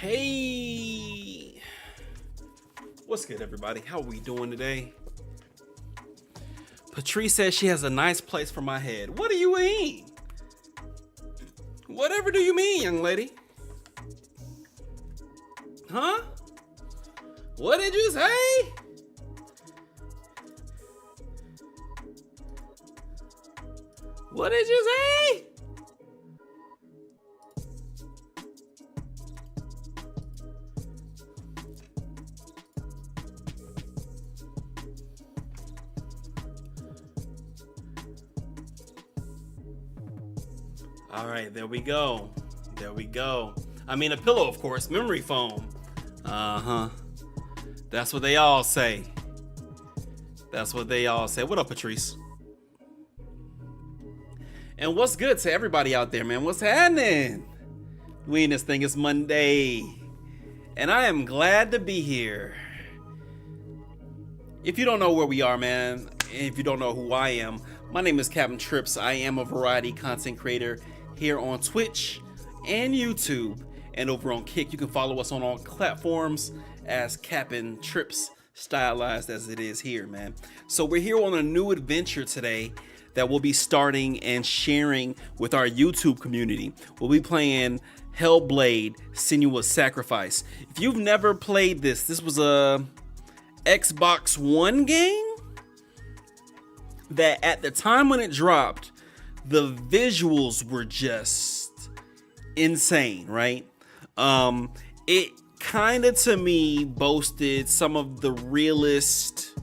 Hey, what's good, everybody? How are we doing today? Patrice says she has a nice place for my head. What do you mean? Whatever do you mean, young lady? Huh? What did you say? What did you say? All right, there we go. There we go. I mean, a pillow, of course, memory foam. Uh-huh. That's what they all say. That's what they all say. What up, Patrice? And what's good to everybody out there, man? What's happening? We in this thing. It's Monday. And I am glad to be here. If you don't know where we are, man, if you don't know who I am, my name is CapnTrippz. I am a variety content creator here on Twitch and YouTube, and over on Kick. You can follow us on all platforms as CapnTrippz, stylized as it is here, man. So we're here on a new adventure today that we'll be starting and sharing with our YouTube community. We'll be playing Hellblade: Senua's Sacrifice. If you've never played this was a Xbox One game that at the time when it dropped, the visuals were just insane, right? It kind of, to me, boasted some of the realest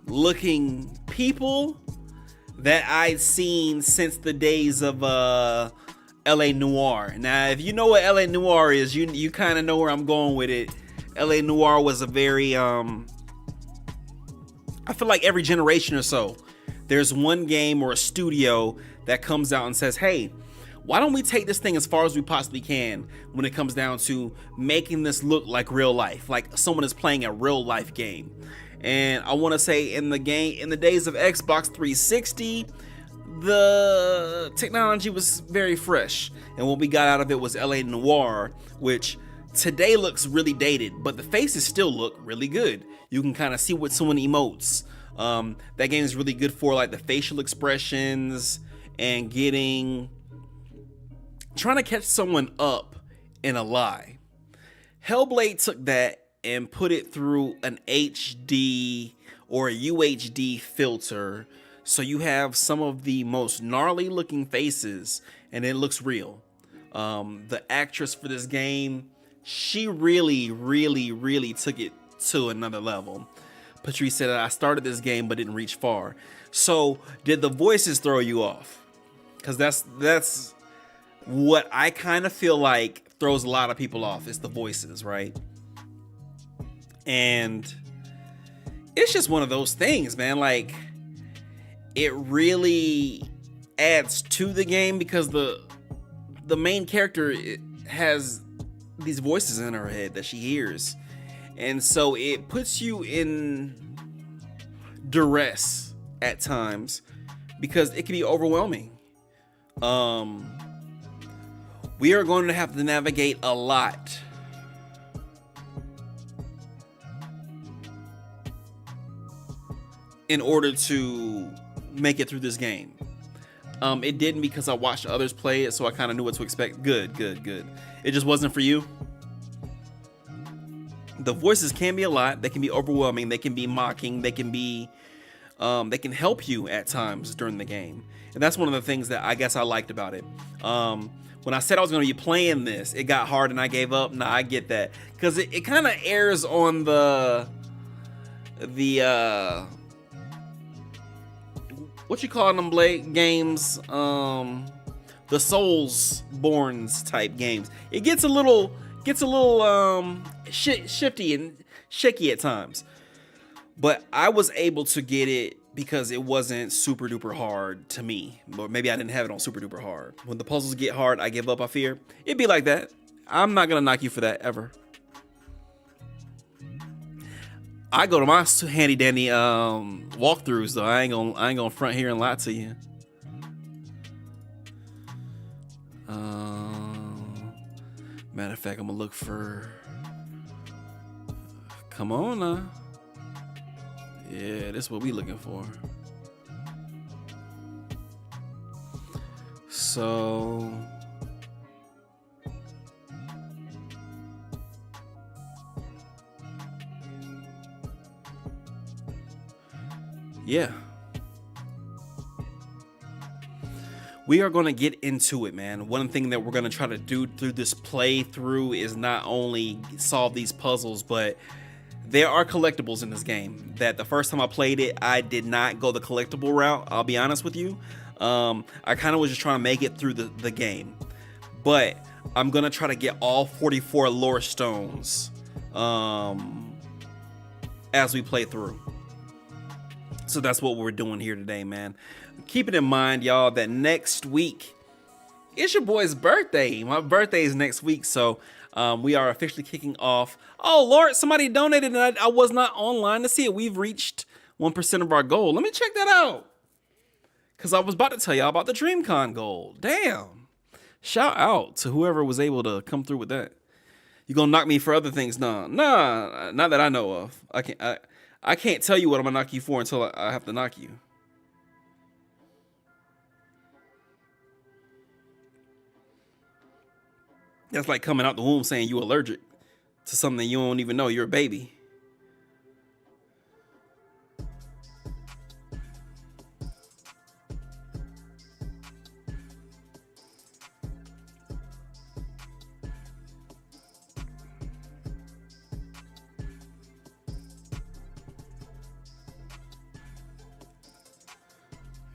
looking people that I'd seen since the days of LA Noire. Now, if you know what LA Noire is, you kind of know where I'm going with it. LA Noire was a very I feel like every generation or so, there's one game or a studio that comes out and says, hey, why don't we take this thing as far as we possibly can when it comes down to making this look like real life, like someone is playing a real life game. And I want to say in the days of Xbox 360, the technology was very fresh. And what we got out of it was LA Noire, which today looks really dated, but the faces still look really good. You can kind of see what someone emotes. That game is really good for like the facial expressions and trying to catch someone up in a lie. Hellblade took that and put it through an HD or a UHD filter, so you have some of the most gnarly looking faces and it looks real. The actress for this game, she really took it to another level. Patrice said, I started this game but didn't reach far. So did the voices throw you off? Because that's what I kind of feel like throws a lot of people off. It's the voices, right? And it's just one of those things, man. Like, it really adds to the game because the main character has these voices in her head that she hears. And so it puts you in duress at times because it can be overwhelming. We are going to have to navigate a lot in order to make it through this game. It didn't because I watched others play it, so I kind of knew what to expect. Good. It just wasn't for you. The voices can be a lot. They can be overwhelming. They can be mocking. They can help you at times during the game. And that's one of the things that I guess I liked about it. When I said I was going to be playing this, it got hard and I gave up. Nah, I get that. Because it kind of airs on the what you call them, Blake, games? The Soulsborns type games. It gets a little shifty and shaky at times, but I was able to get it because it wasn't super duper hard to me. Or maybe I didn't have it on super duper hard. When the puzzles get hard, I give up, I fear. It'd be like that. I'm not gonna knock you for that ever. I go to my handy dandy walkthroughs though. I ain't gonna front here and lie to you. Matter of fact, I'm gonna look for. Come on now. Yeah, this is what we looking for. So. Yeah. We are going to get into it, man. One thing that we're going to try to do through this playthrough is not only solve these puzzles, but there are collectibles in this game that the first time I played it, I did not go the collectible route. I'll be honest with you. I kind of was just trying to make it through the game. But I'm going to try to get all 44 lore stones as we play through. So that's what we're doing here today, man. Keep it in mind, y'all, that next week it's your boy's birthday. My birthday is next week, so we are officially kicking off. Oh, Lord, somebody donated and I was not online to see it. We've reached 1% of our goal. Let me check that out. Because I was about to tell y'all about the DreamCon goal. Damn. Shout out to whoever was able to come through with that. You gonna knock me for other things? Nah, not that I know of. I can't tell you what I'm gonna knock you for until I have to knock you. That's like coming out the womb saying you allergic to something you don't even know. You're a baby.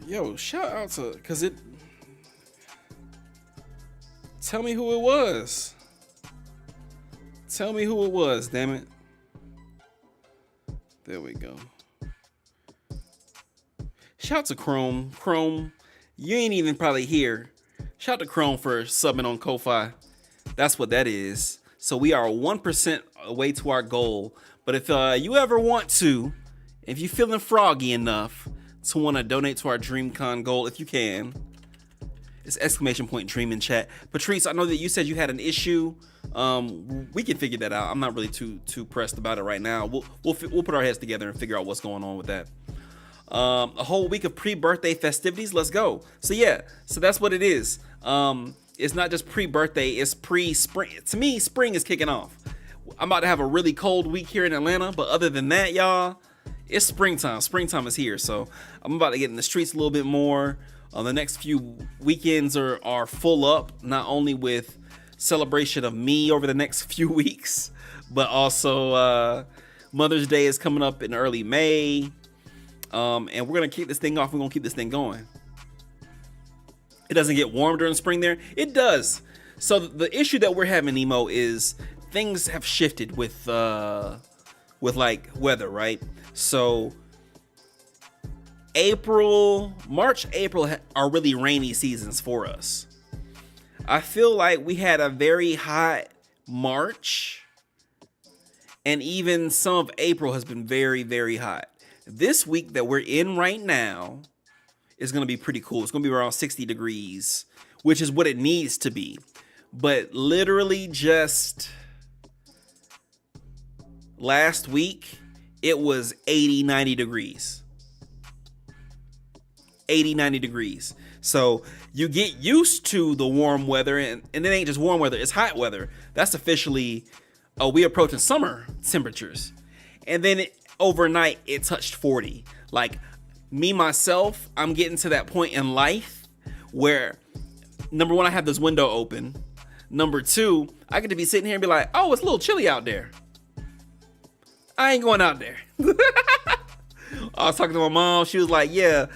Yo, shout out to, cause it. Tell me who it was. Tell me who it was, damn it. There we go. Shout out to Chrome. Chrome, you ain't even probably here. Shout out to Chrome for subbing on Ko-Fi. That's what that is. So we are 1% away to our goal. But if you ever want to, if you're feeling froggy enough to want to donate to our DreamCon goal, if you can, it's !dream in chat. Patrice, I know that you said you had an issue. We can figure that out. I'm not really too pressed about it right now. We'll put our heads together and figure out what's going on with that. A whole week of pre-birthday festivities. Let's go. So yeah, so that's what it is. It's not just pre-birthday, it's pre-spring. To me, spring is kicking off. I'm about to have a really cold week here in Atlanta, but other than that, y'all, it's springtime. Springtime is here, so I'm about to get in the streets a little bit more. The next few weekends are full up, not only with celebration of me over the next few weeks, but also Mother's Day is coming up in early May. And we're going to keep this thing off. We're going to keep this thing going. It doesn't get warm during spring there. It does. So the issue that we're having, Nemo, is things have shifted with like weather, right? So March, April are really rainy seasons for us. I feel like we had a very hot March, and even some of April has been very, very hot. This week that we're in right now is going to be pretty cool. It's going to be around 60 degrees, which is what it needs to be. But literally just last week, it was 80, 90 degrees. 80, 90 degrees. So you get used to the warm weather, and it ain't just warm weather, it's hot weather. That's officially, we approaching summer temperatures. And then overnight, it touched 40. Like me, myself, I'm getting to that point in life where, number one, I have this window open. Number two, I get to be sitting here and be like, oh, it's a little chilly out there. I ain't going out there. I was talking to my mom. She was like, yeah,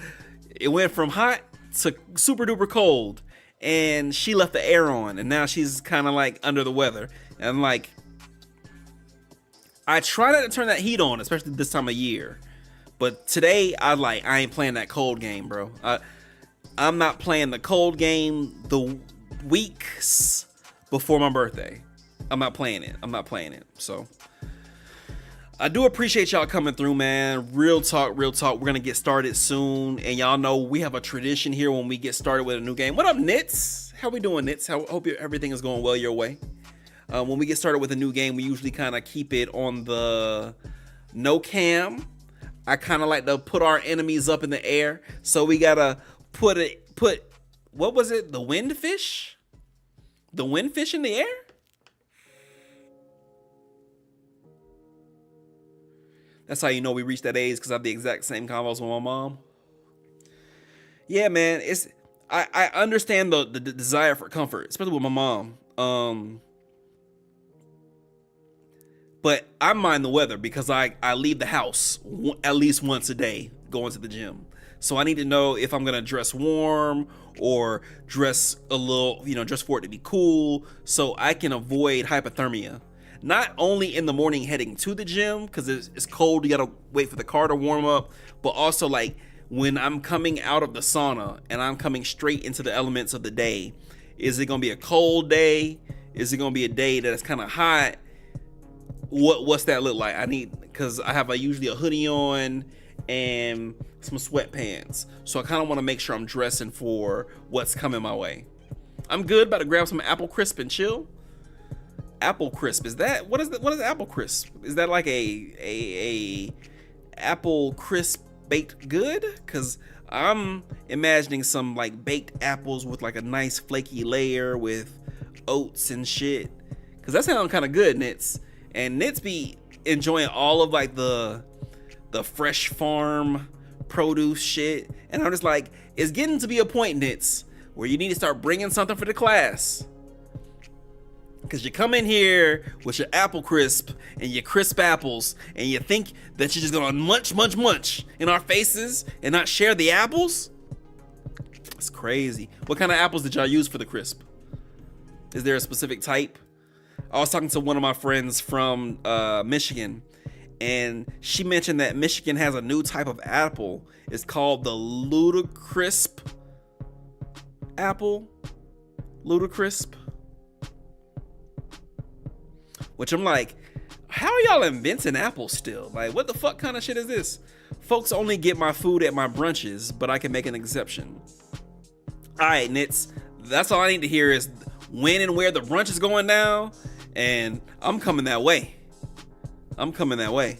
it went from hot to super duper cold, and she left the air on, and now she's kind of like under the weather. And I'm like, I try not to turn that heat on, especially this time of year. But today, I ain't playing that cold game, bro. I'm not playing the cold game the weeks before my birthday. I'm not playing it. So I do appreciate y'all coming through, man. Real talk, real talk. We're gonna get started soon, and y'all know we have a tradition here when we get started with a new game. What up, Nits? How we doing, Nits? Hope everything is going well your way. When we get started with a new game, we usually kind of keep it on the no cam. I kind of like to put our enemies up in the air, so we gotta put what was it? The windfish? The windfish in the air? That's how you know we reached that age, because I have the exact same combos with my mom. Yeah, man, I understand the desire for comfort, especially with my mom. But I mind the weather because I leave the house at least once a day going to the gym. So I need to know if I'm gonna dress warm or dress a little, dress for it to be cool, so I can avoid hypothermia. Not only in the morning heading to the gym, because it's cold, you gotta wait for the car to warm up, but also like when I'm coming out of the sauna and I'm coming straight into the elements of the day. Is it gonna be a cold day? Is it gonna be a day that is kind of hot? What's that look like? Because I have usually a hoodie on and some sweatpants, so I kind of want to make sure I'm dressing for what's coming my way. I'm good, about to grab some apple crisp and chill. Apple crisp, what is apple crisp? Is that like a apple crisp baked good? Because I'm imagining some like baked apples with like a nice flaky layer with oats and shit, because that sounds kind of good, Nits. And Nits be enjoying all of like the fresh farm produce shit, and I'm just like, it's getting to be a point, Nits, where you need to start bringing something for the class. Because you come in here with your apple crisp and your crisp apples, and you think that you're just gonna munch in our faces and not share the apples? It's crazy. What kind of apples did y'all use for the crisp? Is there a specific type? I was talking to one of my friends from Michigan, and she mentioned that Michigan has a new type of apple. It's called the Ludacrisp apple. Ludacrisp. Which I'm like, how are y'all inventing apples still? Like, what the fuck kind of shit is this? Folks only get my food at my brunches, but I can make an exception. All right, Nits. That's all I need to hear is when and where the brunch is going down, and I'm coming that way. I'm coming that way.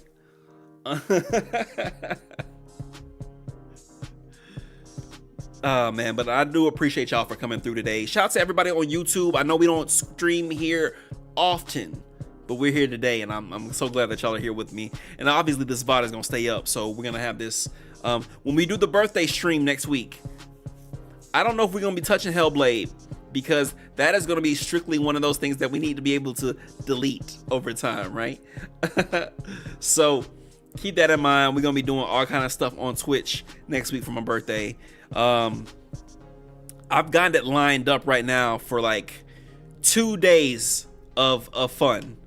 Oh man, but I do appreciate y'all for coming through today. Shout out to everybody on YouTube. I know we don't stream here often, but we're here today, and I'm so glad that y'all are here with me. And obviously this VOD is gonna stay up, so we're gonna have this when we do the birthday stream next week. I don't know if we're gonna be touching Hellblade, because that is gonna be strictly one of those things that we need to be able to delete over time, right? So keep that in mind. We're gonna be doing all kind of stuff on Twitch next week for my birthday. I've got it lined up right now for like 2 days of fun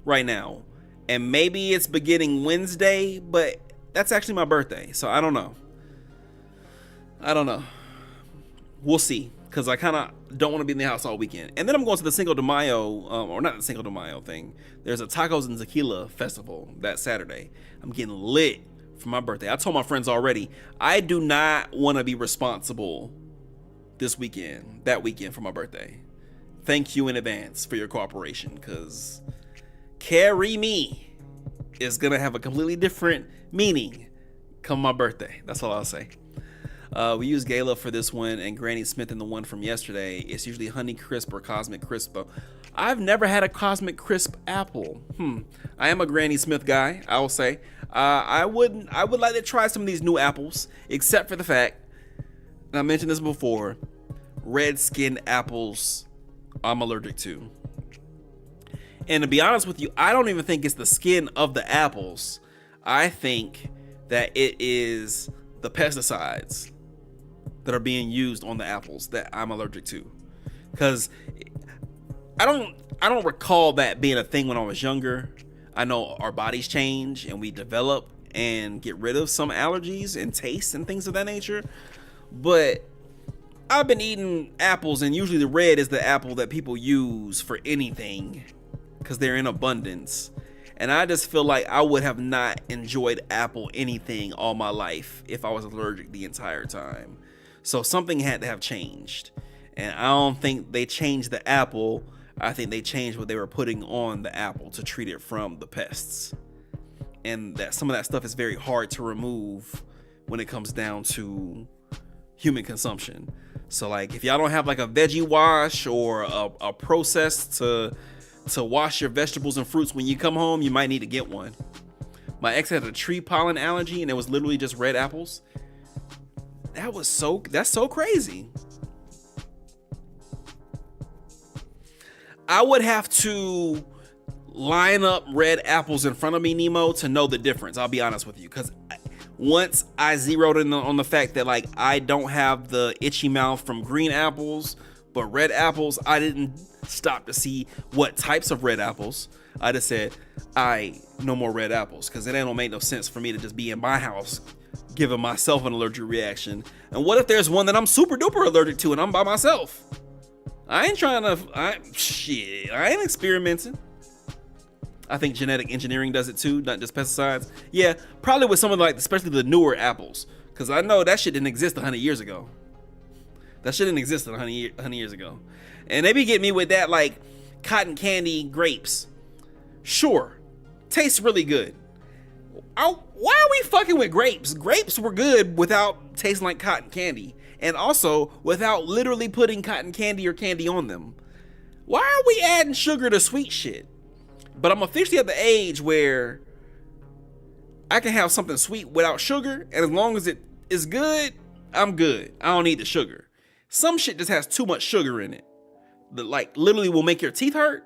right now, and maybe it's beginning Wednesday, but that's actually my birthday, so I don't know. We'll see, because I kind of don't want to be in the house all weekend. And then I'm going to the Cinco de Mayo, or not the Cinco de Mayo thing. There's a tacos and tequila festival that Saturday. I'm getting lit for my birthday. I told my friends already, I do not want to be responsible that weekend for my birthday. Thank you in advance for your cooperation, because Carry Me is going to have a completely different meaning come my birthday. That's all I'll say. We use Gala for this one, and Granny Smith in the one from yesterday. It's usually Honey Crisp or Cosmic Crisp, though. I've never had a Cosmic Crisp apple. I am a Granny Smith guy, I will say. I would like to try some of these new apples, except for the fact, and I mentioned this before, red skin apples I'm allergic to. And to be honest with you, I don't even think it's the skin of the apples. I think that it is the pesticides that are being used on the apples that I'm allergic to. Because I don't recall that being a thing when I was younger. I know our bodies change and we develop and get rid of some allergies and tastes and things of that nature. But I've been eating apples, and usually the red is the apple that people use for anything because they're in abundance. And I just feel like I would have not enjoyed apple anything all my life if I was allergic the entire time. So something had to have changed. And I don't think they changed the apple. I think they changed what they were putting on the apple to treat it from the pests. And that some of that stuff is very hard to remove when it comes down to human consumption. So like if y'all don't have like a veggie wash or a process to wash your vegetables and fruits when you come home, you might need to get one. My ex had a tree pollen allergy and it was literally just red apples. That's so crazy. I would have to line up red apples in front of me, Nemo, to know the difference. I'll be honest with you, because once I zeroed in on the fact that like I don't have the itchy mouth from green apples, but red apples, I didn't stop to see what types of red apples. I just said, no more red apples, because it ain't gonna make no sense for me to just be in my house giving myself an allergic reaction. And what if there's one that I'm super duper allergic to and I'm by myself? I ain't experimenting. I think genetic engineering does it too, not just pesticides. Yeah, probably with some of like, especially the newer apples, because I know that shit didn't exist 100 years ago. That shit didn't exist 100 years ago. And they be getting me with that like cotton candy grapes. Sure, tastes really good. Why are we fucking with grapes? Grapes were good without tasting like cotton candy. And also without literally putting cotton candy or candy on them. Why are we adding sugar to sweet shit? But I'm officially at the age where I can have something sweet without sugar, and as long as it is good, I'm good. I don't need the sugar. Some shit just has too much sugar in it that like literally will make your teeth hurt,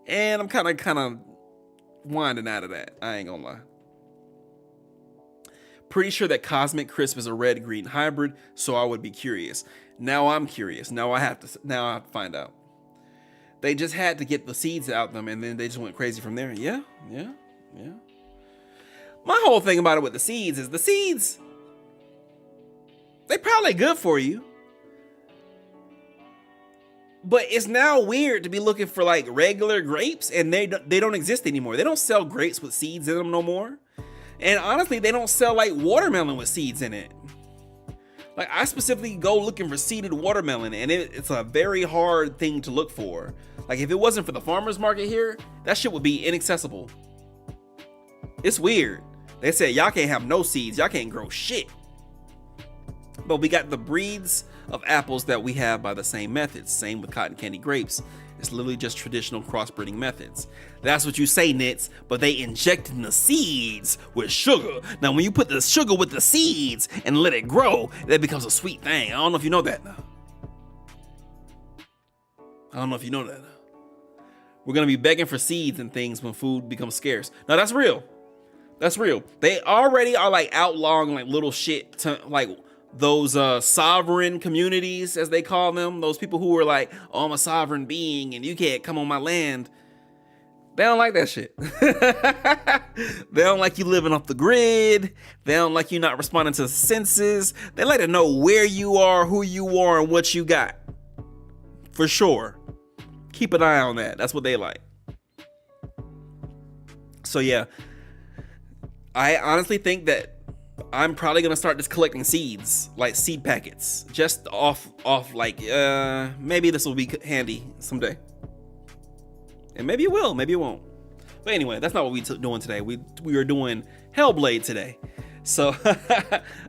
and I'm kind of winding out of that. I ain't gonna lie. Pretty sure that Cosmic Crisp is a red-green hybrid, so I would be curious. Now I'm curious. Now I have to find out. They just had to get the seeds out them, and then they just went crazy from there. Yeah. My whole thing about it with the seeds is the seeds, they probably good for you. But it's now weird to be looking for like regular grapes, and they don't exist anymore. They don't sell grapes with seeds in them no more. And honestly, they don't sell like watermelon with seeds in it. Like I specifically go looking for seeded watermelon, and it's a very hard thing to look for. Like if it wasn't for the farmer's market here, that shit would be inaccessible. It's weird. They said y'all can't have no seeds, y'all can't grow shit. But we got the breeds of apples that we have by the same methods. Same with cotton candy grapes. It's literally just traditional crossbreeding methods. That's what you say, Nits, but they injected the seeds with sugar. Now, when you put the sugar with the seeds and let it grow, that becomes a sweet thing. I don't know if you know that now. We're gonna be begging for seeds and things when food becomes scarce. Now, that's real. That's real. They already are like outlawing like little shit to like those sovereign communities, as they call them, those people who are like, oh, I'm a sovereign being and you can't come on my land. They don't like that shit. They don't like you living off the grid. They don't like you not responding to the census. They like to know where you are, who you are, and what you got. For sure. Keep an eye on that. That's what they like. So yeah, I honestly think that I'm probably gonna start just collecting seeds, like seed packets, just off like maybe this will be handy someday, and maybe it will, maybe it won't. But anyway, that's not what we're doing today. We are doing Hellblade today. So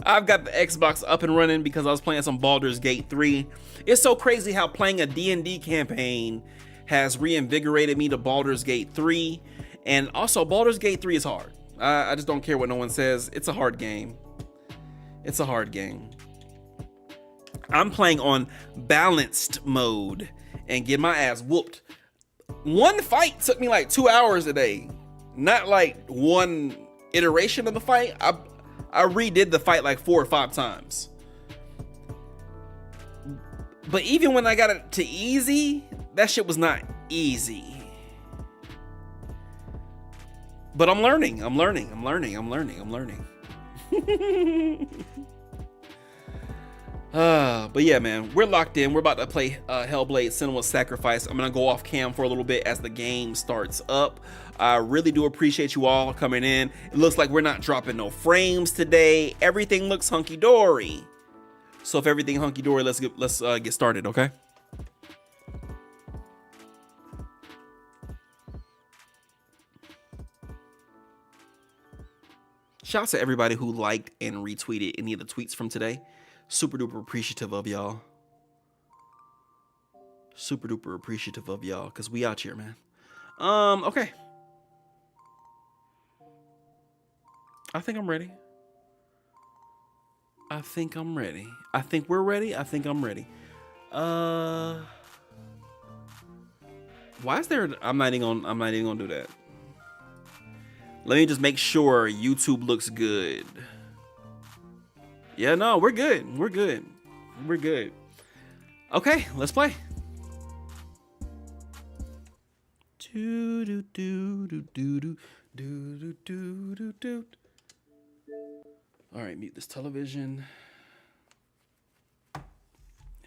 I've got the Xbox up and running because I was playing some Baldur's Gate 3. It's so crazy how playing a D&D campaign has reinvigorated me to Baldur's Gate 3, and also Baldur's Gate 3 is hard. I just don't care what no one says. It's a hard game. It's a hard game. I'm playing on balanced mode and get my ass whooped. One fight took me like 2 hours a day. Not like one iteration of the fight. I redid the fight like 4 or 5 times. But even when I got it to easy, that shit was not easy. But I'm learning. Oh But yeah, man, we're locked in. We're about to play Hellblade Senua's Sacrifice. I'm gonna go off cam for a little bit as the game starts up. I really do appreciate you all coming in. It looks like we're not dropping no frames today. Everything looks hunky-dory. So if everything hunky-dory, let's get started, okay? Shout out to everybody who liked and retweeted any of the tweets from today. Super duper appreciative of y'all. Super duper appreciative of y'all, because we out here, man. Okay. I think I'm ready. I think I'm ready. I think we're ready. I think I'm ready. Why is there? I'm not even gonna do that. Let me just make sure YouTube looks good. Yeah, no, we're good. We're good. We're good. Okay, let's play. Do do do do do do do do do do. All right, mute this television.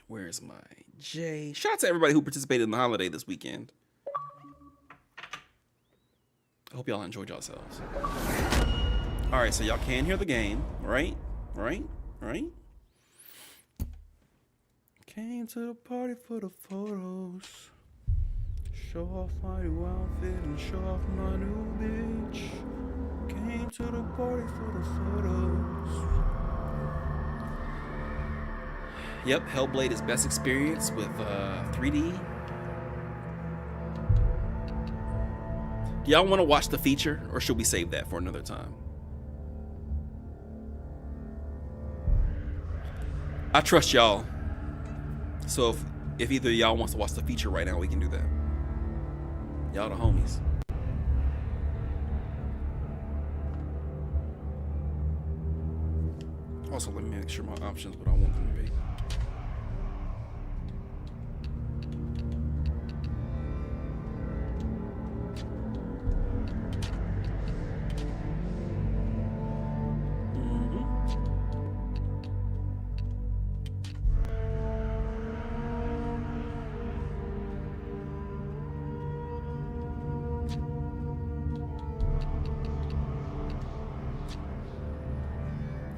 Where's my J? Shout out to everybody who participated in the holiday this weekend. I hope y'all enjoyed yourselves. All right, so y'all can hear the game, right? Right? Came to the party for the photos. Show off my new outfit and show off my new bitch. Came to the party for the photos. Yep, Hellblade is best experience with 3D. Do y'all want to watch the feature, or should we save that for another time? I trust y'all. So if either of y'all wants to watch the feature right now, we can do that. Y'all the homies. Also, let me make sure my options what I want them to be.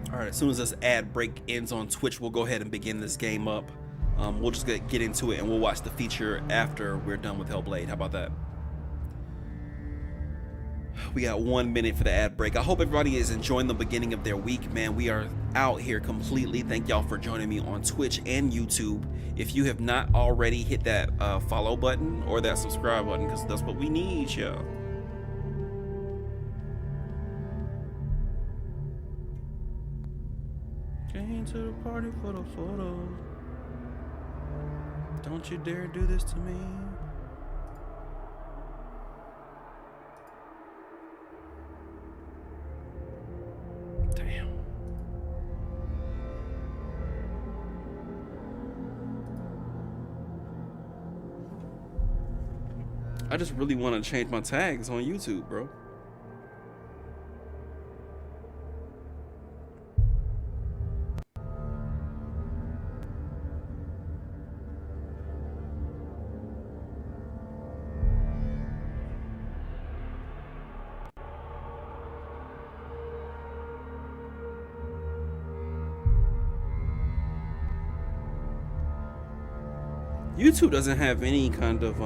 All right, as soon as this ad break ends on Twitch, we'll go ahead and begin this game up. We'll just get into it, and we'll watch the feature after we're done with Hellblade. How about that? We got 1 minute for the ad break. I hope everybody is enjoying the beginning of their week, man. We are out here completely. Thank y'all for joining me on Twitch and YouTube. If you have not already, hit that follow button or that subscribe button, because that's what we need, y'all. Came to the party for the photos. Don't you dare do this to me. Damn. I just really want to change my tags on YouTube, bro. YouTube doesn't have any kind of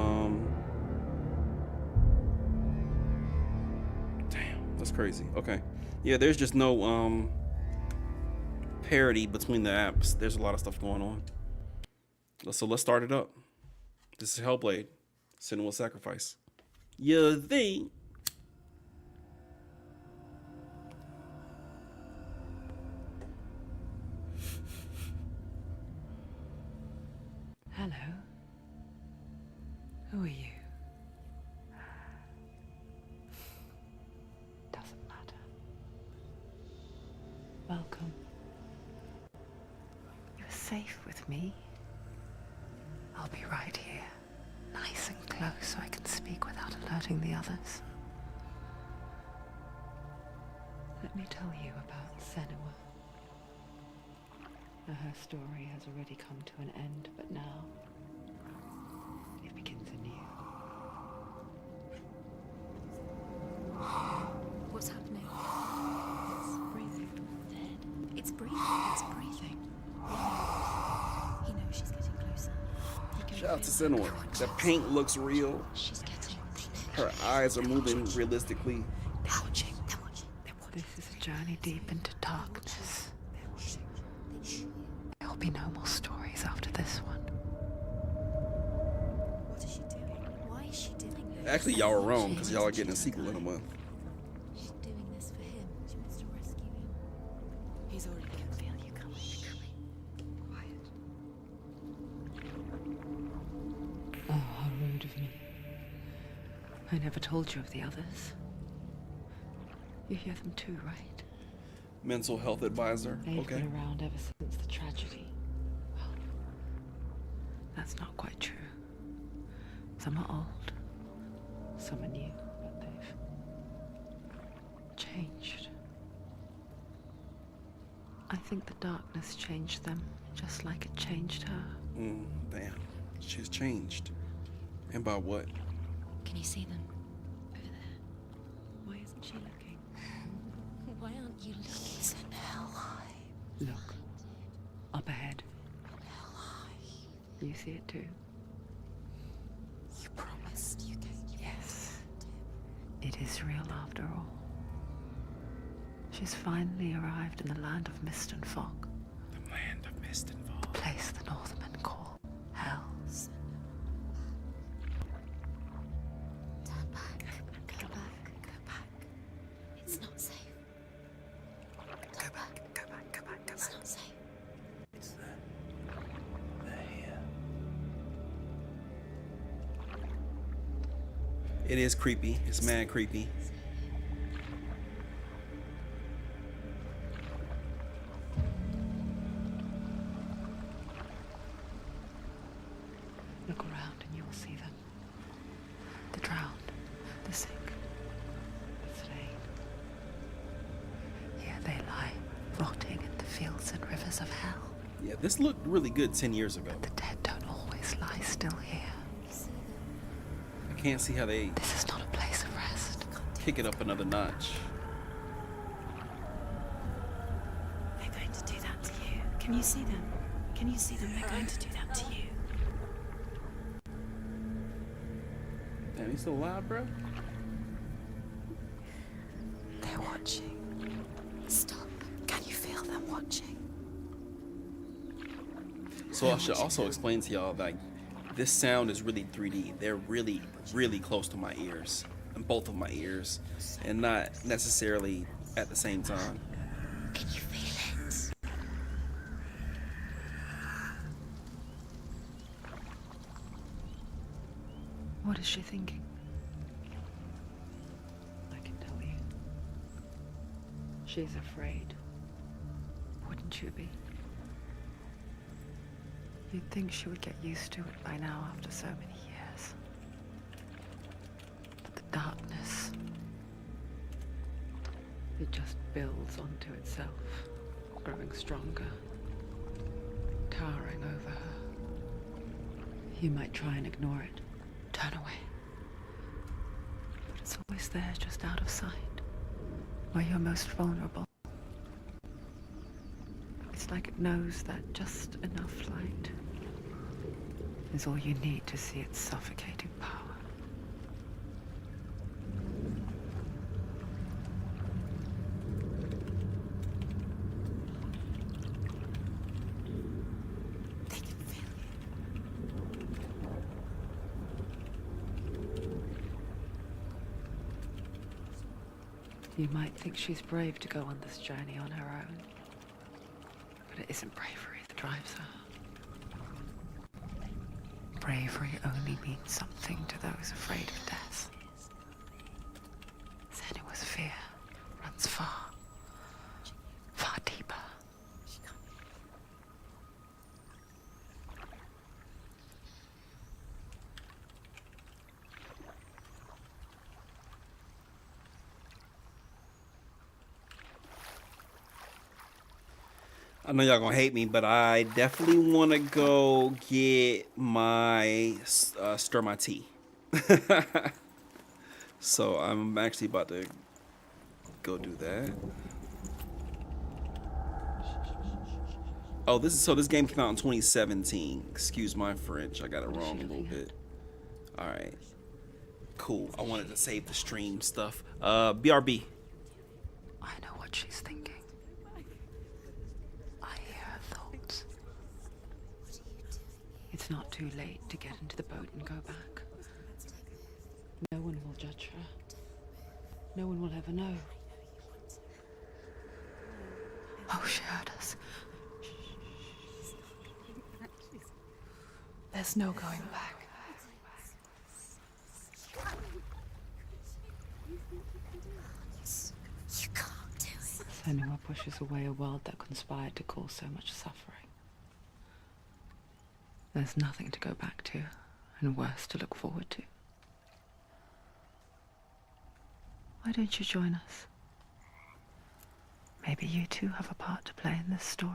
damn, that's crazy. Okay, yeah, there's just no parity between the apps. There's a lot of stuff going on. So let's start it up. This is Hellblade Senua's Sacrifice. You think? Hello. Who are you? Doesn't matter. Welcome. You're safe with me. I'll be right here, nice and close so I can speak without alerting the others. Let me tell you about Senua. Her story has already come to an end, but now it begins anew. What's happening? It's breathing. Dead. It's breathing. It's breathing. He knows she's getting closer. He can Shout out to feel her. Senua. The paint looks real. She's getting Her eyes are moving realistically. They're watching. They're watching. They're watching. This is a journey deep into darkness. There will be no more stories after this one. What is she doing? Why is she doing this? Actually, y'all were wrong because y'all are getting a sequel in a month. She's doing this for him. She wants to rescue him. He's already can feel you coming. Quiet. Oh, how rude of me. I never told you of the others. You hear them too, right? Mental health advisor. They've Okay. been around ever since the tragedy. Well, that's not quite true. Some are old, some are new, but they've changed. I think the darkness changed them, just like it changed her. Damn. She's changed. And by what? Can you see them? Over there. Why isn't she looking? Why aren't you looking? It's in hell high. Look, up ahead. Hell high. You see it too? You promised you gave you. Yes. It is real after all. She's finally arrived in the land of mist and fog. The land of mist and The fog. place the Northmen call hell. Turn back. Go back. Go back. It's not safe. Go back. Go back. Go back. Go back. It's not safe. They're here. It is creepy. It's mad creepy. Look around and you will see them. The drowned, the sick, the slain. Here they lie, rotting in the fields and rivers of hell. Yeah, this looked really good 10 years ago. The dead don't always lie still here. I can't see how they This is not a place of rest. kick it up another notch. They're going to do that to you. Can you see them? Can you see them? They're going to do that to you. Damn, he's still alive, bro? They're watching. Stop. Can you feel them watching? So I should also explain to y'all that this sound is really 3D. They're really, really close to my ears, and both of my ears, and not necessarily at the same time. Can you feel it? What is she thinking? I can tell you. She's afraid. Wouldn't you be? You'd think she would get used to it by now after so many years. But the darkness, it just builds onto itself, growing stronger, towering over her. You might try and ignore it, turn away. But it's always there, just out of sight, where you're most vulnerable. It's like it knows that just enough light is all you need to see its suffocating power. They can feel You might think she's brave to go on this journey on her own, but it isn't bravery that drives her. Bravery only means something to those afraid of death. Senua's fear runs far, far deeper. She can't. I know y'all gonna hate me, but I definitely want to go get my stir my tea. So I'm actually about to go do that. Oh, this game came out in 2017. Excuse my French, I got it wrong a little bit. All right, cool. I wanted to save the stream stuff. BRB. I know what she's thinking. I hear her thoughts. It's not too late to get into the boat and go back. No one will judge her. No one will ever know. Oh, she heard us. There's no going back. You can't do it. Senua pushes away a world that conspired to cause so much suffering. There's nothing to go back to, and worse to look forward to. Why don't you join us? Maybe you too have a part to play in this story.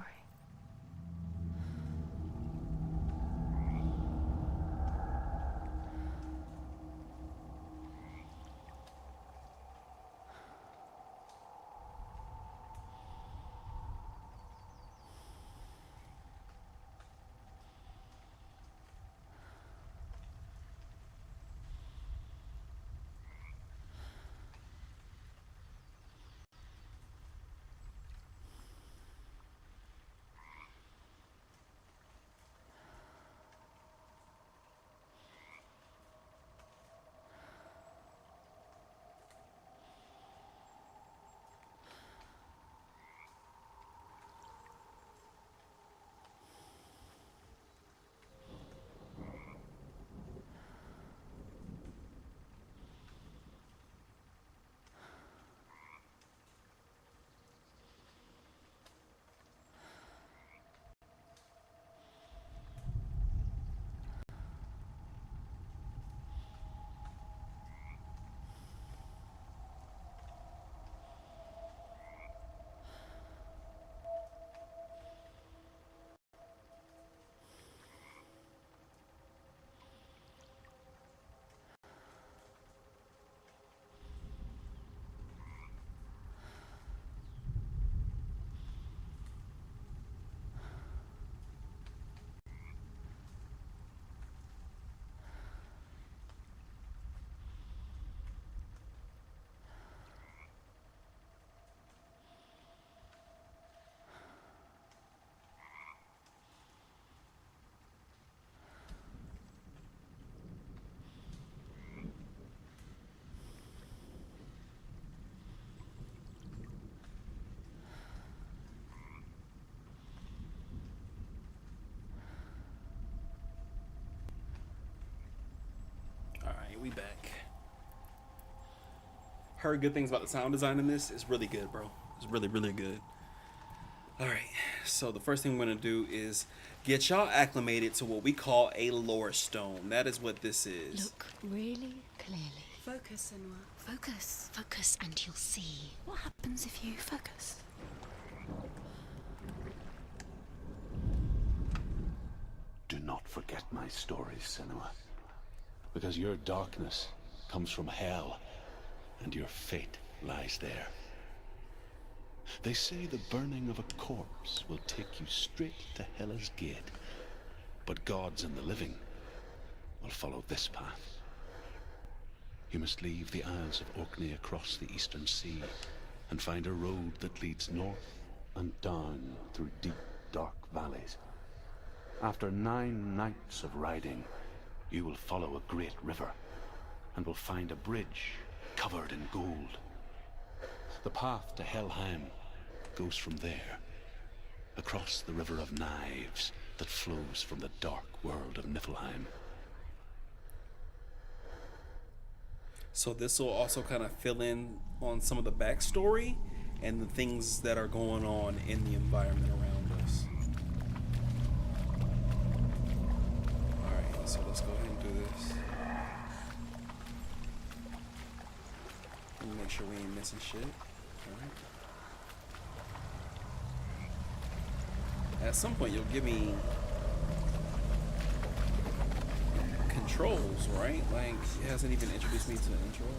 We back. Heard good things about the sound design in this. It's really good, bro. It's really, really good. All right, so the first thing we're gonna do is get y'all acclimated to what we call a lore stone. That is what this is. Look really clearly. Focus, Senua. Focus, focus, and you'll see. What happens if you focus? Do not forget my stories, Senua. Because your darkness comes from hell, and your fate lies there. They say the burning of a corpse will take you straight to Hela's gate, but gods and the living will follow this path. You must leave the Isles of Orkney across the eastern sea, and find a road that leads north and down through deep, dark valleys. After 9 nights of riding, you will follow a great river, and will find a bridge covered in gold. The path to Helheim goes from there, across the River of Knives that flows from the dark world of Niflheim. So this will also kind of fill in on some of the backstory and the things that are going on in the environment around us. So let's go ahead and do this. Let me make sure we ain't missing shit. Alright. At some point, you'll give me controls, right? Like, it hasn't even introduced me to the controls.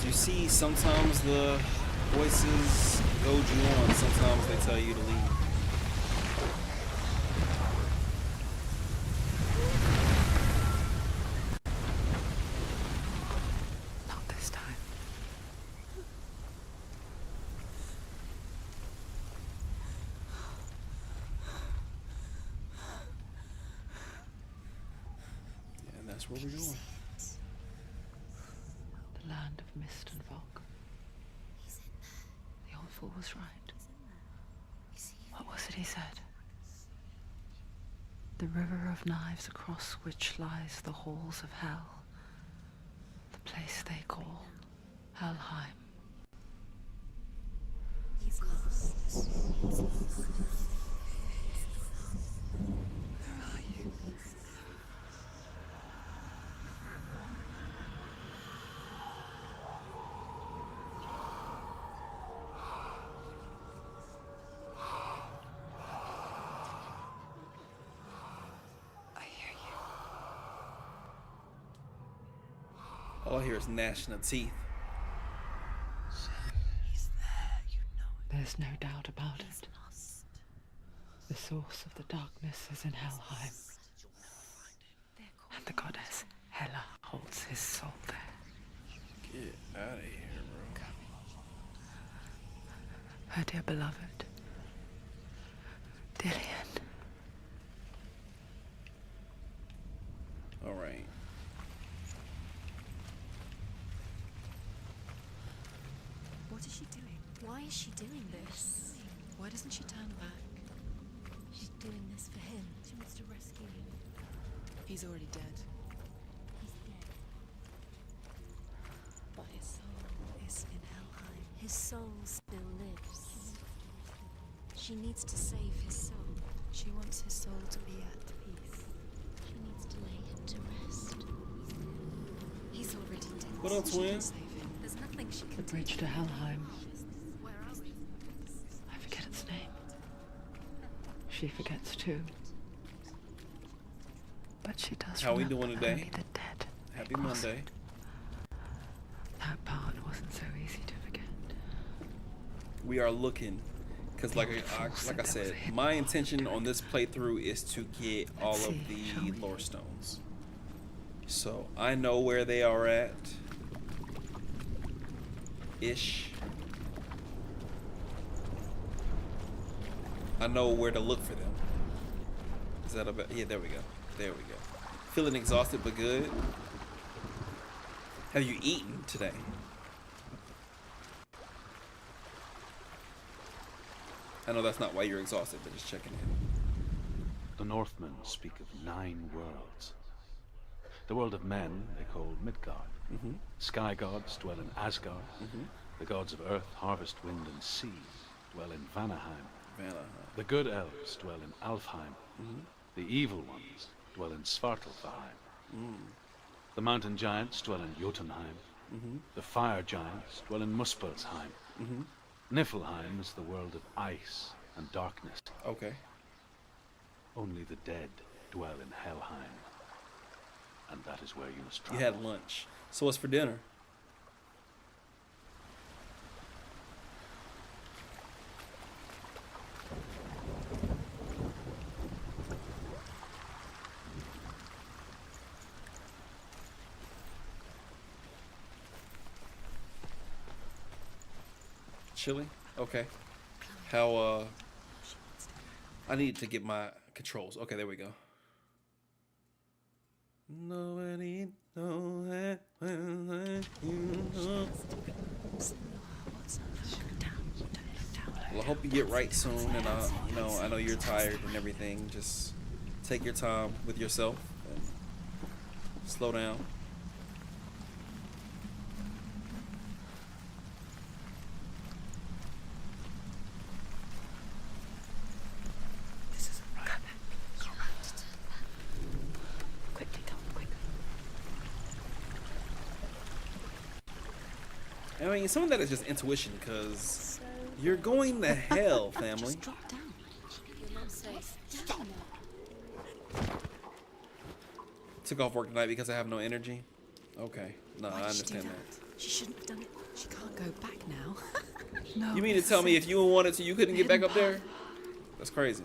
You see, sometimes the voices goad you on, sometimes they tell you to leave. Not this time. Yeah, and that's where we're going. The land of mist and fog. The old fool was right. What was it he said? The river of knives across which lies the halls of hell. The place they call Helheim. Where are you? All I hear is gnashing of teeth. He's there, you know it. There's no doubt about it. The source of the darkness is in Helheim. And the goddess Hela holds his soul there. Get out of here, bro. Her dear beloved, Dillian. All right. What is she doing? Why is she doing this? Why doesn't she turn back? She's doing this for him. She wants to rescue him. He's already dead. He's dead. But his soul is in Helheim. His soul still lives. She needs to save his soul. She wants his soul to be at peace. She needs to lay him to rest. He's already dead. What up, She twin? can save him. There's nothing she The can do. bridge to Helheim. Where are we? I forget its name. She forgets too. But she does. How we remember doing today? only the dead. Happy crossed Monday. it. That part wasn't so easy to forget. We are looking, because like I said, my intention on this playthrough is to get all of the lore stones. So I know where they are at. Ish. I know where to look for them. Is that about? Yeah, there we go. There we go. Feeling exhausted but good. Have you eaten today? I know that's not why you're exhausted, but just checking in. The Northmen speak of 9 worlds. The world of men they call Midgard. Sky gods dwell in Asgard. The gods of earth, harvest, wind, and sea dwell in Vanaheim. The good elves dwell in Alfheim. The evil ones dwell in Svartalfheim. The mountain giants dwell in Jotunheim. The fire giants dwell in Muspelheim. Niflheim is the world of ice and darkness. Okay. Only the dead dwell in Helheim. And that is where you must You travel. had lunch. So what's for dinner? Chilly? Okay. How, I need to get my controls. Okay, there we go. Nobody knows that you know. Well, I hope you get right soon, and you know, I know you're tired and everything. Just take your time with yourself and slow down. This isn't right. Go back. Quickly, Tom, quickly. I mean, some of that is just intuition, because you're going to hell, family. Just drop down. You're not safe. Stop. Took off work tonight because I have no energy. Okay, no, Why I did she do understand that? that. She shouldn't have done it. She can't go back now. No. You mean to tell me if you wanted to, you couldn't get back up there? That's crazy.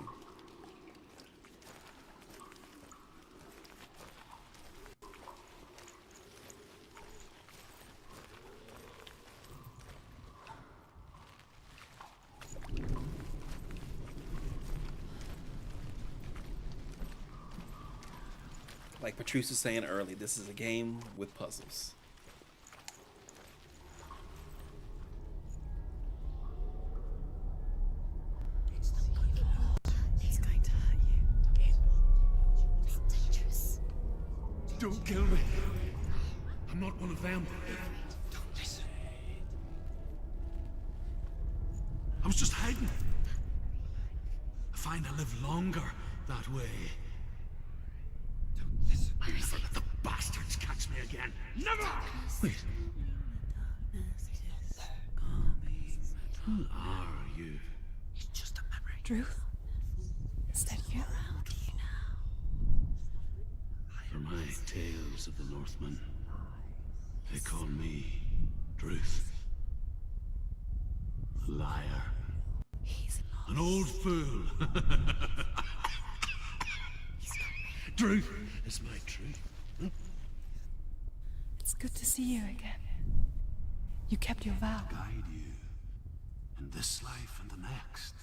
Like Patrice was saying early, this is a game with puzzles. It's going to hurt you. It's dangerous. Don't kill me. I'm not one of them. Don't listen. I was just hiding. I find I live longer that way. Don't listen. Never let the bastards catch me again. Never! Wait. Who are you? It's just a memory. Drew? Is that you? For my tales of the Northmen, they call me Druth. A liar. He's An old fool. Druth is my truth. It's good to see you again. You kept your vow. Guide you in this life and the next.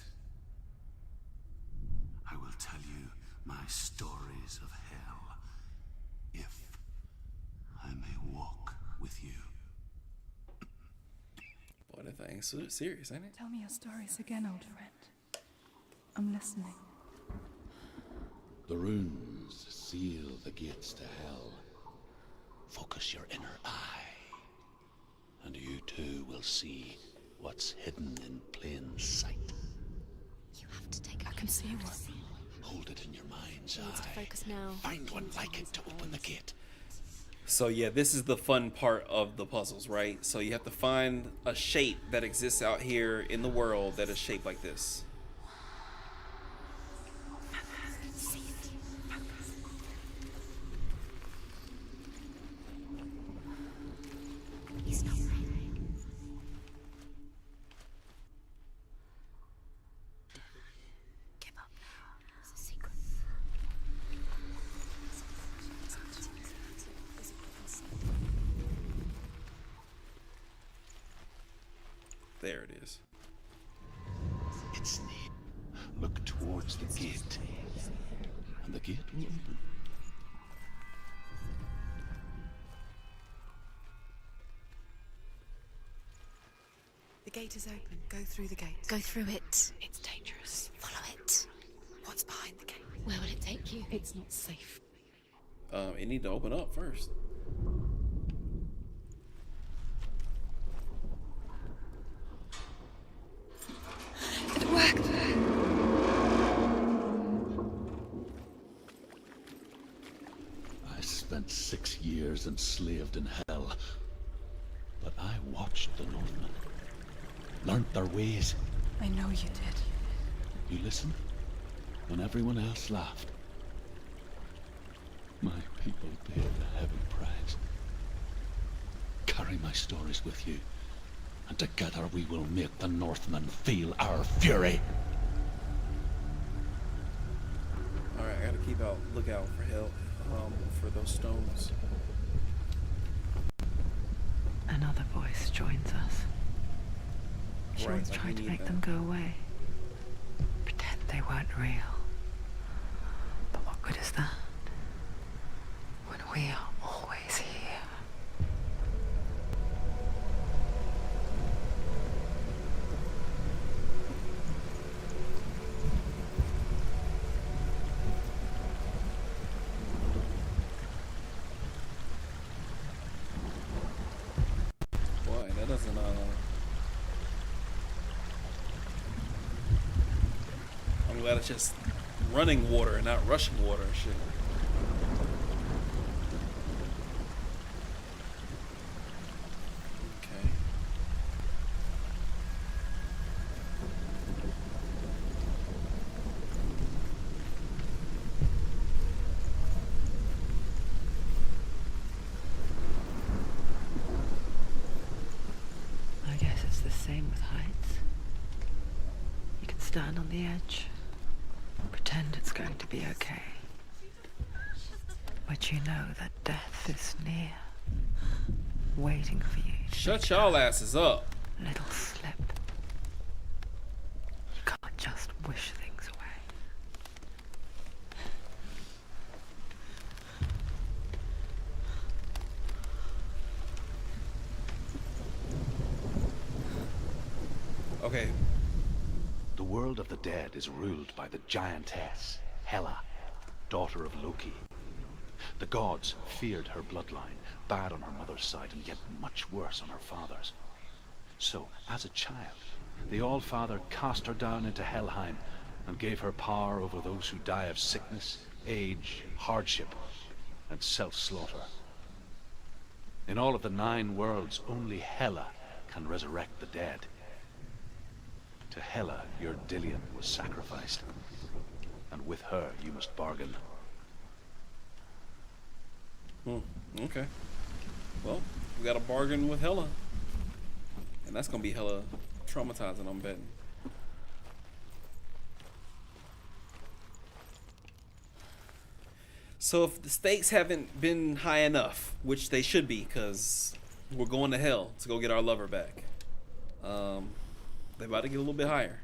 I will tell you my stories of hell, if I may walk with you. Boy, that thing's so serious, ain't it? Tell me your stories again, old friend. I'm listening. The runes seal the gates to hell. Focus your inner eye, and you too will see what's hidden in plain sight. You have to take I can see one. Hold it in your mind's Needs to eye. focus now. Find one like it to open the gate. So yeah, this is the fun part of the puzzles, right? So you have to find a shape that exists out here in the world that is shaped like this. He's not right. Give up now. It's a secret. There it is. It's neat. Look towards the gate, and the gate will open. The gate is open. Go through the gate. Go through it. It's dangerous. Follow it. What's behind the gate? Where will it take you? It's not safe. It need to open up first. It worked. I spent 6 years enslaved in hell, but I watched the Northmen, learnt their ways. I know you did. You listened when everyone else laughed. My people paid a heavy price. Carry my stories with you, and together we will make the Northmen feel our fury. All right, I gotta keep look out for hell, for those stones. Another voice joins us. She Right, once like we tried to need make that. them go away. Pretend they weren't real. But what good is that? When we are always here. Boy, that doesn't I'm glad it's just running water and not rushing water and shit. Okay. I guess it's the same with heights. You can stand on the edge, pretend it's going to be okay. But you know that death is near, waiting for you. Shut y'all asses up. Little slip. You can't just wish things away. Okay. The world of the dead is ruled by the giantess, Hela, daughter of Loki. The gods feared her bloodline, bad on her mother's side and yet much worse on her father's. So, as a child, the Allfather cast her down into Helheim and gave her power over those who die of sickness, age, hardship, and self-slaughter. In all of the 9 worlds, only Hela can resurrect the dead. To Hela, your Dillion was sacrificed, and with her you must bargain. Okay. Well, we got a bargain with Hela. And that's gonna be hella traumatizing, I'm betting. So if the stakes haven't been high enough, which they should be, because we're going to hell to go get our lover back, they're about to get a little bit higher.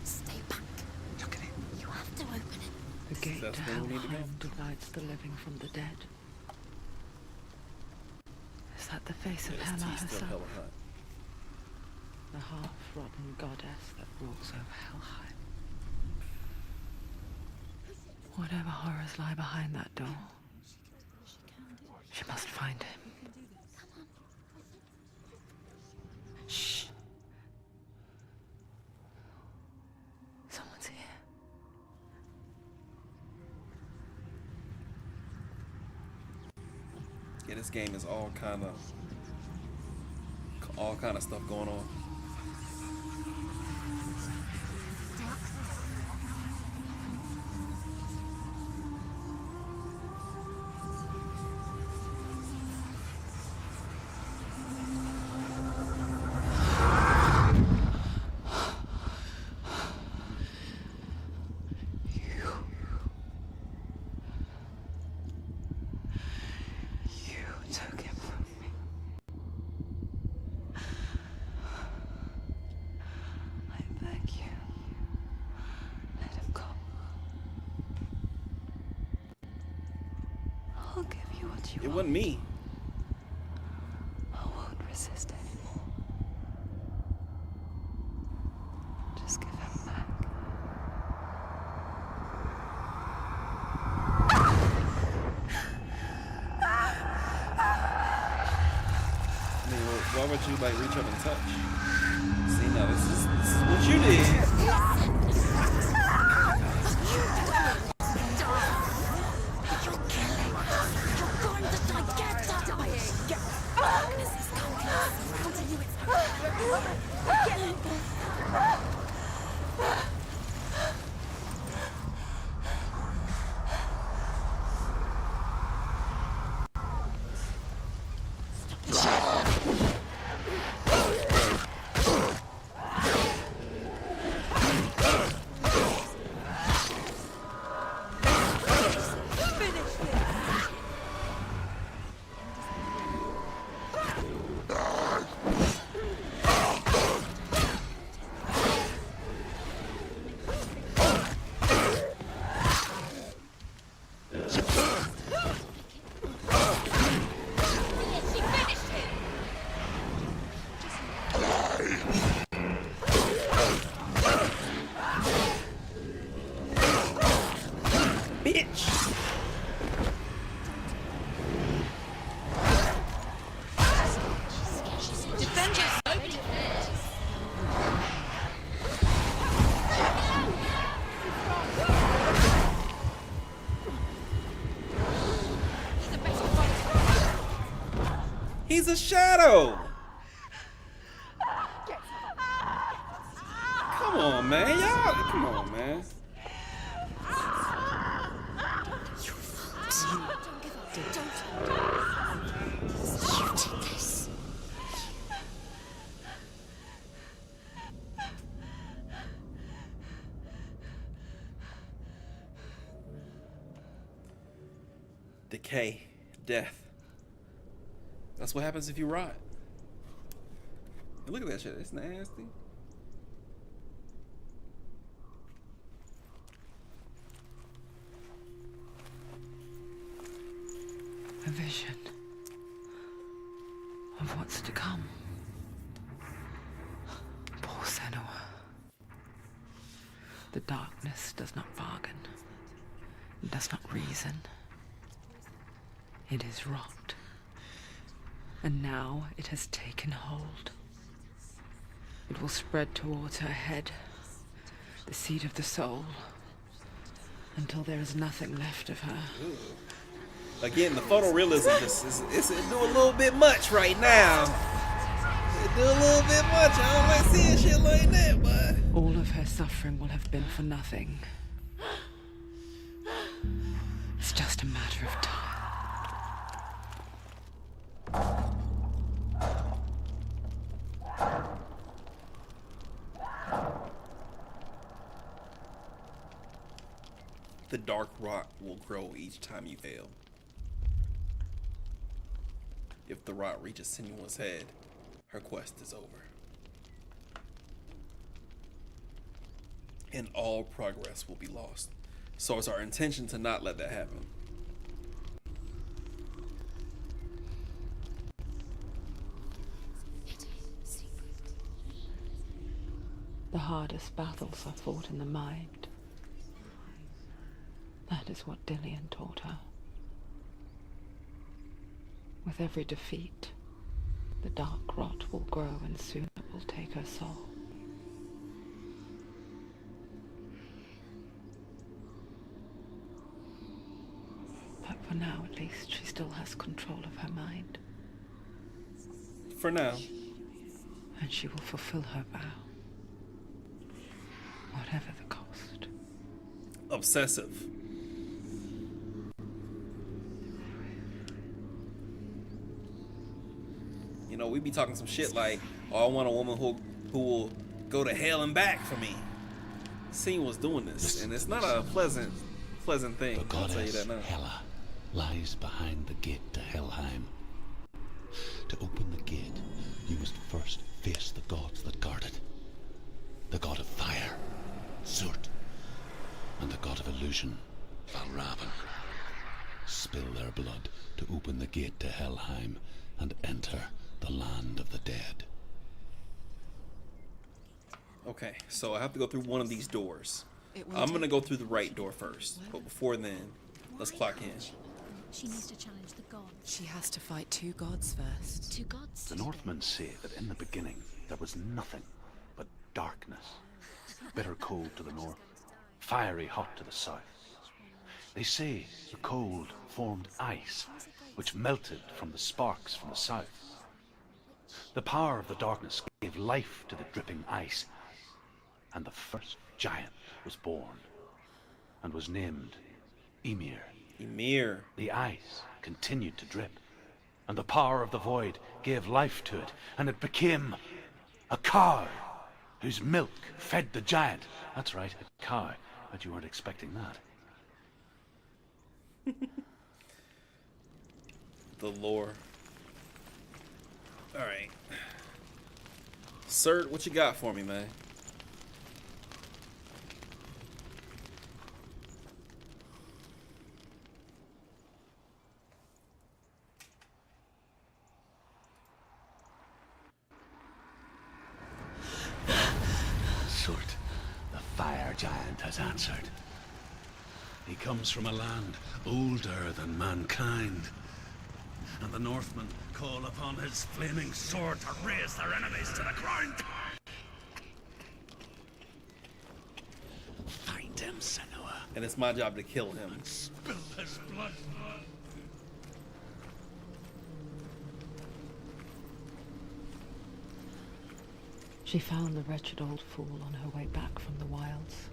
Stay back. Look at it. You have to open it. The gate That's to where we need to go. Helheim divides the living from the dead. Is that the face of It's Hela still herself? hella hot. The half-rotten goddess that walks over Helheim. Whatever horrors lie behind that door, she must find him. Shh. Someone's here. Yeah, this game is all kind of stuff going on. You took him from me. I beg you. Let him go. I'll give you what you It want. wasn't me. I won't resist anymore. Just give him back. I mean, why would you like reach up and touch? See, now this is what you did. You're killing He's a shadow. Come on, man. Y'all, come on, man. Decay, death. That's what happens if you rot. And look at that shit, it's nasty. A vision of what's to come. Poor Senua. The darkness does not bargain. It does not reason. It is rot. And now it has taken hold. It will spread towards her head, the seat of the soul, until there is nothing left of her. Again, the photorealism just is it do a little bit much right now. It do a little bit much. I don't like seeing shit like that, but All of her suffering will have been for nothing. It's just a matter of time. the dark rot will grow each time you fail. If the rot reaches Senua's head, her quest is over. And all progress will be lost. So it's our intention to not let that happen. The hardest battles are fought in the mind. That is what Dillian taught her. With every defeat, the dark rot will grow and soon it will take her soul. But for now, at least, she still has control of her mind. For now. And she will fulfill her vow. Whatever the cost. Obsessive. You know, we be talking some shit like, oh, I want a woman who will go to hell and back for me. Senua's doing this, and it's not a pleasant thing. The I'll tell you that goddess now. Hela lies behind the gate to Helheim. To open the gate, you must first face the gods that guard it. The god of fire, Surtr, and the god of illusion, Valravn. Spill their blood to open the gate to Helheim and enter the land of the dead. Okay, so I have to go through one of these doors. I'm gonna go through the right door first, but before then, let's clock in. She needs to challenge the gods. She has to fight two gods first. Two gods? The Northmen say that in the beginning there was nothing but darkness. Bitter cold to the north, fiery hot to the south. They say the cold formed ice, which melted from the sparks from the south. The power of the darkness gave life to the dripping ice, and the first giant was born, and was named Ymir. Ymir. The ice continued to drip, and the power of the void gave life to it, and it became a cow whose milk fed the giant. That's right, a cow. But you weren't expecting that. The lore. Alright. Surt, what you got for me, man? Surt, the fire giant has answered. He comes from a land older than mankind, and the Northmen call upon his flaming sword to raise their enemies to the ground. Find him, Senua, And it's my job to kill him. and spill his blood. She found the wretched old fool on her way back from the wilds.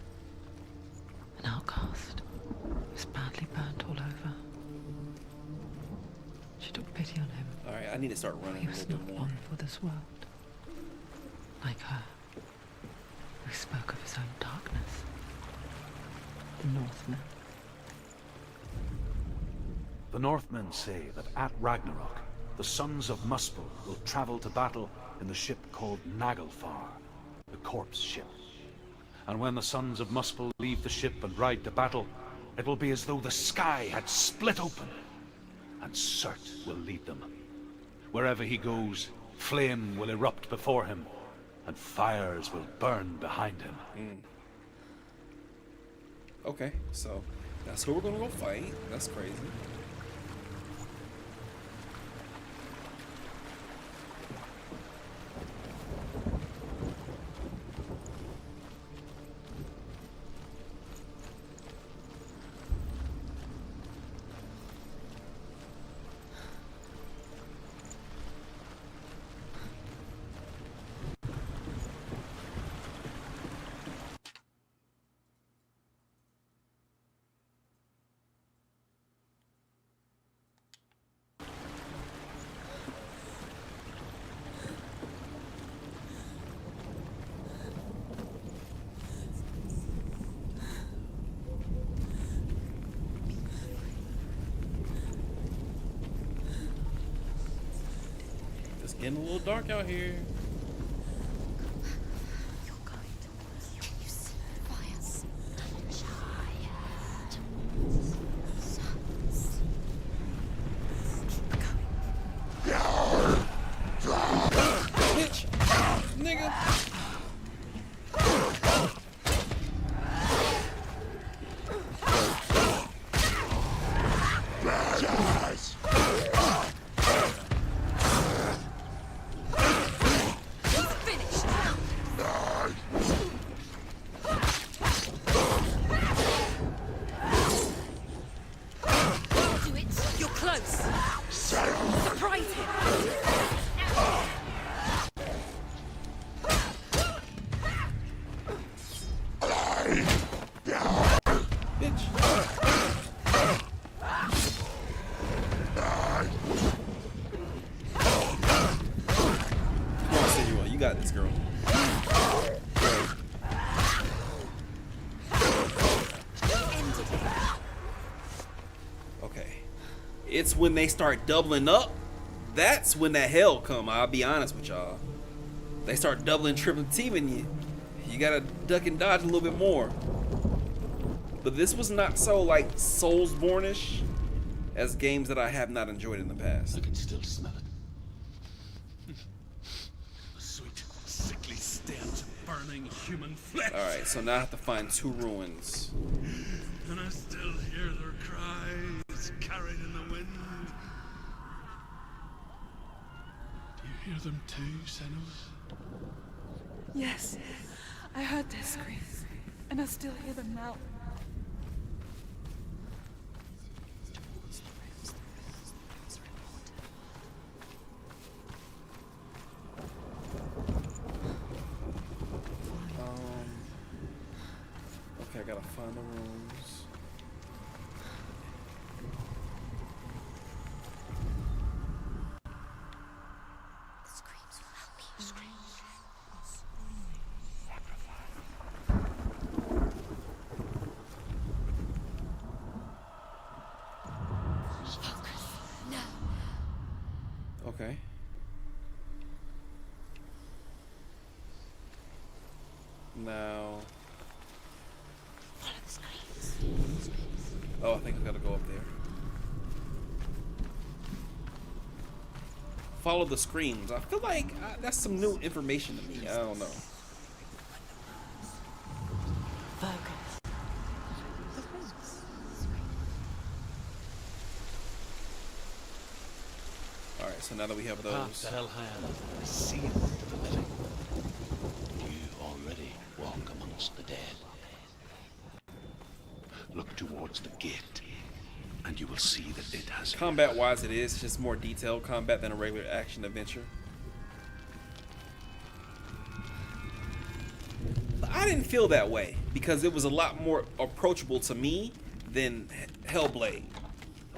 An outcast. He was badly burnt all over. She took pity on him. Alright, I need to start running He a was little not bit more. long for this world. Like her. He spoke of his own darkness. The Northmen. The Northmen say that at Ragnarok, the sons of Muspel will travel to battle in the ship called Naglfar, the corpse ship. And when the sons of Muspel leave the ship and ride to battle, it will be as though the sky had split open, and Surt will lead them. Wherever he goes, flame will erupt before him, and fires will burn behind him. Okay, so that's who we're gonna go fight. That's crazy. It's getting a little dark out here. You're going towards you see fires and giant suns. Bitch! Nigga! Do it. You're close. Surprise him. Bitch! Come on, Senua, you got this, girl. Okay. It's when they start doubling up. That's when that hell come. I'll be honest with y'all. They start doubling, tripling, teaming you. You gotta duck and dodge a little bit more. But this was not so like Soulsborne-ish as games that I have not enjoyed in the past. I can still smell it. The sweet, sickly stench of burning human flesh. Alright, so now I have to find two ruins. And I still hear their cries carried in the wind. Do you hear them too, Senua? Yes, I heard their screams, and I still hear them now. find the rooms. The screams will help you. Screams. Focus. No. Okay. Now. Follow the screams. Oh, I think I gotta go up there. Follow the screams. I feel like that's some new information to me. I don't know. Focus. Alright, so now that we have Path those. to Valravn is sealed to the living. You already walk amongst the dead. Look towards the gate, and you will see that it has Combat wise, it is just more detailed combat than a regular action adventure. But I didn't feel that way because it was a lot more approachable to me than Hellblade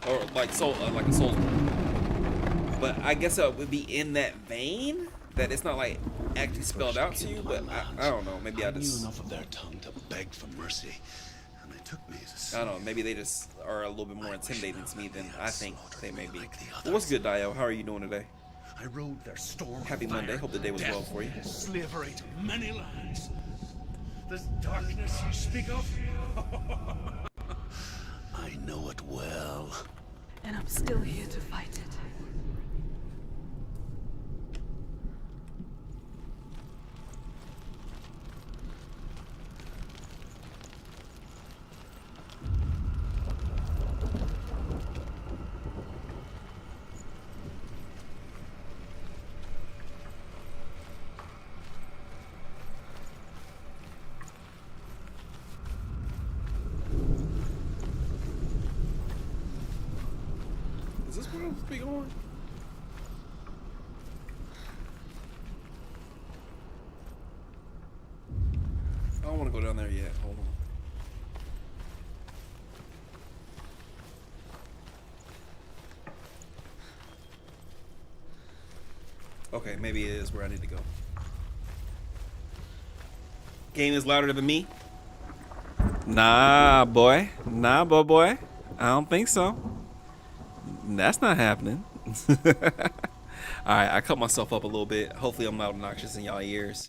or like like a Souls. But I guess it would be in that vein that it's not like actually spelled out to you. But I don't know. Maybe I knew just enough of their tongue to beg for mercy, and they took me as a I don't know. Maybe they just are a little bit more intimidating to me than I think they may be. Well, what's good, Dio? How are you doing today? I rode their storm. Happy of fire, Monday. Hope the day was death, well for you. Slavery to many lands. This darkness you speak of. I know it well. And I'm still here to fight it. Is this what I'm speaking on? I don't want to go down there yet. Hold on. Okay, maybe it is where I need to go. Game is louder than me? Nah, boy. Nah, boy. I don't think so. That's not happening. Alright, I cut myself up a little bit. Hopefully I'm not obnoxious in y'all ears.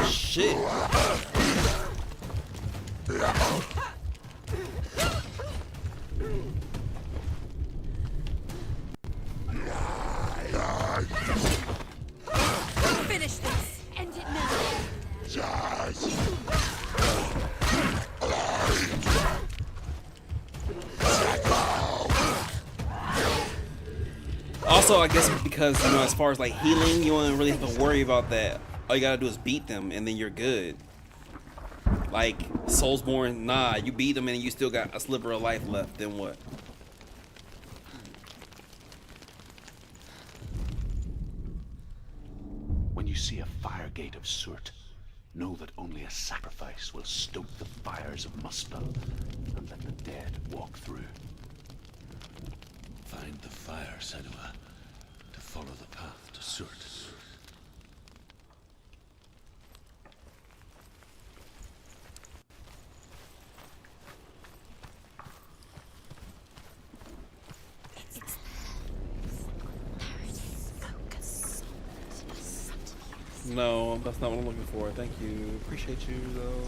Shit. Finish this. End it now. Also, I guess because, you know, as far as like healing, you don't really have to worry about that. All you gotta do is beat them and then you're good. Like Soulsborne, nah, you beat them and you still got a sliver of life left, then what? When you see a fire gate of Surtr, know that only a sacrifice will stoke the fires of Muspel and let the dead walk through. Find the fire, Senua, to No, that's not what I'm looking for. Thank you. Appreciate you, though.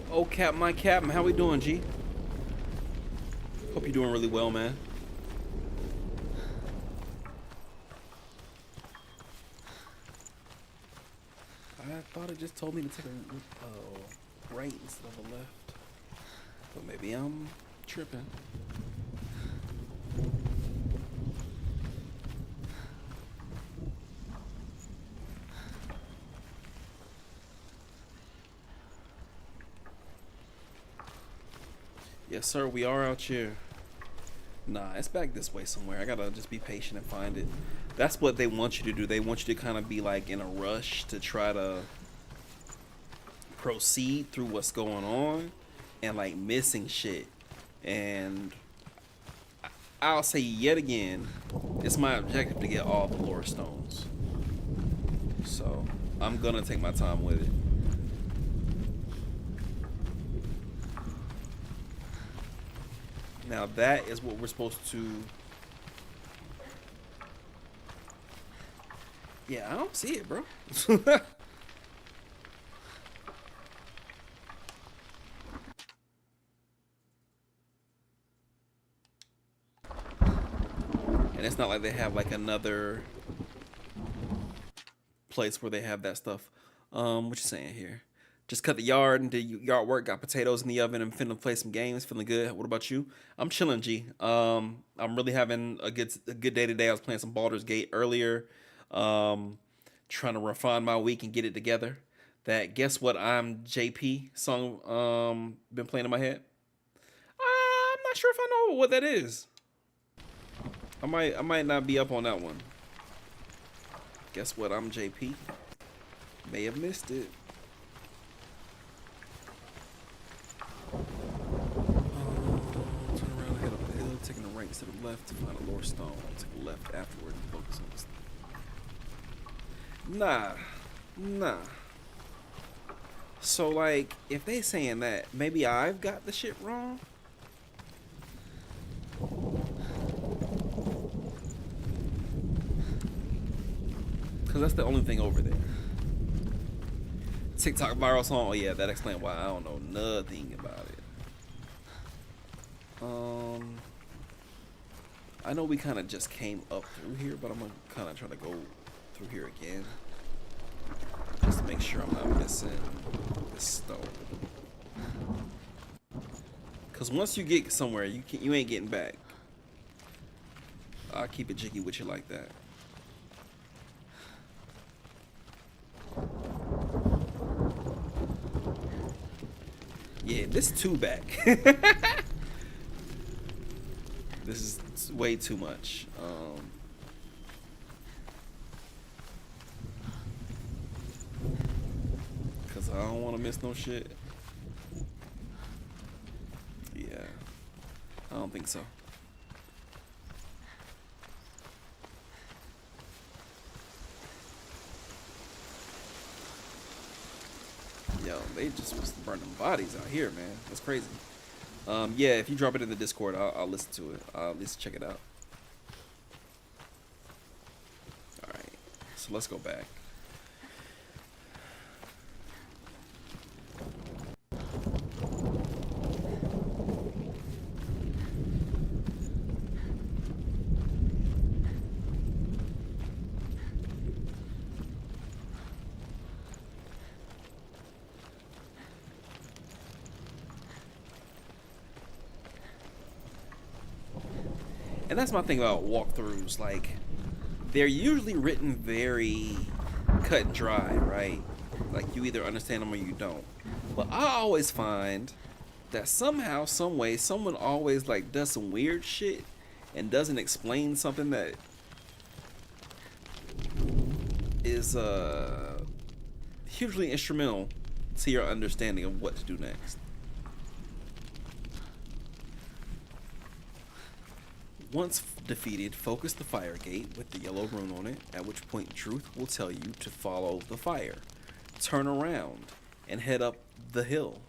Oh, Captain, how we doing, G? Hope you're doing really well, man. I thought it just told me to take a right instead of a left. But maybe I'm tripping. Yes, sir, we are out here. Nah, it's back this way somewhere. I gotta just be patient and find it. That's what they want you to do. They want you to kind of be like in a rush to try to proceed through what's going on and like missing shit. And I'll say yet again, it's my objective to get all the lore stones. So I'm gonna take my time with it. Now that is what we're supposed to... Yeah, I don't see it, bro. And it's not like they have like another place where they have that stuff. What you saying here? Just cut the yard and did yard work, got potatoes in the oven and finna play some games, feeling good. What about you? I'm chilling, G. I'm really having a good day today. I was playing some Baldur's Gate earlier. Trying to refine my week and get it together. That Guess What I'm JP song been playing in my head. I'm not sure if I know what that is. I might not be up on that one. Guess What I'm JP. May have missed it. Turn around, head up the hill, taking the right instead of left to find a lore stone. Take a left afterward and focus on this. Nah. So like, if they saying that, maybe I've got the shit wrong. Cause that's the only thing over there. TikTok viral song. Oh yeah, that explains why I don't know nothing about it. I know we kind of just came up through here, but I'm gonna kind of try to go through here again, just to make sure I'm not missing this stone. Cause once you get somewhere, you ain't getting back. I'll keep it jiggy with you like that. Yeah, this is too back. This is way too much. Cause I don't want to miss no shit. Yeah, I don't think so. Yo, they just was burning bodies out here, man. That's crazy. Yeah, if you drop it in the Discord, I'll listen to it. I'll at least check it out. Alright, so let's go back. And that's my thing about walkthroughs. Like, they're usually written very cut and dry, right? Like, you either understand them or you don't. But I always find that somehow, some way, someone always like does some weird shit and doesn't explain something that is hugely instrumental to your understanding of what to do next. Once defeated, focus the fire gate with the yellow rune on it, at which point truth will tell you to follow the fire. Turn around and head up the hill,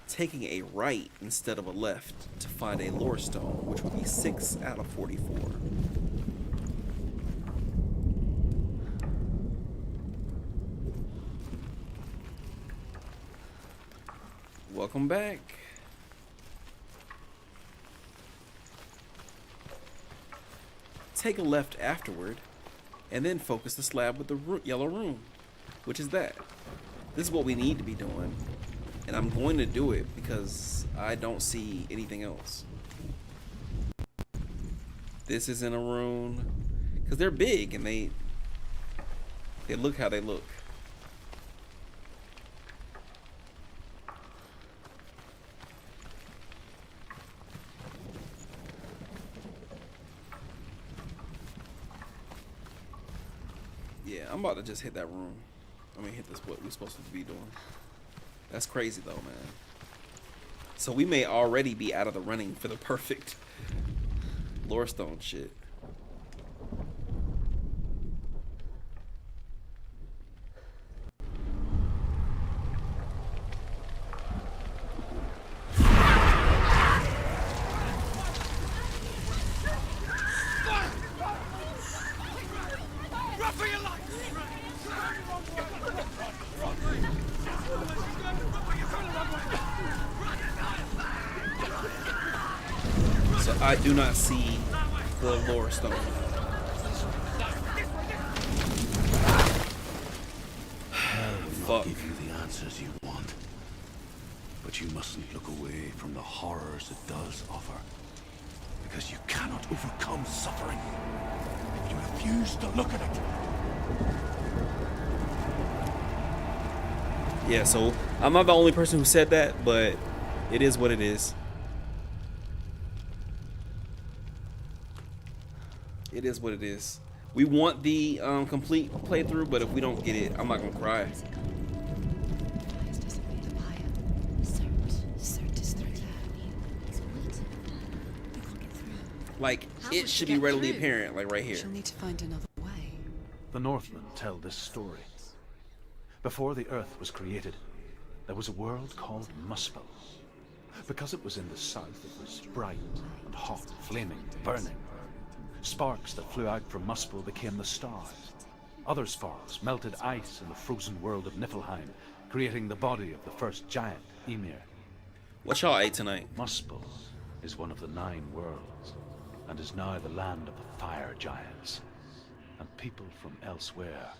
taking a right instead of a left to find a lore stone, which would be 6 out of 44. Welcome back. Take a left afterward, and then focus the slab with the yellow rune, which is that. This is what we need to be doing, and I'm going to do it because I don't see anything else. This isn't a rune, because they're big and they look how they look. Yeah, I'm about to just hit that room. I mean, hit this, what we're supposed to be doing. That's crazy though, man. So we may already be out of the running for the perfect lore stone shit. So I do not see the lore stone. I'll give you the answers you want, but you mustn't look away from the horrors it does offer, because you cannot overcome suffering if you refuse to look at it. Yeah, so I'm not the only person who said that, but it is what it is. It is what it is. We want the complete playthrough, but if we don't get it, I'm not gonna cry. Like, it should be readily apparent, like right here. She'll need to find another way. The Northmen tell this story. Before the Earth was created, there was a world called Muspel. Because it was in the south, it was bright and hot, flaming, burning. Sparks that flew out from Muspel became the stars. Other sparks melted ice in the frozen world of Niflheim, creating the body of the first giant, Ymir. What y'all ate tonight? Muspel is one of the 9 worlds, and is now the land of the fire giants. And people from elsewhere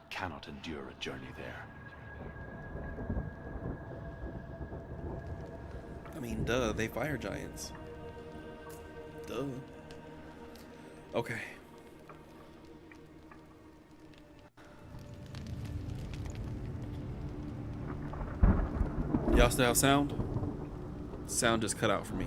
cannot endure a journey there. I mean, duh, they fire giants. Duh. Okay. Y'all still have sound? Sound just cut out for me.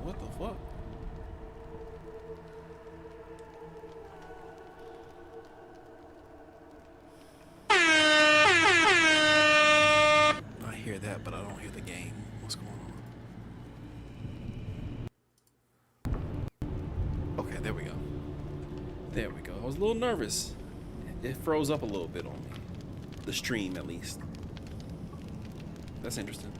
What the fuck? I hear that, but I don't hear the game. What's going on? Okay, there we go. There we go. I was a little nervous. It froze up a little bit on me. The stream, at least. That's interesting.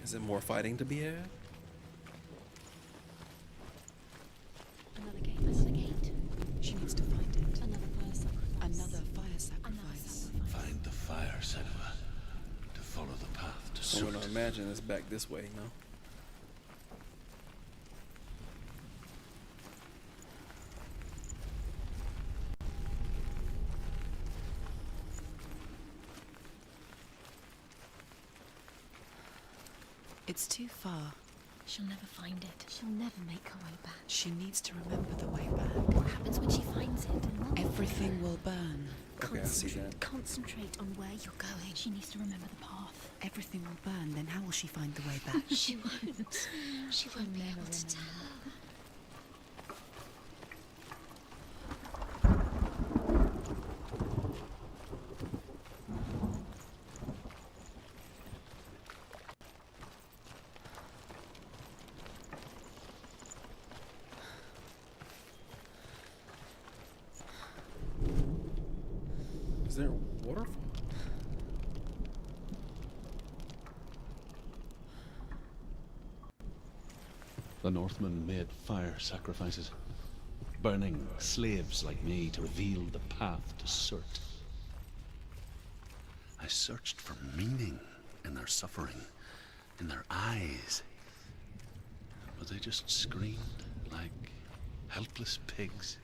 Is it more fighting to be had? I'm gonna imagine it's back this way, no? It's too far. She'll never find it. She'll never make her way back. She needs to remember the way back. What happens when she finds it? Everything will burn. Okay, I see that. Concentrate on where you're going. She needs to remember the path. Everything will burn, then how will she find the way back? She won't. She won't be able to tell. Is there a waterfall? The Northmen made fire sacrifices, burning slaves like me to reveal the path to Surtr. I searched for meaning in their suffering, in their eyes, but they just screamed like helpless pigs.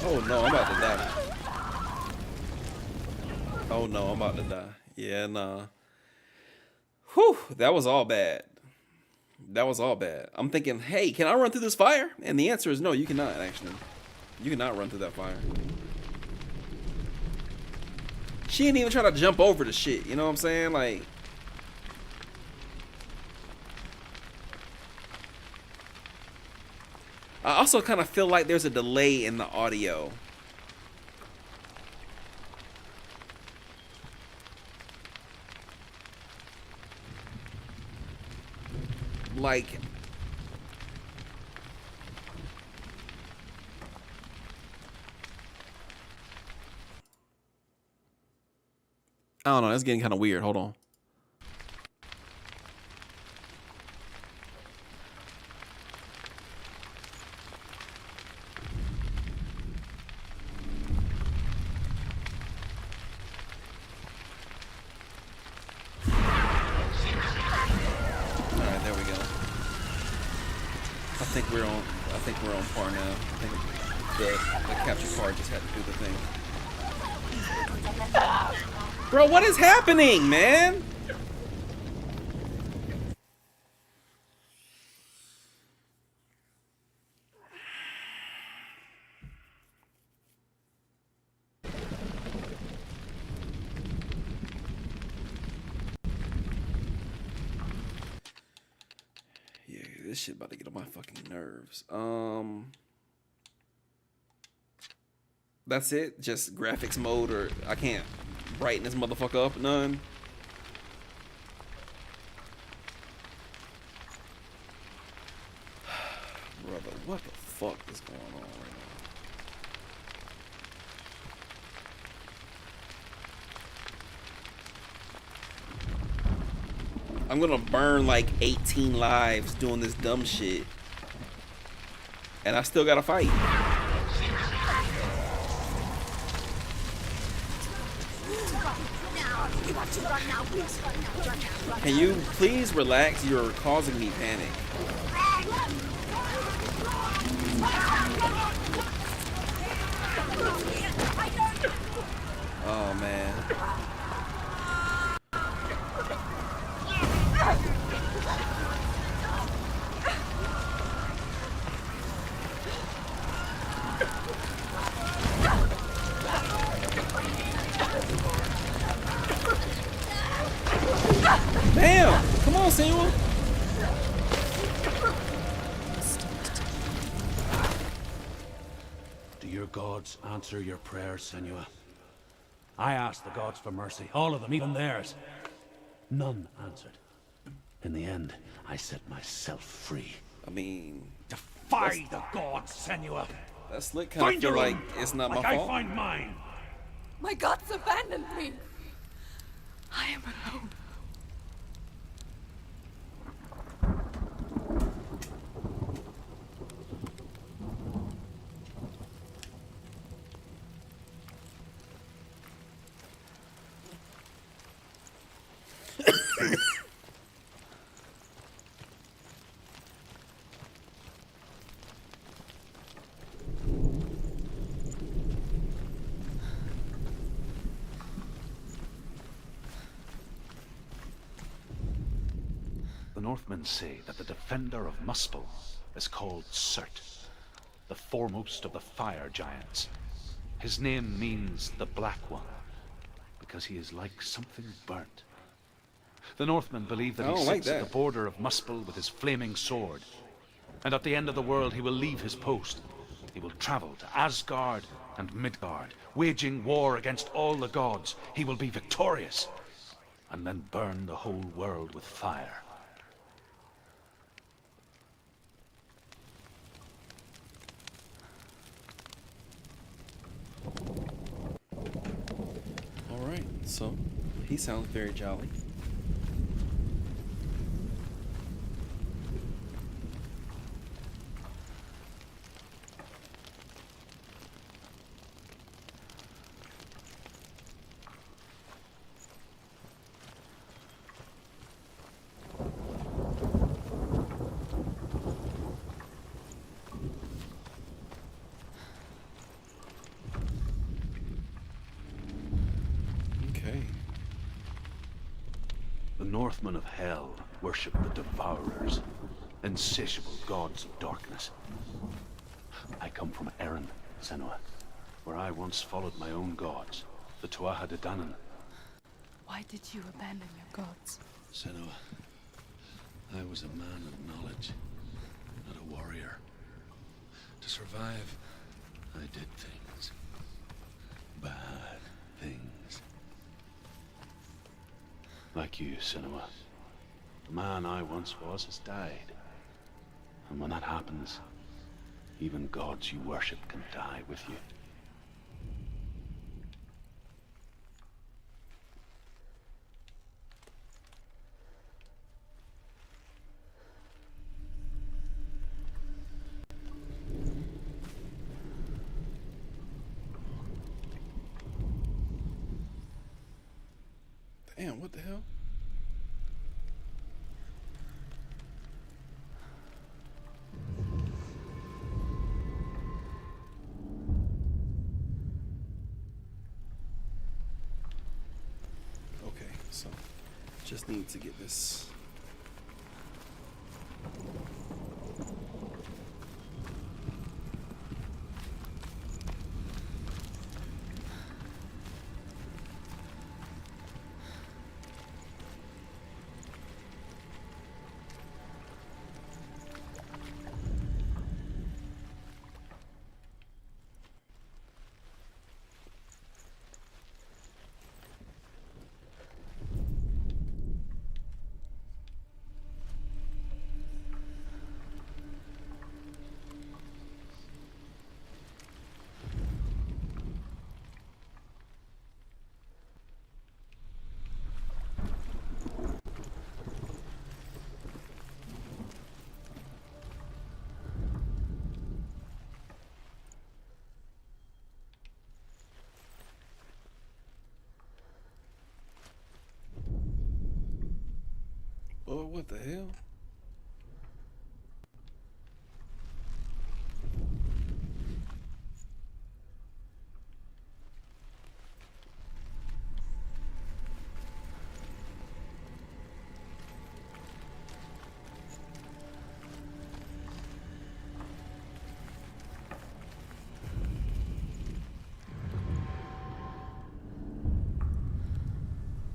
Oh no, I'm about to die. Oh no, I'm about to die. Yeah, nah. Whew, that was all bad. That was all bad. I'm thinking, hey, can I run through this fire? And the answer is no, you cannot, actually. You cannot run through that fire. She didn't even try to jump over the shit, you know what I'm saying? Like... I also kind of feel like there's a delay in the audio. Like... I don't know, that's getting kind of weird. Hold on. I think we're on par now. I think the capture card just had to do the thing. Bro, what is happening, man? This shit about to get on my fucking nerves. That's it? Just graphics mode, or I can't brighten this motherfucker up? None? Brother, what the fuck is going on right now? I'm gonna burn like 18 lives doing this dumb shit. And I still gotta fight. Can you please relax? You're causing me panic. Oh man. Senua. Do your gods answer your prayers, Senua? I asked the gods for mercy, all of them, even theirs. None answered. In the end, I set myself free. I mean, Defy the gods, Senua! that slick kind of Find feel your like own, it's not like my I fault. find mine! My gods abandoned me. I am alone. The Northmen say that the defender of Muspel is called Surtr, the foremost of the fire giants. His name means the Black One, because he is like something burnt. The Northmen believe that I he don't sits like at that. the border of Muspel with his flaming sword. And at the end of the world he will leave his post. He will travel to Asgard and Midgard, waging war against all the gods. He will be victorious, and then burn the whole world with fire. All right, so he sounds very jolly. Okay. The Northmen of Hell worship the Devourers, insatiable gods of darkness. I come from Erin, Senua, where I once followed my own gods, the Tuatha De Danann. Why did you abandon your gods? Senua, I was a man of knowledge, not a warrior. To survive, I did things. Bad things. Like you, Senua. The man I once was has died. And when that happens, even gods you worship can die with you. Damn, what the hell? Okay, so just need to get this. Oh, what the hell?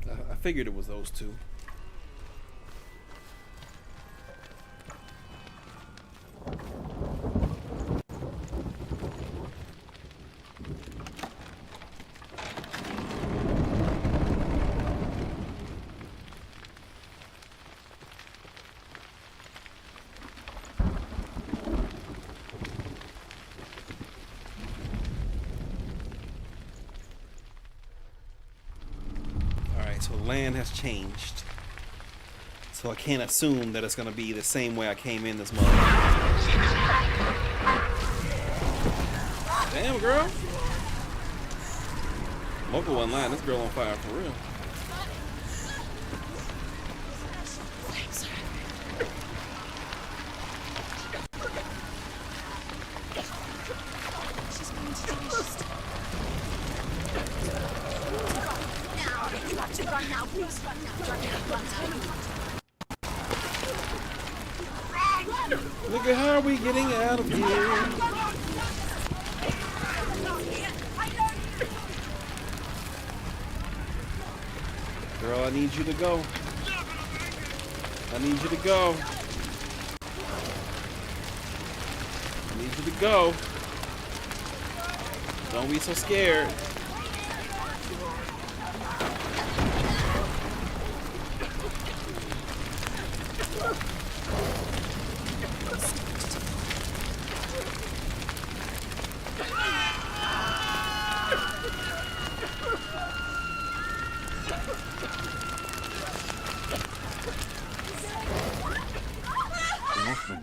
I figured it was those two. Alright, so land has changed. So I can't assume that it's gonna be the same way I came in this month. Damn, girl. Mocha wasn't lying. This girl on fire for real. Look at how we getting out of here. Girl, I need you to go. I need you to go. I need you to go. Don't be so scared.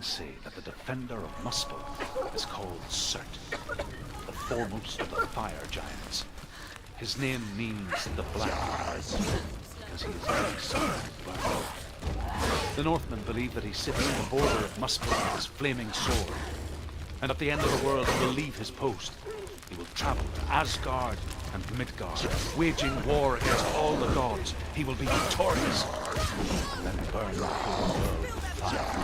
Say that the defender of Muspel is called Surtr, the foremost of the fire giants. His name means the Black Eyes, because he is very son of Valravn. The Northmen believe that he sits on the border of Muspel with his flaming sword, and at the end of the world he will leave his post. He will travel to Asgard and Midgard, waging war against all the gods. He will be victorious, and then burn the whole world with fire.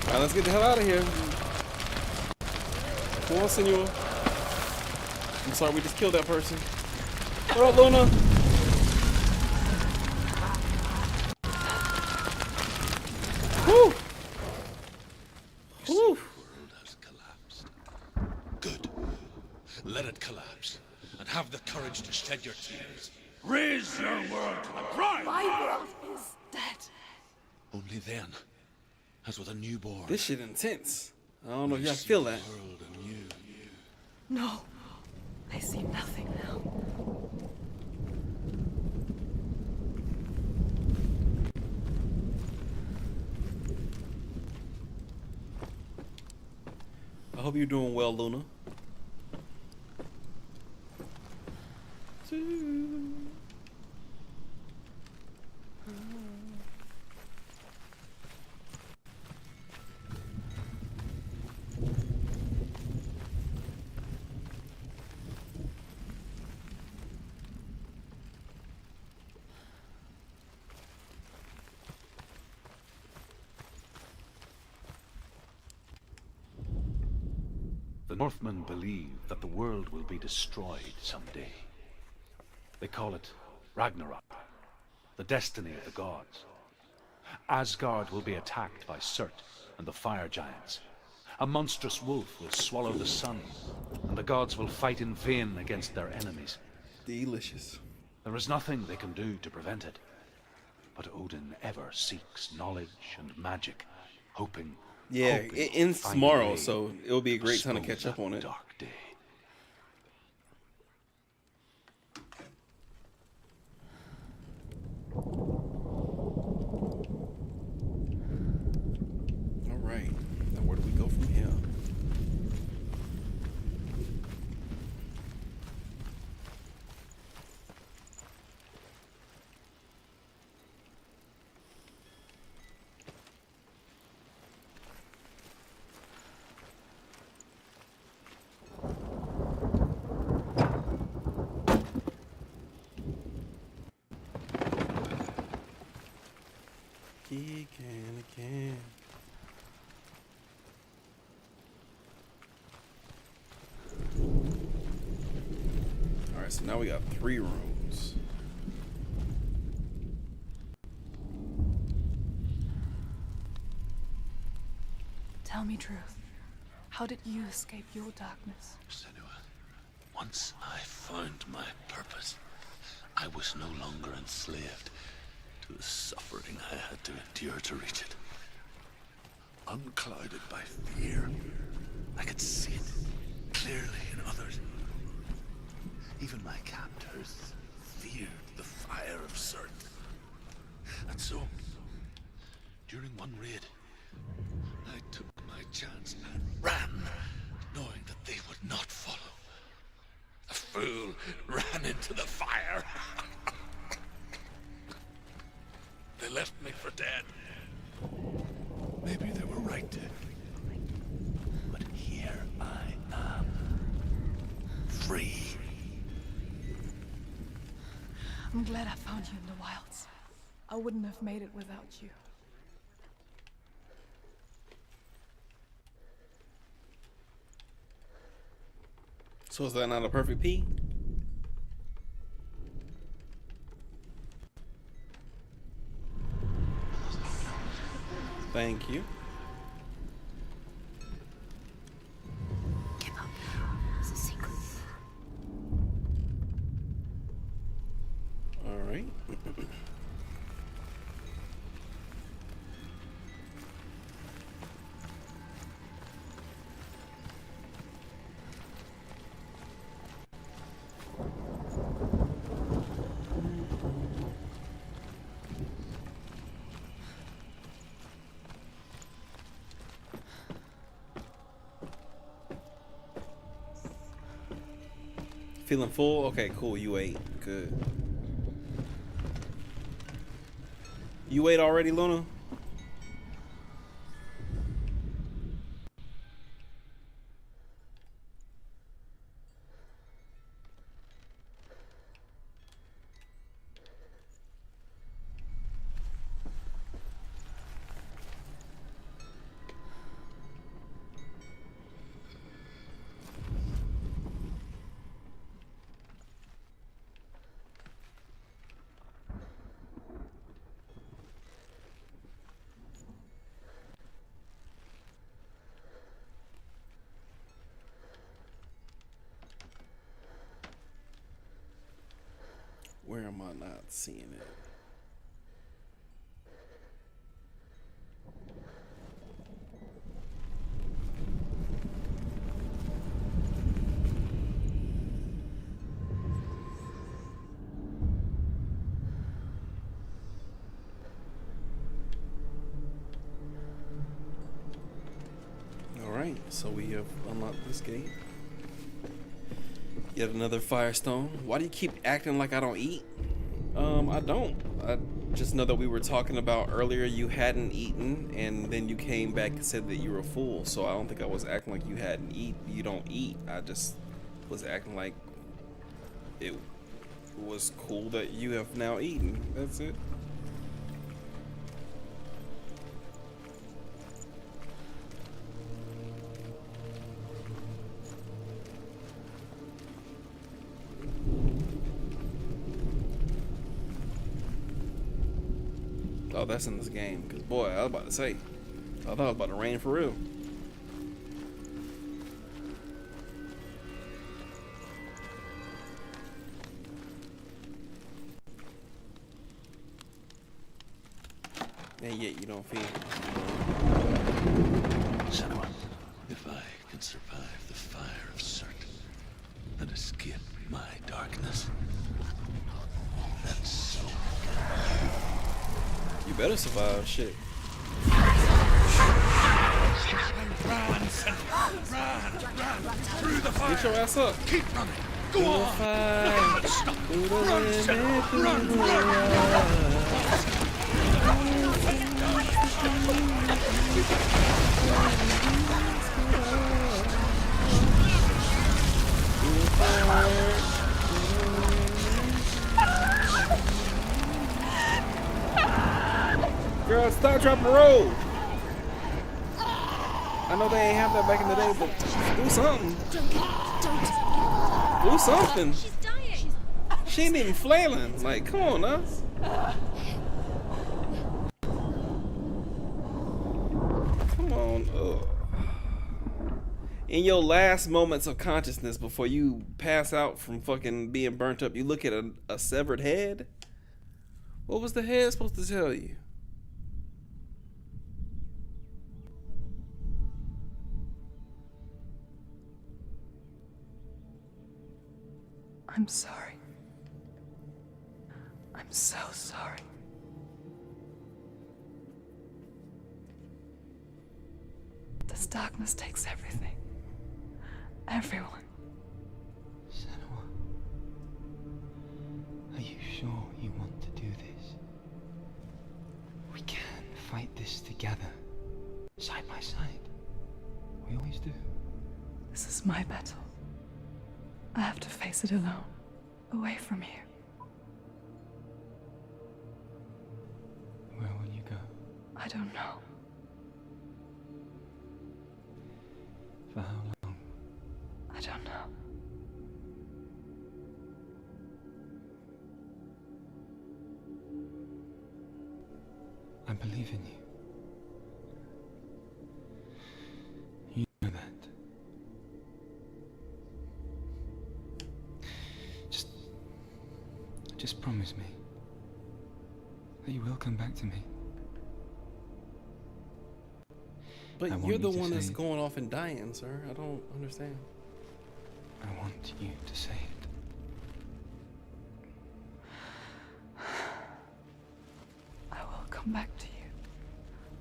Alright, let's get the hell out of here. Come on, Senua. I'm sorry we just killed that person. What up, Luna? Whew. Whew. The world has collapsed. Good. Let it collapse, and have the courage to shed your tears. Raise your world to the ground! My world is dead. Only then, as with a newborn, This shit intense. I don't know if y'all feel that. world anew. No, I see nothing now. I hope you're doing well, Luna. The Northmen believe that the world will be destroyed someday. They call it Ragnarok, the destiny of the gods. Asgard will be attacked by Surtr and the fire giants. A monstrous wolf will swallow the sun, and the gods will fight in vain against their enemies. Delicious. There is nothing they can do to prevent it. But Odin ever seeks knowledge and magic, hoping Yeah, hoping it to ends find a tomorrow, way so it'll be a great time to expose catch up that on it. dark day. All right, now where do we go from here? Again. All right, so now we got 3 rooms. Tell me truth. How did you escape your darkness? Senua, once I found my purpose, I was no longer enslaved to the suffering I had endure to reach it. Unclouded by fear, I could see it clearly in others. Even my captors feared the fire of Surtr. And so, during one raid, I took my chance and ran, knowing that they would not follow. A fool ran into the fire. They left me for dead. Maybe they were right to. But here I am. Free. I'm glad I found you in the wilds. I wouldn't have made it without you. So is that not a perfect P? Thank you. Give up. It's a secret. All right. Feeling full? Okay, cool. You ate. Good. You ate already, Luna? Where am I not seeing it? All right, so we have unlocked this gate. Yet another firestone. Why do you keep acting like I don't eat? I don't. I just know that we were talking about earlier you hadn't eaten, and then you came back and said that you were full. So I don't think I was acting like you hadn't eat. You don't eat. I just was acting like it was cool that you have now eaten. That's it. Oh, that's in this game. Cause boy, I was about to say, I thought it was about to rain for real. And yet you don't feel it. Senua, if I can survive the fire of Surtr and escape my darkness, then so You better survive, shit. run, through the fire. Get your ass up. Keep running. Go on. Fight. Stop. Through the Run, limit, Senua. through Run, the Girl, stop, drop, and roll. I know they ain't have that back in the day, but do something. Do something. She's dying. She ain't even flailing. Like, come on, now. Come on. Ugh. In your last moments of consciousness before you pass out from fucking being burnt up, you look at a severed head? What was the head supposed to tell you? I'm sorry. I'm so sorry. This darkness takes everything. Everyone. Senua, are you sure you want to do this? We can fight this together, side by side. We always do. This is my battle. I have to face it alone, away from you. Where will you go? I don't know. For how long? I don't know. I believe in you. You know that. Just promise me that you will come back to me. But I want you're the you to one that's say it. going off and dying, sir. I don't understand. I want you to say it. I will come back to you.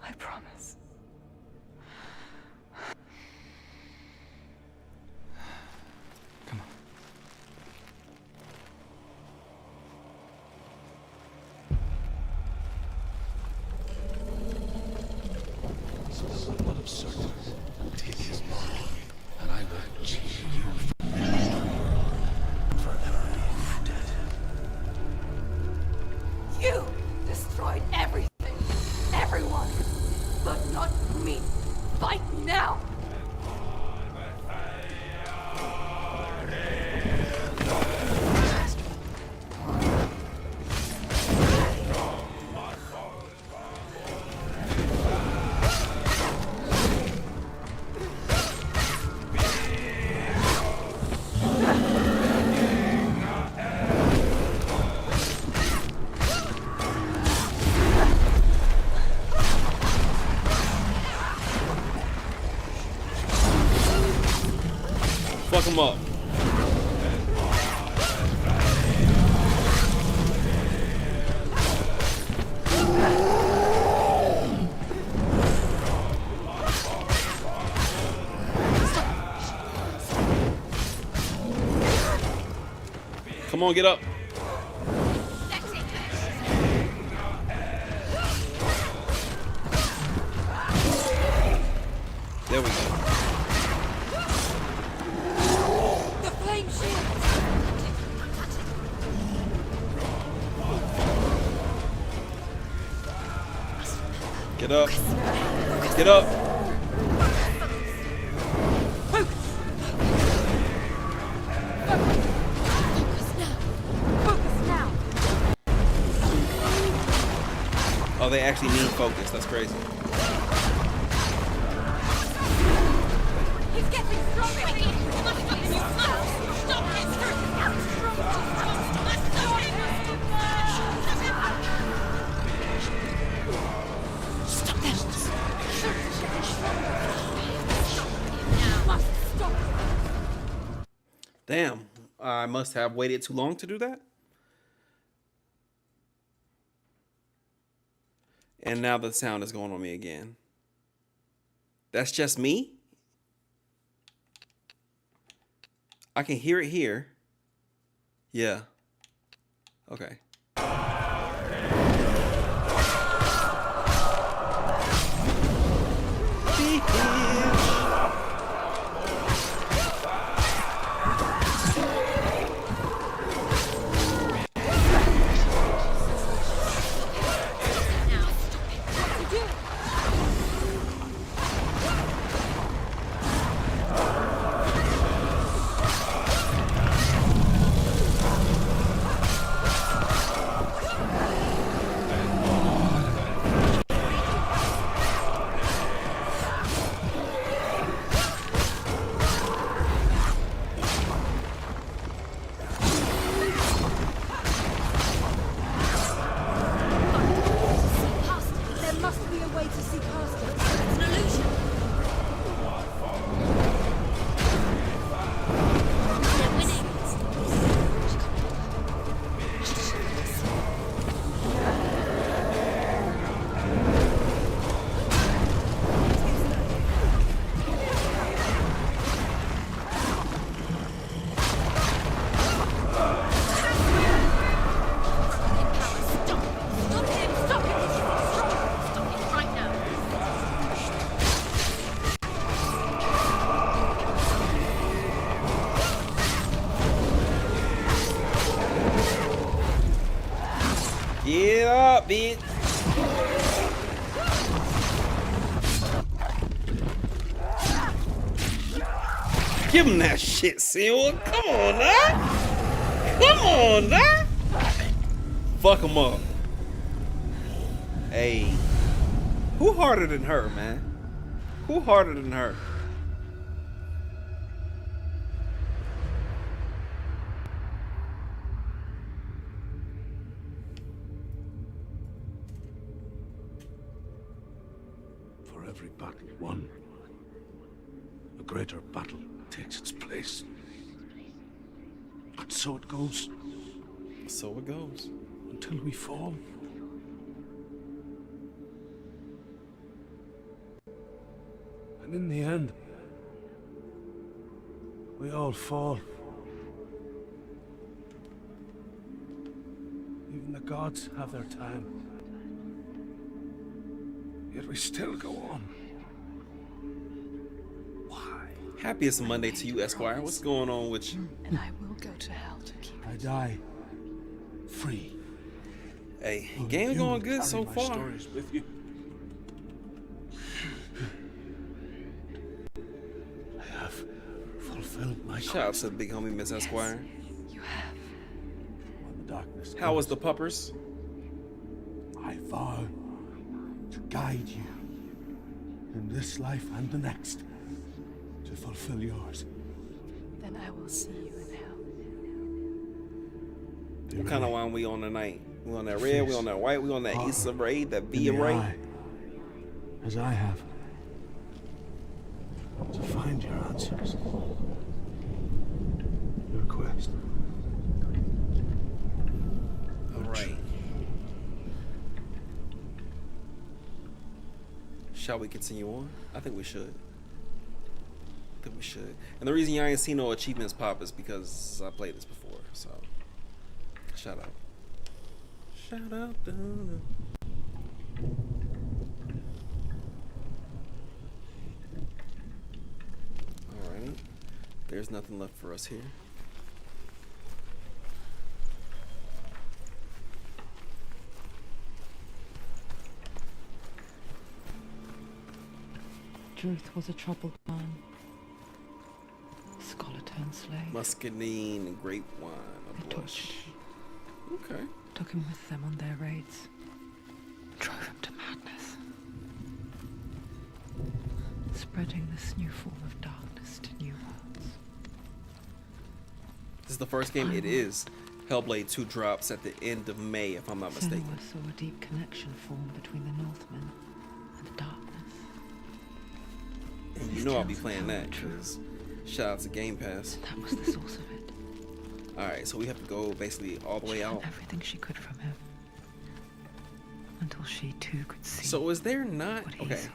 I promise. Come on. Someone of Surtr, take his body, and I will change you forever being dead. You destroyed everything, everyone, but not me. Fight me now! Fuck him up. Come on, get up. There we go. The flame shield! Get up. Get up. Focus now! Oh, they actually need focus. That's crazy. He's getting stronger! You must stop him! You must! Stop him! Stop him! Surtr's getting stronger! You must stop him! Damn. I must have waited too long to do that. And now the sound is going on me again. That's just me? I can hear it here. Yeah. Okay. There must be a way to see past it. It's an illusion. They're winning. bitch. Give him that shit, Senua. Come on now. Come on now. Fuck him up. Hey. Who harder than her, man? Who harder than her? For every battle won, a greater battle takes its place. And so it goes. So it goes. Until we fall. And in the end, we all fall. Even the gods have their time. Yet we still go on. Why? Happiest Monday to you, Esquire. What's going on with you? And I will go to hell to keep I die free. Hey, game's going good so My far. stories with you. I have fulfilled my Shout out to the big homie, Miss Esquire. You have. When the darkness How was comes, the puppers? I vow to guide you in this life and the next to fulfill yours. Then I will see you in hell. What kind of wine we on tonight? We on that red, we on that white, we on that Issa Rae, that Via Rae. As I have. To find your answers. Your quest. Alright. Shall we continue on? I think we should. I think we should. And the reason y'all ain't seen no achievements pop is because I played this before, so shout out. Shout out. Alright. There's nothing left for us here. Druth was a troubled man. Scholar turned slave. Muscadine and grape wine. They A blush. Okay. Took him with them on their raids. Drove him to madness. Spreading this new form of darkness to new worlds. This is the first game. It is. Hellblade 2 drops at the end of May, if I'm not mistaken. Senua saw a deep connection form between the Northmen and the darkness. And you know I'll be playing that, because shout out to Game Pass. That was the source of it. Alright, so we have to go basically all the way She out. learned everything she could from him. Until she too could see. So is there not... what he Okay. saw.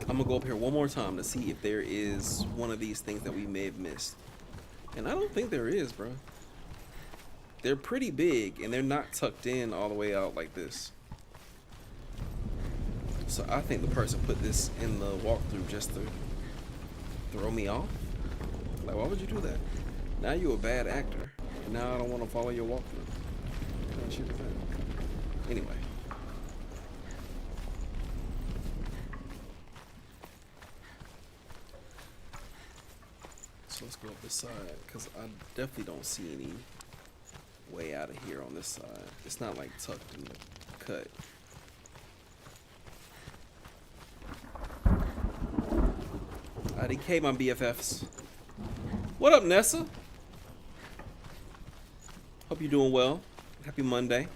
I'm gonna go up here one more time to see if there is one of these things that we may have missed. And I don't think there is, bro. They're pretty big, and they're not tucked in all the way out like this. So I think the person put this in the walkthrough just to throw me off. Like, why would you do that? Now you're a bad actor, and now I don't want to follow your walkthrough. What should do that? Anyway. So let's go up this side, because I definitely don't see any way out of here on this side. It's not like tucked in the cut. IDK, my BFFs. What up, Nessa? Hope you're doing well. Happy Monday.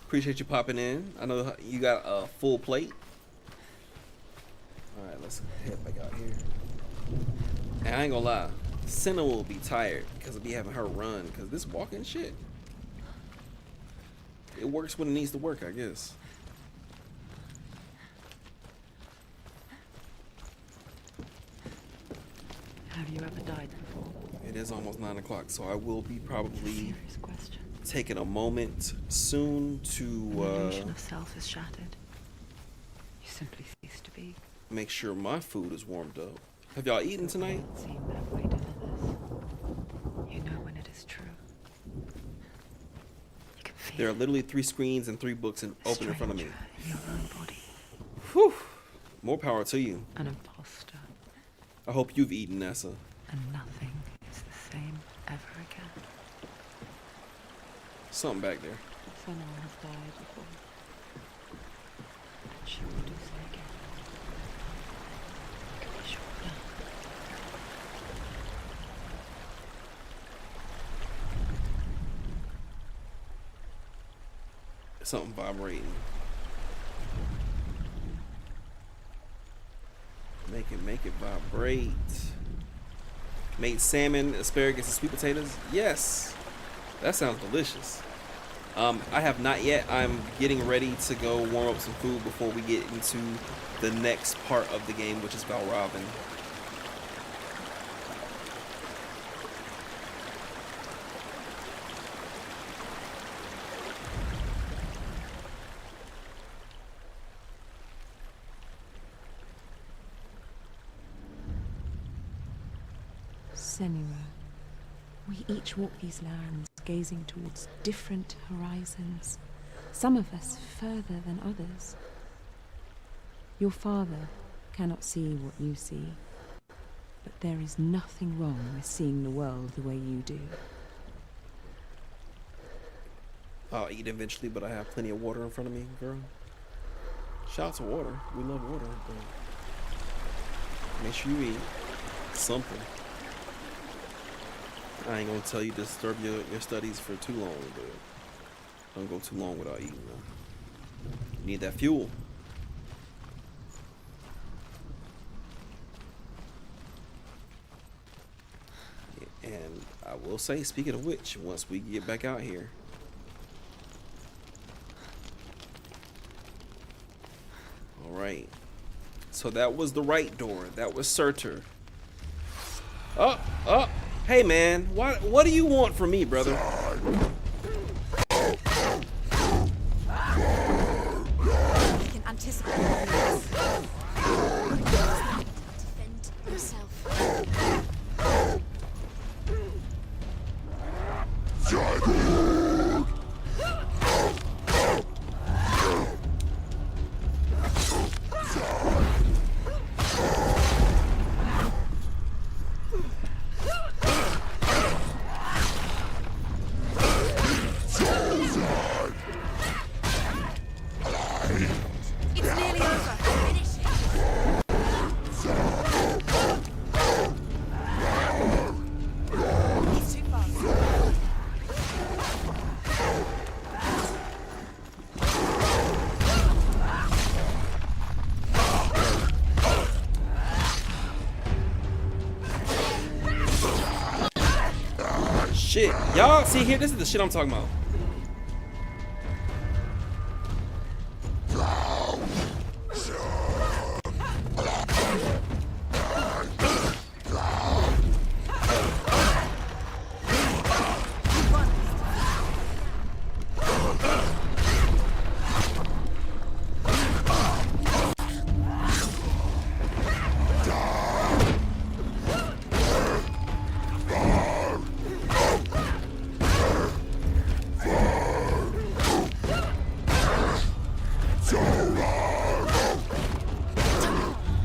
Appreciate you popping in. I know you got a full plate. Alright, let's head back out here. And I ain't gonna lie, Senna will be tired because of me having her run, because this walking shit, it works when it needs to work, I guess. Have you ever died before? It is almost 9 o'clock, so I will be probably Serious question. taking a moment soon The to illusion of self is shattered. You simply cease to be. make sure my food is warmed up. Have y'all eaten tonight? Seen that way to others. There are literally 3 screens and 3 books open in front of me. Stranger in your own body. Whew. More power to you. An imposter. I hope you've eaten, Nessa. And nothing is the same ever again. Something back there. Senua has died before. And she will do so again. You can be sure of that. Something vibrating. Make it vibrate. Made salmon, asparagus, and sweet potatoes. Yes, that sounds delicious. I have not yet. I'm getting ready to go warm up some food before we get into the next part of the game, which is Valravn. Senua, we each walk these lands, gazing towards different horizons, some of us further than others. Your father cannot see what you see, but there is nothing wrong with seeing the world the way you do. I'll eat eventually, but I have plenty of water in front of me, girl. Shout out to water. We love water, but make sure you eat something. I ain't gonna tell you to disturb your studies for too long, but don't go too long without eating them. You need that fuel. And I will say, speaking of which, once we get back out here, all right. So that was the right door. That was Surtr. Oh. Hey man, what do you want from me, brother? I can anticipate this. Defend yourself. It's nearly over. Finish it. He's too fast. Shit, y'all see here, this is the shit I'm talking about.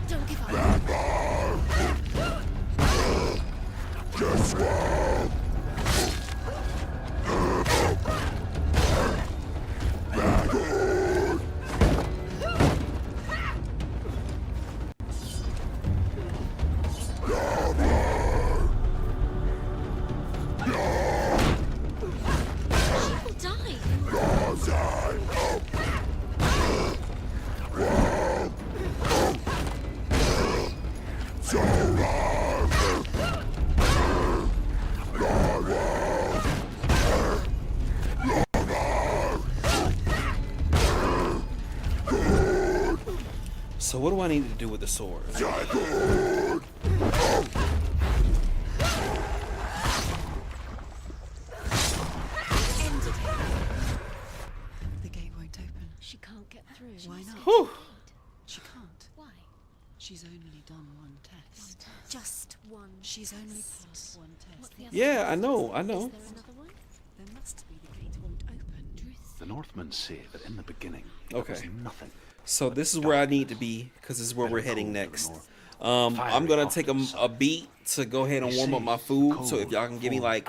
Don't give up. People die. So what do I need to do with the sword? End it. The gate won't open. She can't get through. Why not? Whew. She can't. Why? She's only done one test. Just one. She's only passed one test. What's the other Yeah, I test? know. Is there another one? There must be. The gate won't open. Truth. The Northmen say that in the beginning, Okay. there was nothing. So this is where I need to be because this is where we're heading next. I'm gonna take a beat to go ahead and warm up my food. So if y'all can give me like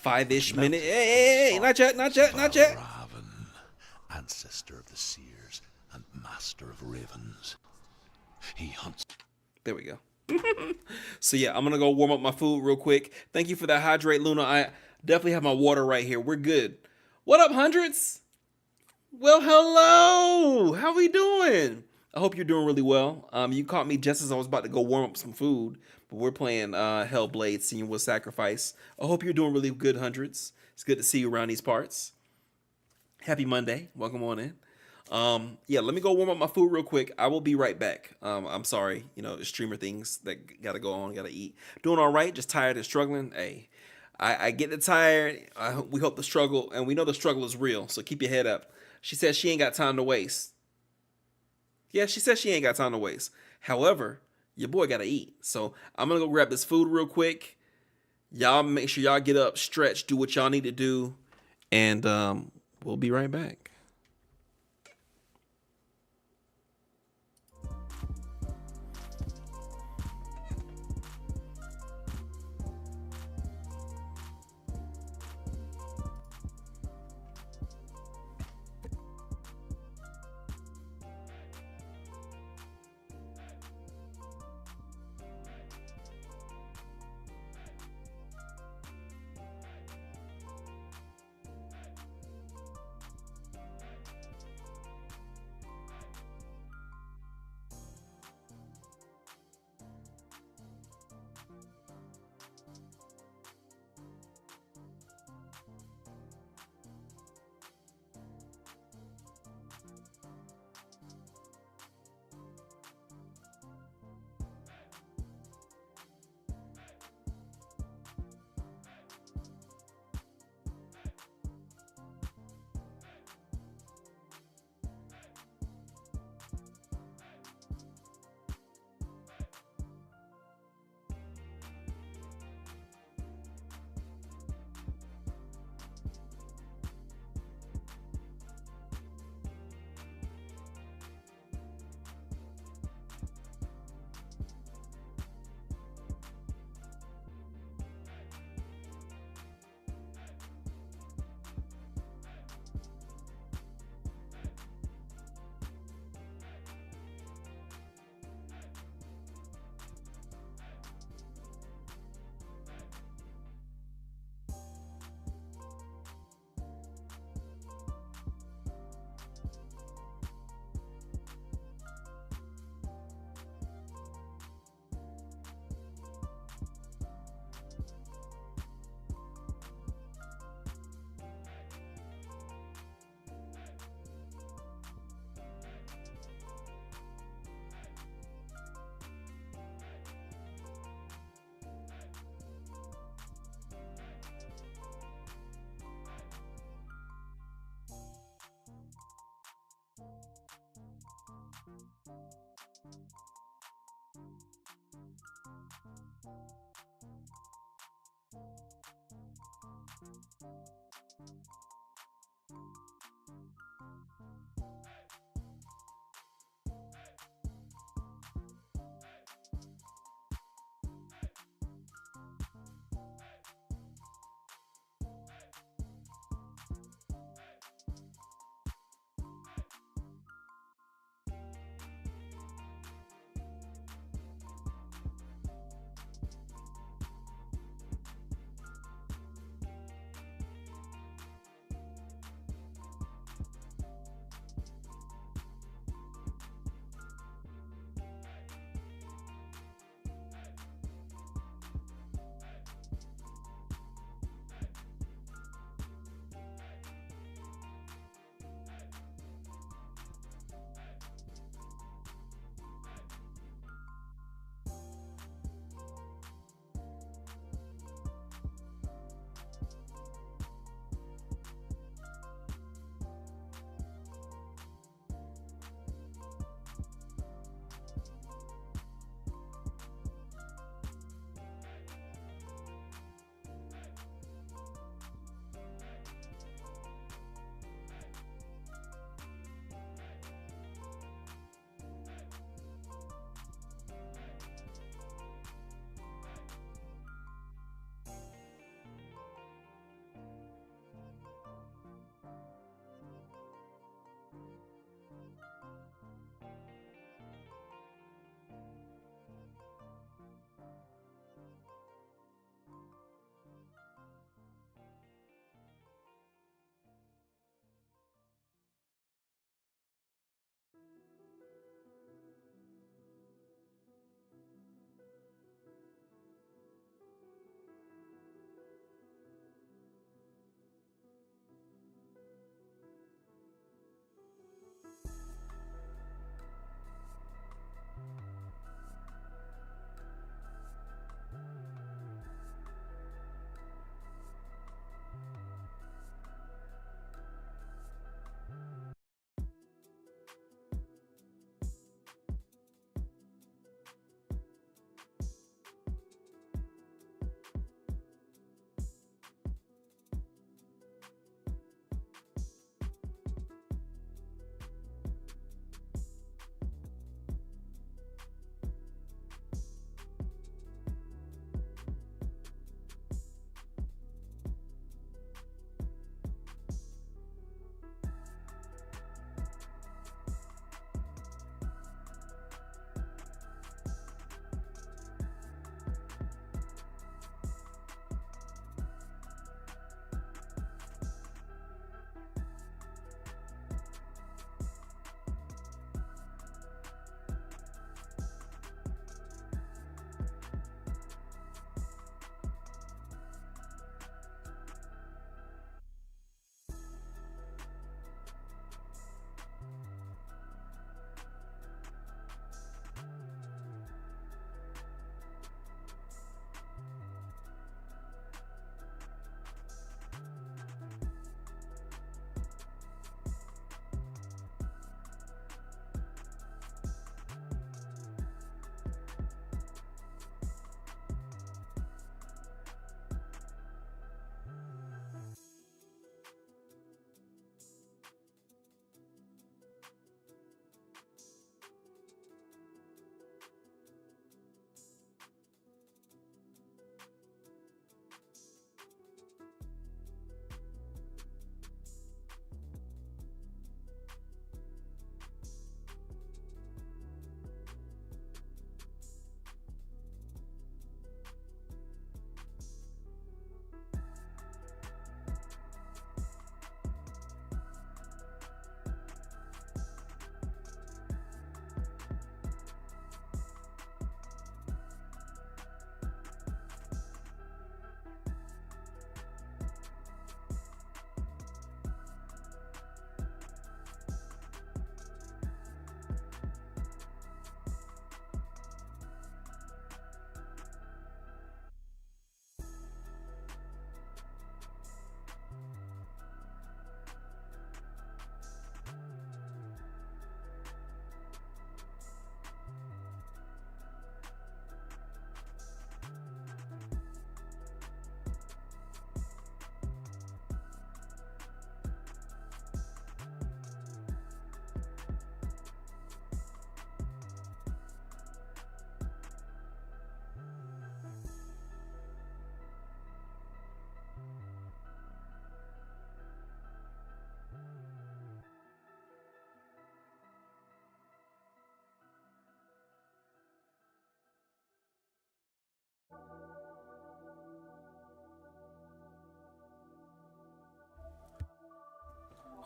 5-ish minutes. Hey, not yet. Valravn, ancestor of the seers and master of ravens. He hunts. There we go. So yeah, I'm gonna go warm up my food real quick. Thank you for that hydrate, Luna. I definitely have my water right here. We're good. What up, hundreds? Well, hello. How we doing? I hope you're doing really well. You caught me just as I was about to go warm up some food, but we're playing Hellblade, Senua Sacrifice. I hope you're doing really good, hundreds. It's good to see you around these parts. Happy Monday. Welcome on in. Yeah, let me go warm up my food real quick. I will be right back. I'm sorry, the streamer things that gotta go on, gotta eat. Doing all right, just tired and struggling. Hey, I get the tired. We hope the struggle, and we know the struggle is real, so keep your head up. She says she ain't got time to waste. Yeah, she says she ain't got time to waste. However, your boy gotta eat. So I'm gonna go grab this food real quick. Y'all make sure y'all get up, stretch, do what y'all need to do, and we'll be right back.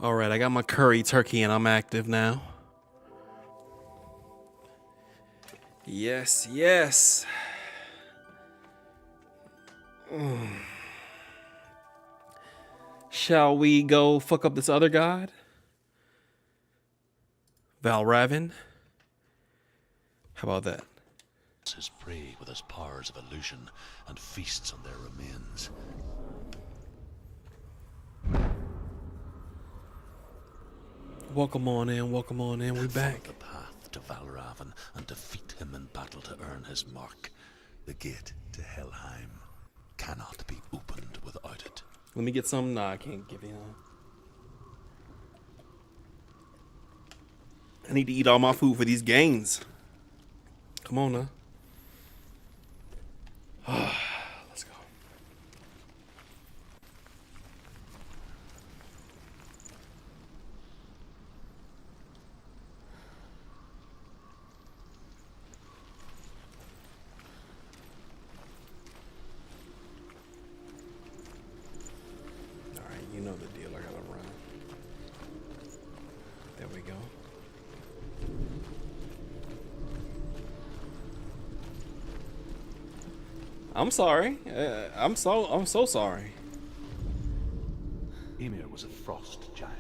All right, I got my curry turkey and I'm active now. Yes, yes. Shall we go fuck up this other god? Valravn? How about that? His prey with his powers of illusion and feasts on their remains. Welcome on in, we back. Follow the path to Valravn and defeat him in battle to earn his mark. The gate to Helheim cannot be opened without it. Let me get some. Nah, I can't give you none. I need to eat all my food for these gains. Come on now. Let's go. All right, you know the deal. I gotta run. There we go. I'm sorry. I'm so sorry. Ymir was a frost giant,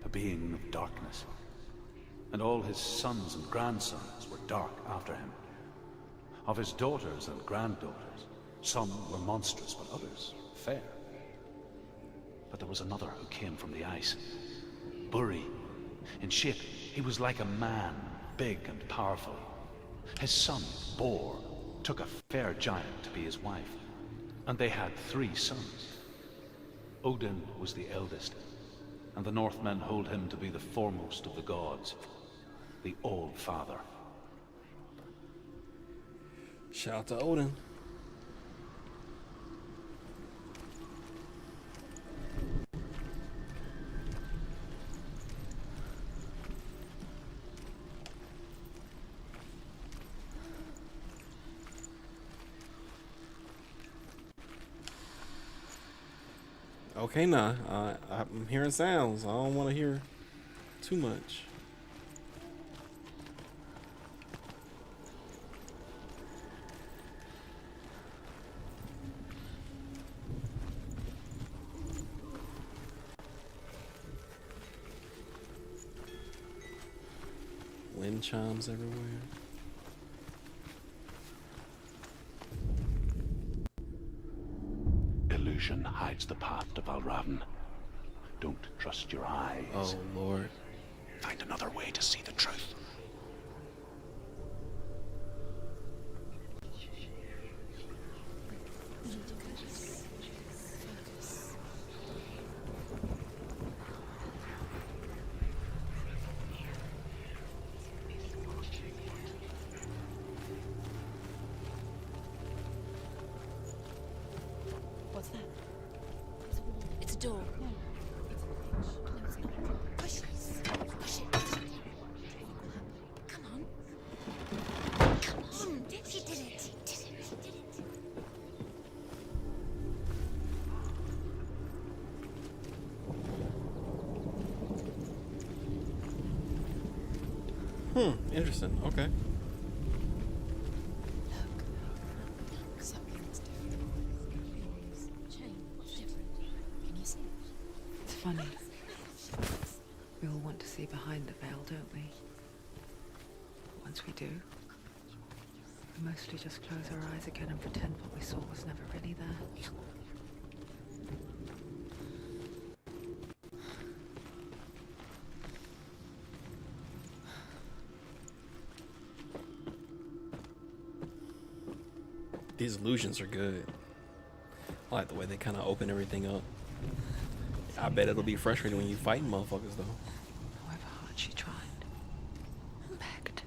a being of darkness, and all his sons and grandsons were dark after him. Of his daughters and granddaughters, some were monstrous, but others fair. But there was another who came from the ice, Buri. In shape, he was like a man, big and powerful. His son, Bor, took a fair giant to be his wife, and they had 3 sons. Odin was the eldest, and the Northmen hold him to be the foremost of the gods, the All-Father. Shout out to Odin. Okay, nah. I'm hearing sounds. I don't want to hear too much. Wind chimes everywhere. Illusion hides the path to Valravn. Don't trust your eyes. Oh, Lord. Find another way to see the truth. What's that? It's a door. No. It's not. Push it. Push it. Come on. Come on. He did it. He did it. He did it. Interesting. Okay. Look, something's different. Change. Different. Can you see it? It's funny. We all want to see behind the veil, don't we? Once we do, we mostly just close our eyes again and pretend what we saw was never really there. These illusions are good. I like the way they kind of open everything up. I bet it'll be frustrating when you fighting motherfuckers, though. However hard she tried, begged.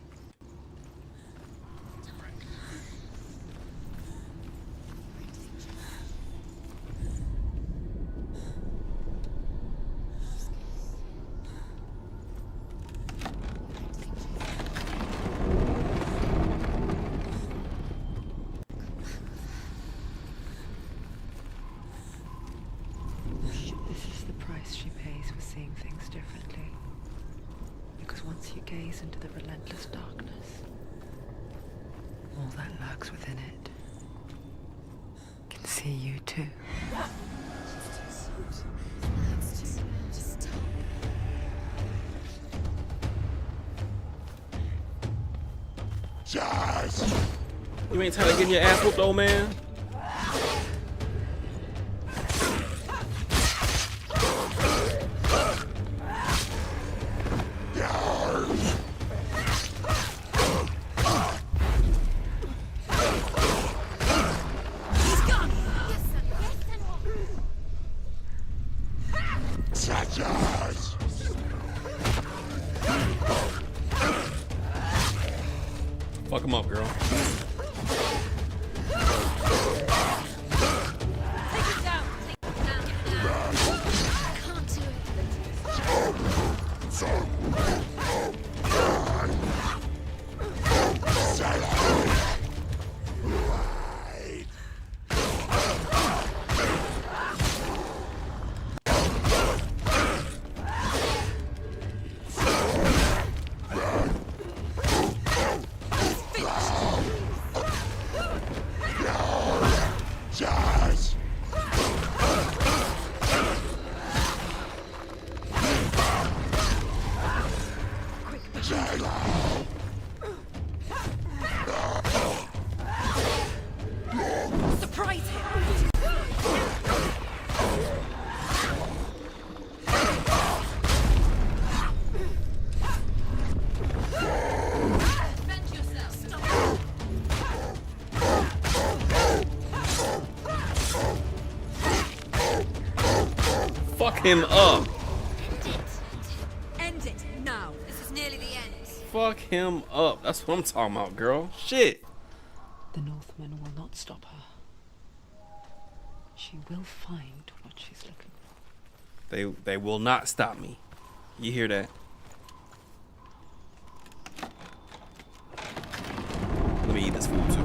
This is the price she paid. days for seeing things differently. Because once you gaze into the relentless darkness, all that lurks within it can see you too. You ain't tired of getting your ass whooped, old man? Fuck him up, girl. Fuck him up. End it now. This is nearly the end. Fuck him up. That's what I'm talking about, girl. Shit. The Northmen will not stop her. She will find what she's looking for. They will not stop me. You hear that? Let me eat this food too.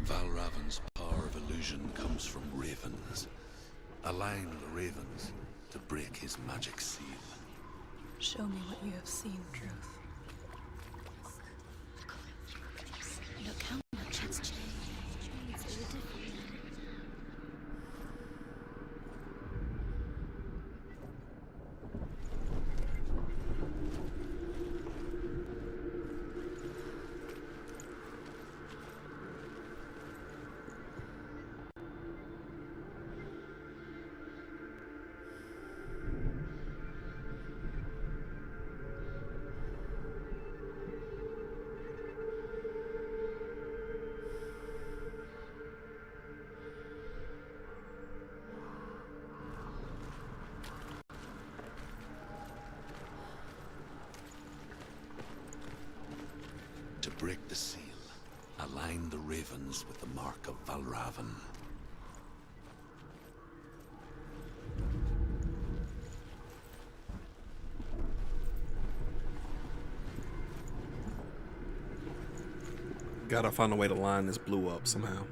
Valravn's power of illusion comes from ravens. Align the ravens to break his magic seal. Show me what you have seen, Truth. Look how much it's changed. It's all different. To break the seal, align the ravens with the mark of Valravn. Gotta find a way to line this blue up somehow.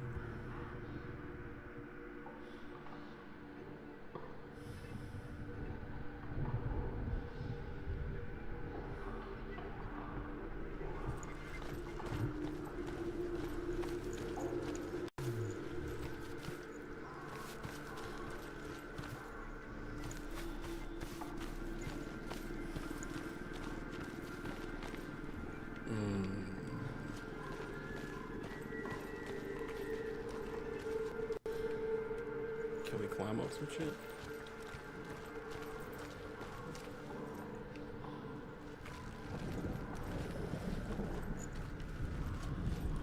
Can we climb up some shit?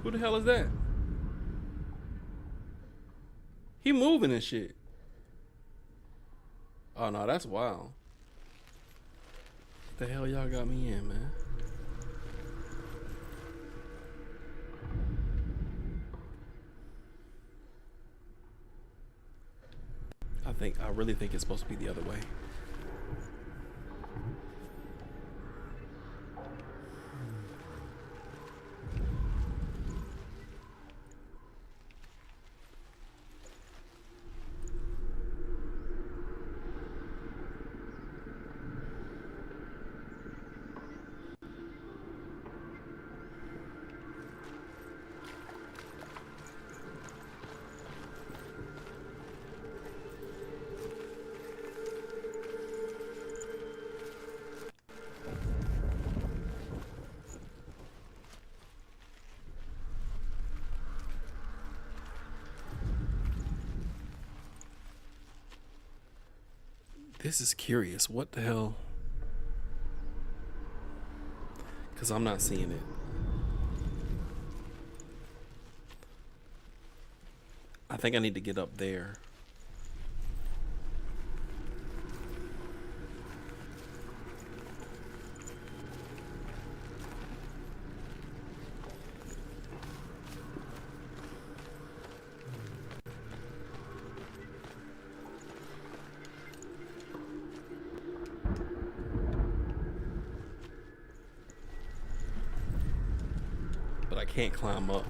Who the hell is that? He moving and shit. Oh no, that's wild. the hell y'all got me in, man? I really think it's supposed to be the other way. This is curious. What the hell? Because I'm not seeing it. I think I need to get up there. But I can't climb up.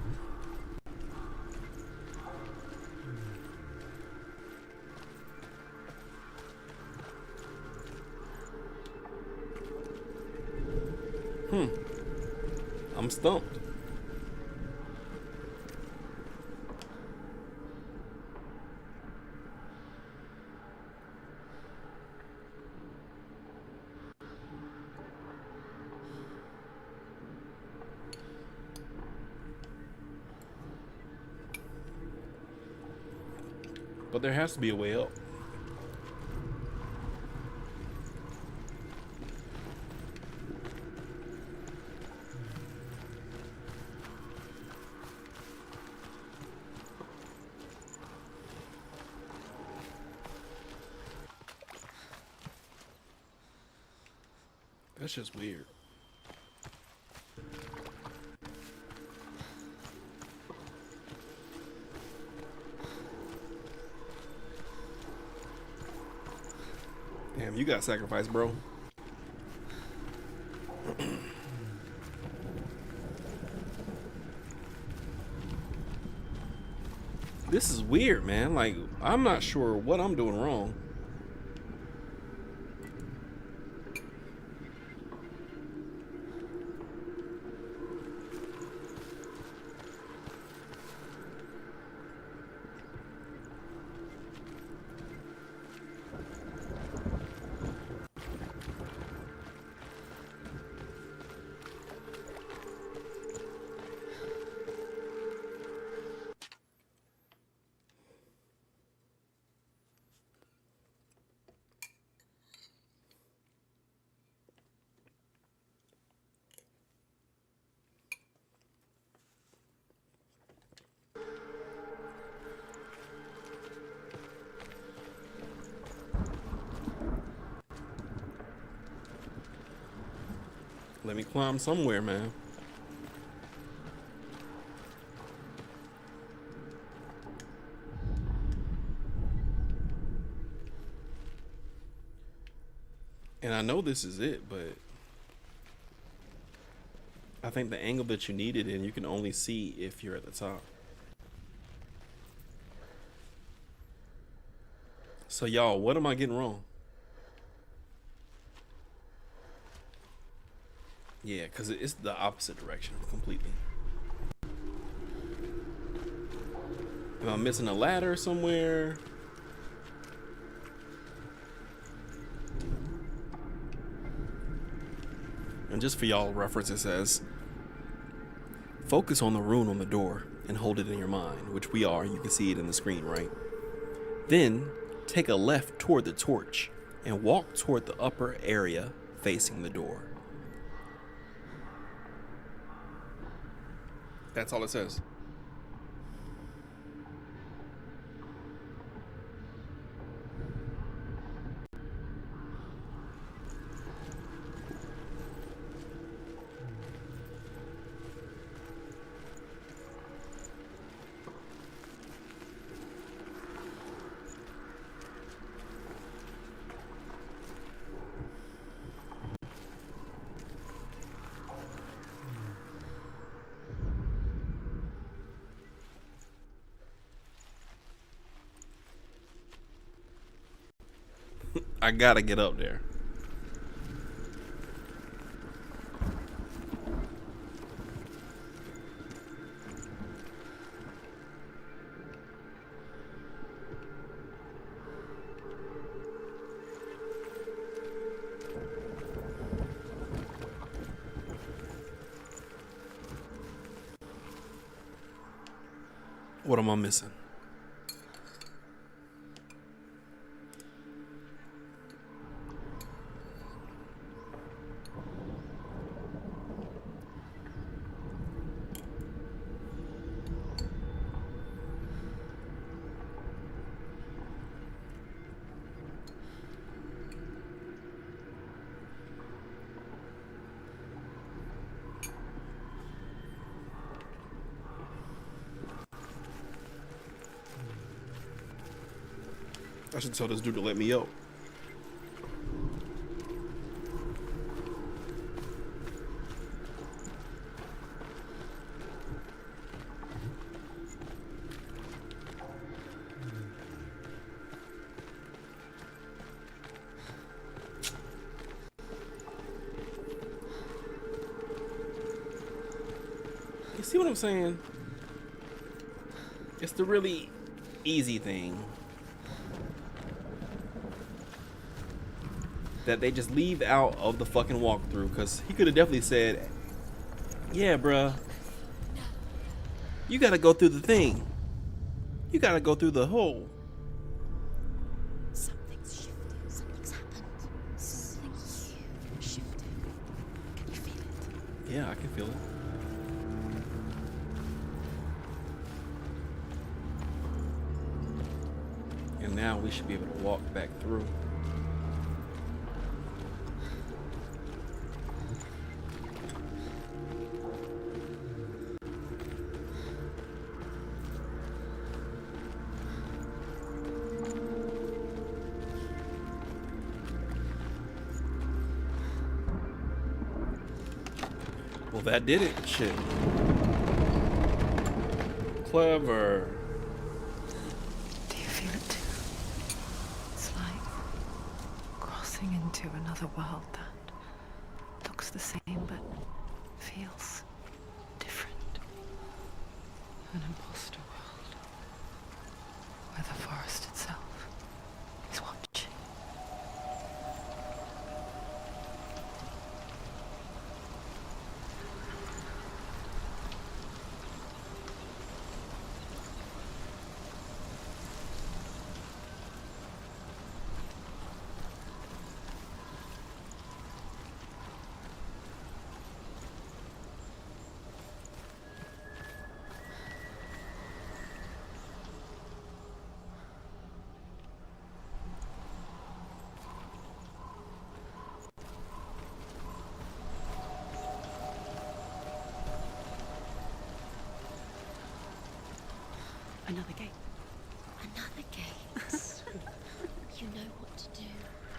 I'm stumped. But there has to be a way up. That's just weird. Damn, you got sacrificed, bro. This is weird, man. Like, I'm not sure what I'm doing wrong. Let me climb somewhere, man. And I know this is it, but I think the angle that you needed, and you can only see if you're at the top. So y'all, what am I getting wrong? Yeah, because it's the opposite direction completely. Am I missing a ladder somewhere? And just for y'all reference, it says, focus on the rune on the door and hold it in your mind, which we are. You can see it in the screen, right? Then take a left toward the torch and walk toward the upper area facing the door. That's all it says. I gotta get up there. What am I missing? I should tell this dude to let me up. You see what I'm saying? It's the really easy thing that they just leave out of the fucking walkthrough, because he could have definitely said, yeah, bruh, you gotta go through the thing. You gotta go through the hole. Something's shifted. Something's happened. Something huge shifted. Can you feel it? Yeah, I can feel it. And now we should be able to walk back through. Well, that did it. Shit. Clever. Do you feel it too? It's like crossing into another world that looks the same but feels different. An imposter world where the forest itself is watching. Another gate. Another gate. You know what to do.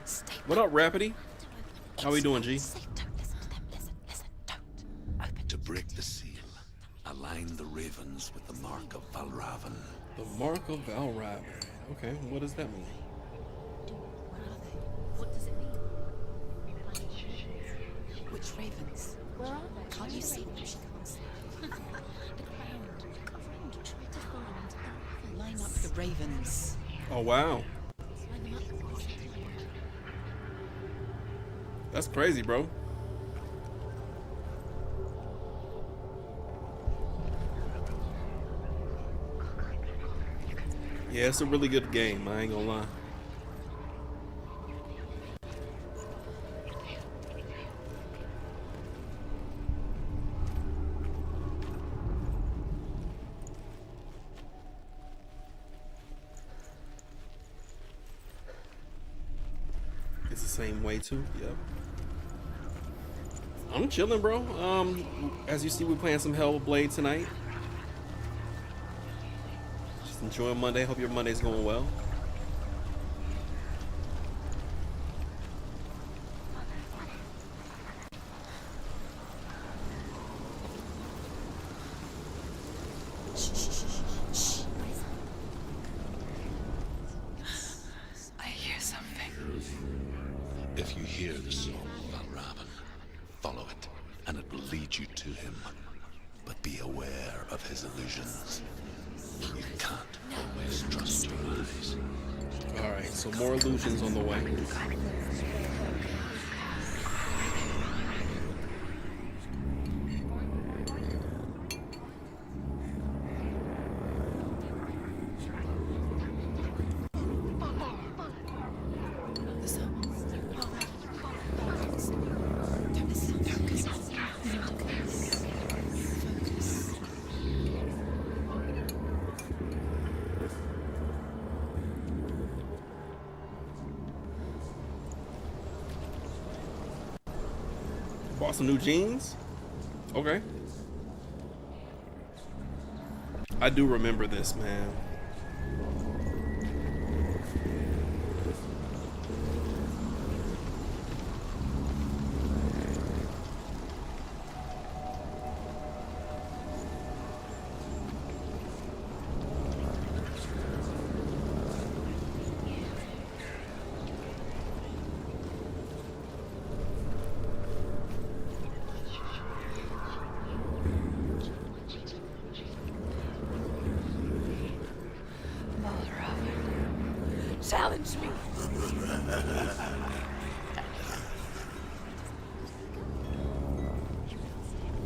Stay What up, Rapidy? back. How we doing, G? Safe. Don't listen to them. Listen. Don't. Open. To break the seal, align the ravens with the mark of Valravn. The mark of Valravn. Okay, what does that mean? Where are they? What does it mean? Which ravens? Where are they? Can't you see them? She can't see them. Look around. Look around. Try to find the ravens. Line up the ravens. Oh, wow. Line them up. That's crazy, bro. Yeah, it's a really good game, I ain't gonna lie. It's the same way too, yep. I'm chilling, bro. As you see, we're playing some Hellblade tonight. Just enjoying Monday. Hope your Monday's going well. I hear something. hear the song of Valravn, follow it, and it will lead you to him. But be aware of his illusions. You can't always trust your eyes. Alright, so more illusions on the way. Bought some new jeans? Okay. I do remember this, man. Challenge me.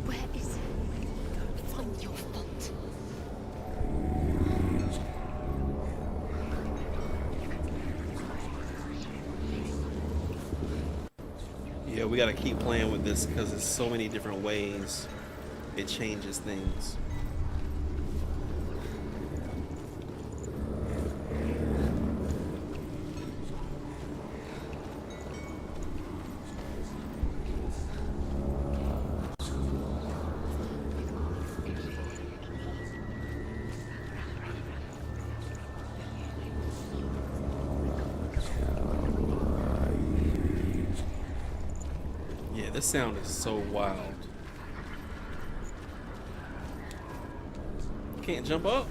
Where is it? Find your fault. Yeah, we gotta keep playing with this because there's so many different ways it changes things. This sound is so wild. Can't jump up?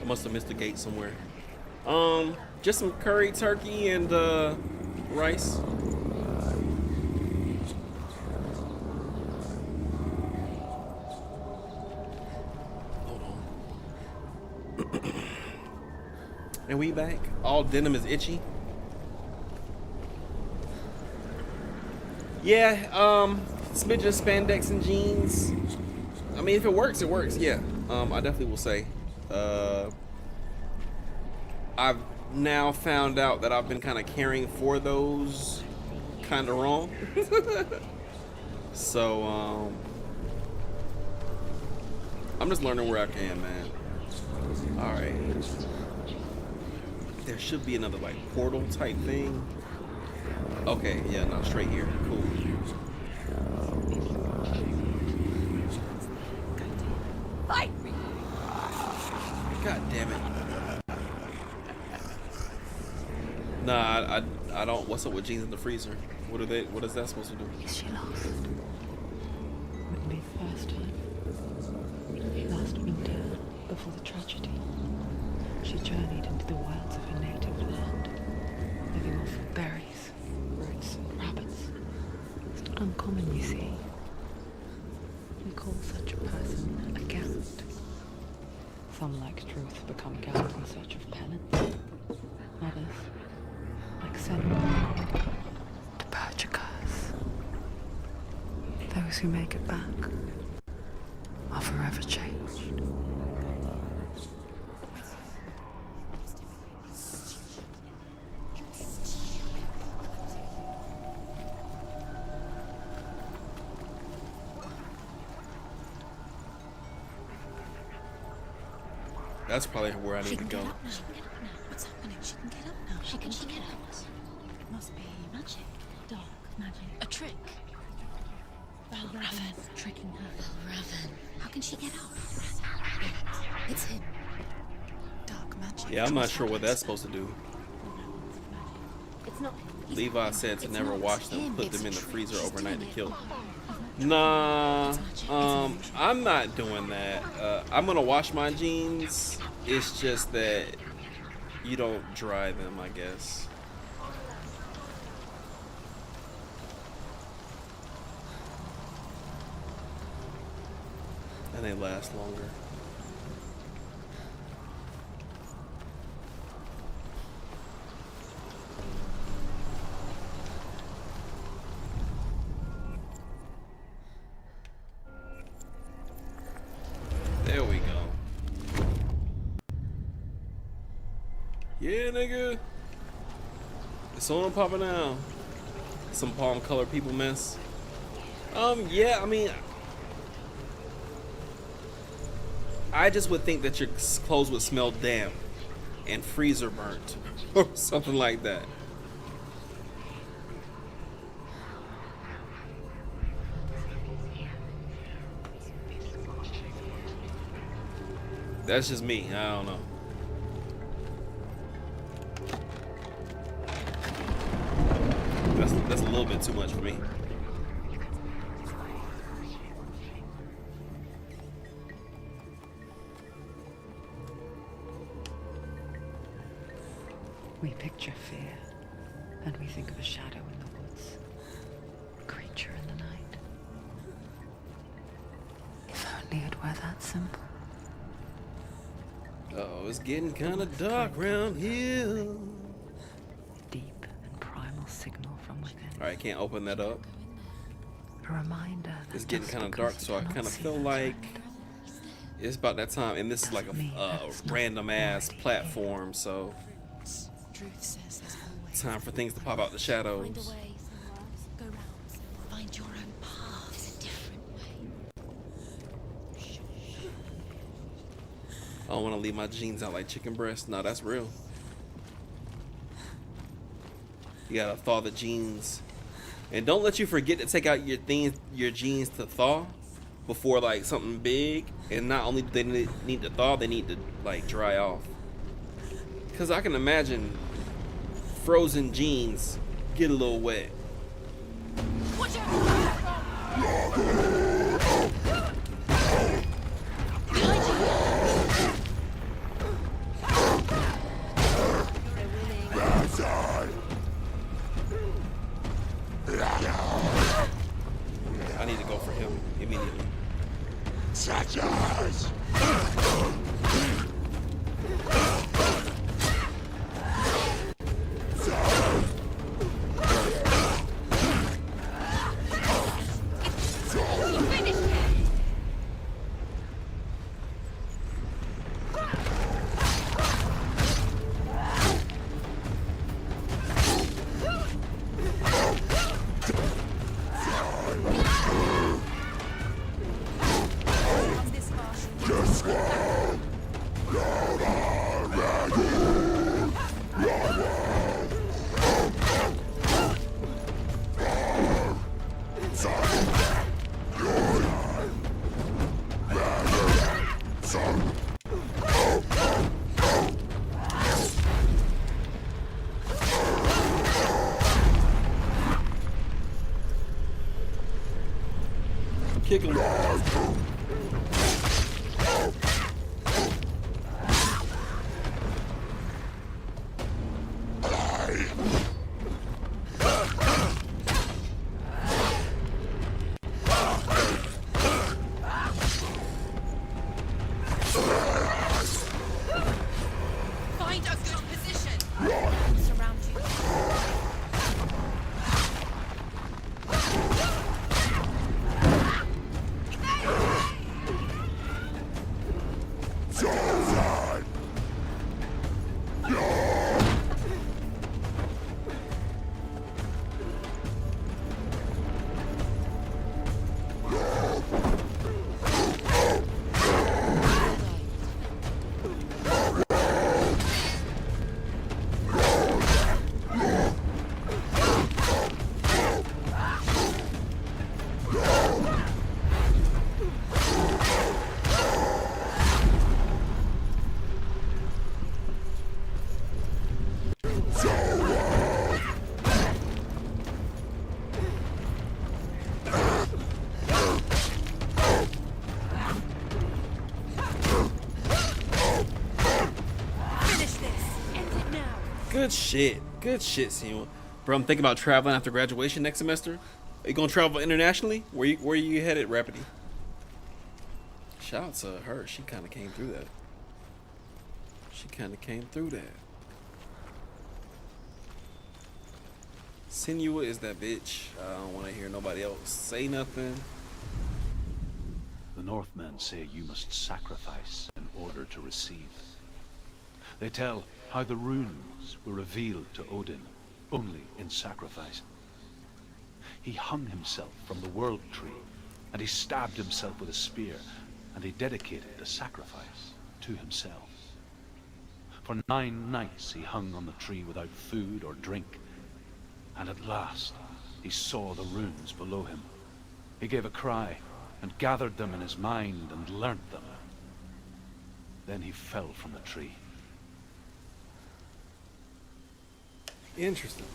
Must have missed a gate somewhere. Just some curry turkey and rice. Hold on. And we back. All denim is itchy. Yeah, smidge of spandex and jeans. I mean, if it works, it works. Yeah. I definitely will say. I've now found out that I've been kind of caring for those kind of wrong. So, I'm just learning where I can, man. All right. There should be another, like, portal type thing. Okay, yeah, no, straight here. Cool. Fight me. God damn it. Nah, I don't. What's up with jeans in the freezer? What is that supposed to do? Is she lost? Wouldn't be the first time. Last winter, before the tragedy, she journeyed into the wilds of her native land, living off of berries, roots, and rabbits. It's not uncommon, you see. We call such a person a gallant. Some, like Truth, become gallant in search of penance. Others, like Senua, to purge a curse. Those who make it back are forever changed. That's probably where I She need to can go. get up now. She can get up now. What's happening? She can get up now. She can get out. Must be magic. Dark magic. A trick. Valravn tricking her. Valravn. How can she get out? It's him. Dark magic. Yeah, I'm not sure what that's supposed to do. It's not. Levi said to It's never not wash them, him, put it's them in the a trick. freezer She's overnight to doing kill it. them. Nah, I'm not doing that. I'm gonna wash my jeans. It's just that you don't dry them, I guess. And they last longer. There we go. Yeah, nigga. It's on popping now. Some palm color people mess. Yeah, I mean, I just would think that your clothes would smell damp and freezer burnt or something like that. That's just me. I don't know. That's a little bit too much for me. We picture fear, and we think of a shadow in the woods, a creature in the night. If only it were that simple. Oh, it's getting kind of dark around here. Deep and primal signal from within. All right, can't open that up. A reminder that It's getting just kind of because dark, you so I cannot kind of see feel the like trend, it's about that time, and this is like doesn't mean a it's not random ass already platform, so Truth says there's always time for things to pop out the Find a shadows. way. Go round. Find your own path. There's a different way. I don't want to leave my jeans out like chicken breast. No, that's real. You gotta thaw the jeans, and don't let you forget to take out your jeans to thaw before like something big. And not only do they need to thaw, they need to like dry off. Cause I can imagine frozen jeans get a little wet. Watch out! I need to go for him immediately. Kick him. Find a good position. Surround you. Good shit. Good shit, Senua. Bro, I'm thinking about traveling after graduation next semester. Are you gonna travel internationally? Where you headed, Rapidly? Shout out to her. She kind of came through that. Senua is that bitch. I don't want to hear nobody else say nothing. The Northmen say you must sacrifice in order to receive. They tell how the runes were revealed to Odin only in sacrifice. He hung himself from the world tree, and he stabbed himself with a spear, and he dedicated the sacrifice to himself. For 9 nights he hung on the tree without food or drink, and at last he saw the runes below him. He gave a cry, and gathered them in his mind and learnt them. Then he fell from the tree. Interesting.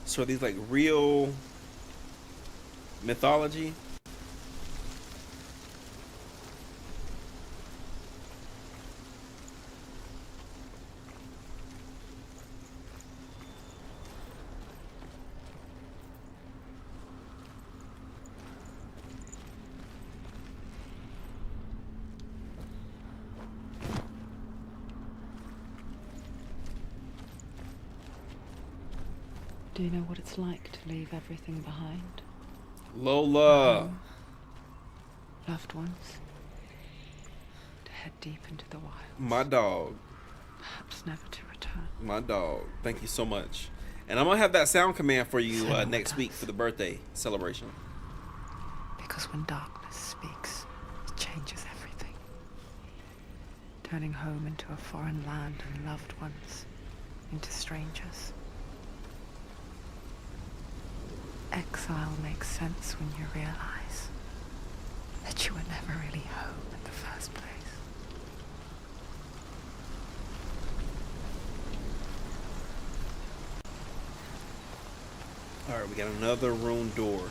So are these like real mythology? Do you know what it's like to leave everything behind? Lola. Loved ones. To head deep into the wild. My dog. Perhaps never to return. My dog. Thank you so much. And I'm gonna have that sound command for you next week for the birthday celebration. Because when darkness speaks, it changes everything. Turning home into a foreign land and loved ones into strangers. Exile makes sense when you realize that you were never really home in the first place. Alright, we got another room door.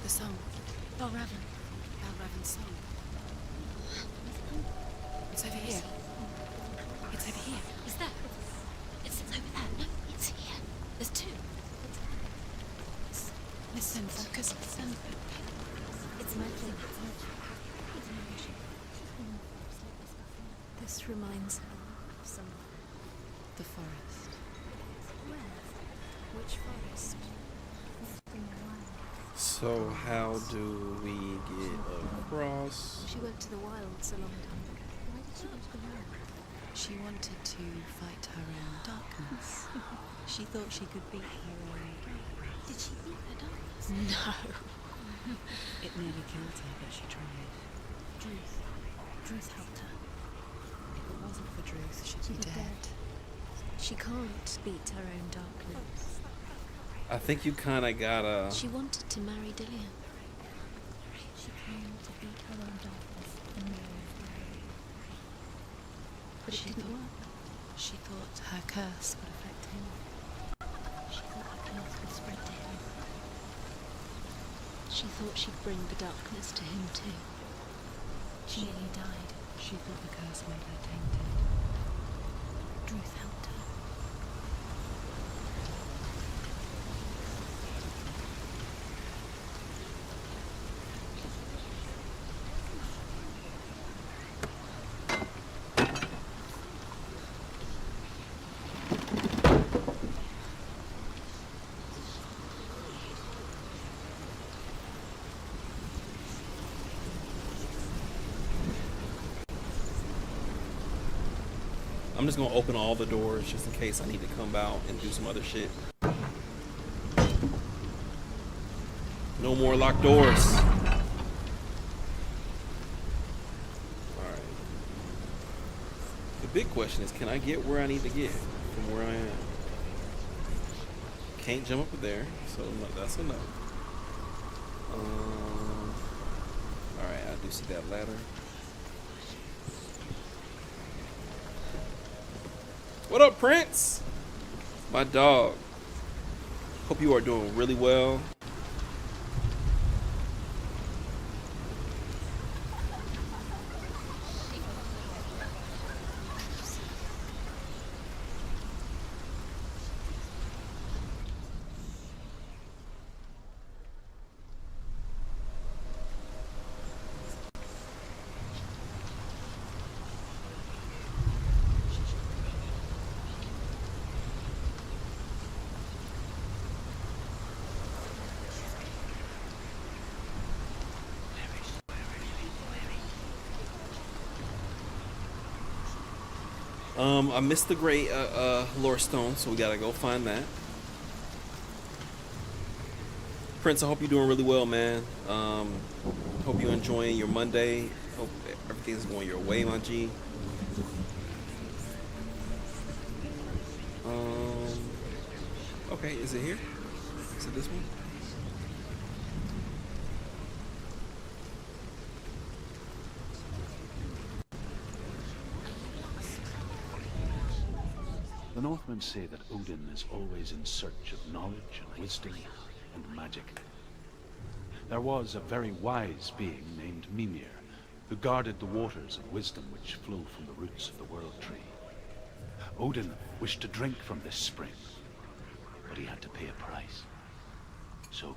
The song. Valravn's song. It's over here. It's over here. Is that? It's over there. No, it's here. There's 2. Listen, focus. Listen. It's magic. This reminds her of some. The forest. Where? Which forest? So how do we get across? She went to the wilds a long time ago. Why did she go to the wilds? She wanted to fight her own darkness. She thought she could beat her own. Did she beat her darkness? No. It nearly killed her, but she tried. Druth helped her. If it wasn't for Druth, she'd be dead. She can't beat her own darkness. I think you kind of gotta. She wanted to marry Dillian. She came to beat her own darkness and marry. But it didn't work. She thought her curse would affect him. She thought her curse would spread to him. She thought she'd bring the darkness to him too. She nearly died. She thought the curse made her tainted. Druth helped her. I'm just gonna open all the doors just in case I need to come out and do some other shit. No more locked doors. Alright. The big question is, can I get where I need to get from where I am? Can't jump up there, so that's a no. Alright, I do see that ladder. What up, Prince? My dog. Hope you are doing really well. I missed the great lore stone, so we gotta go find that. Prince, I hope you're doing really well, man. Hope you're enjoying your Monday. Hope everything's going your way, my G. Okay, is it here? Is it this one? The Northmen say that Odin is always in search of knowledge and wisdom and magic. There was a very wise being named Mimir, who guarded the waters of wisdom which flow from the roots of the World Tree. Odin wished to drink from this spring, but he had to pay a price. So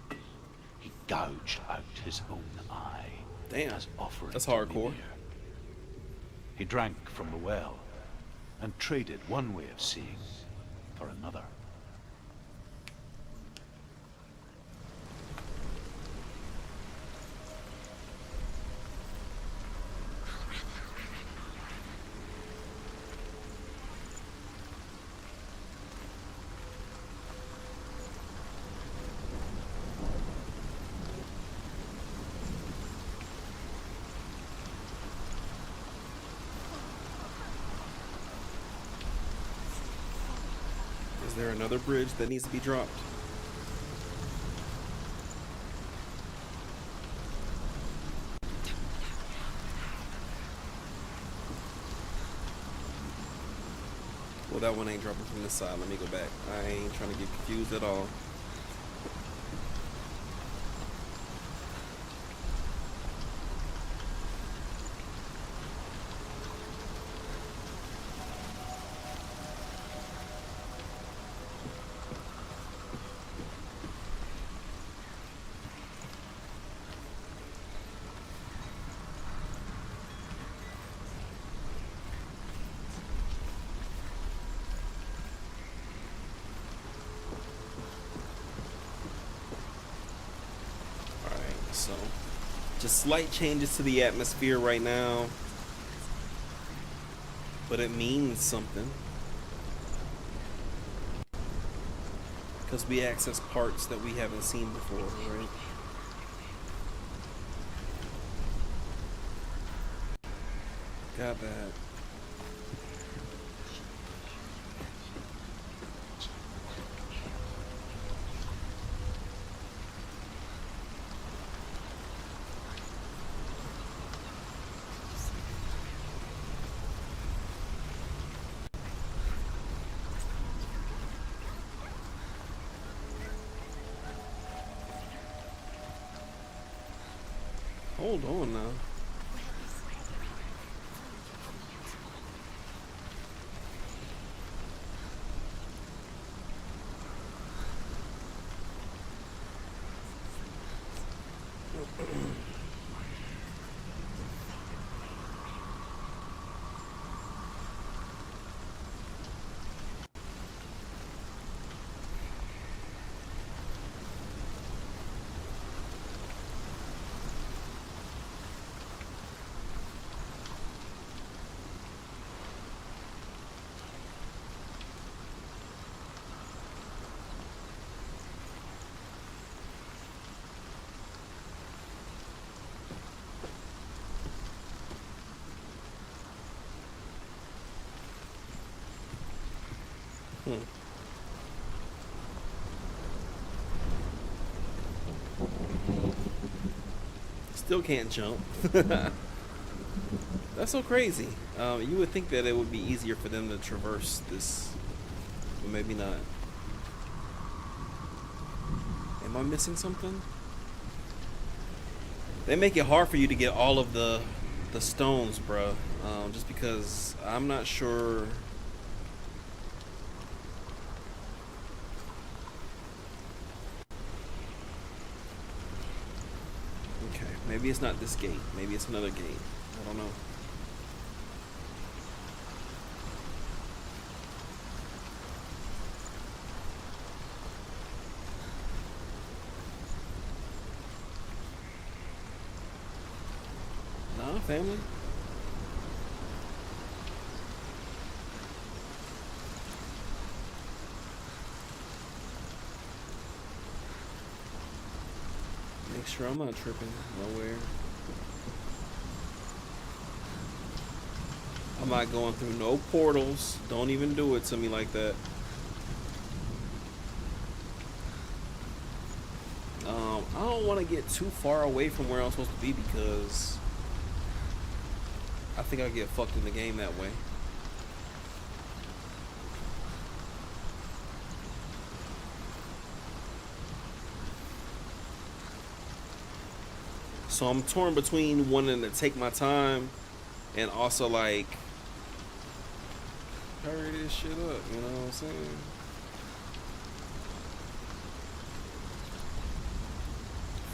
he gouged out his own eye. Damn, as offering that's to hardcore. Mimir. He drank from the well and traded one way of seeing for another. Is there another bridge that needs to be dropped? Well, that one ain't dropping from this side. Let me go back. I ain't trying to get confused at all. So, just slight changes to the atmosphere right now, but it means something because we access parts that we haven't seen before, right? Got that. Hold on now. Still can't jump. That's so crazy. You would think that it would be easier for them to traverse this, but maybe not. Am I missing something? They make it hard for you to get all of the stones, bruh. Just because I'm not sure. Okay, maybe it's not this gate. Maybe it's another gate. I don't know. Nah, family. Make sure I'm not tripping nowhere. I'm not going through no portals. Don't even do it to me like that. I don't want to get too far away from where I'm supposed to be because I think I'll get fucked in the game that way. So I'm torn between wanting to take my time and also like hurry this shit up, you know what I'm saying?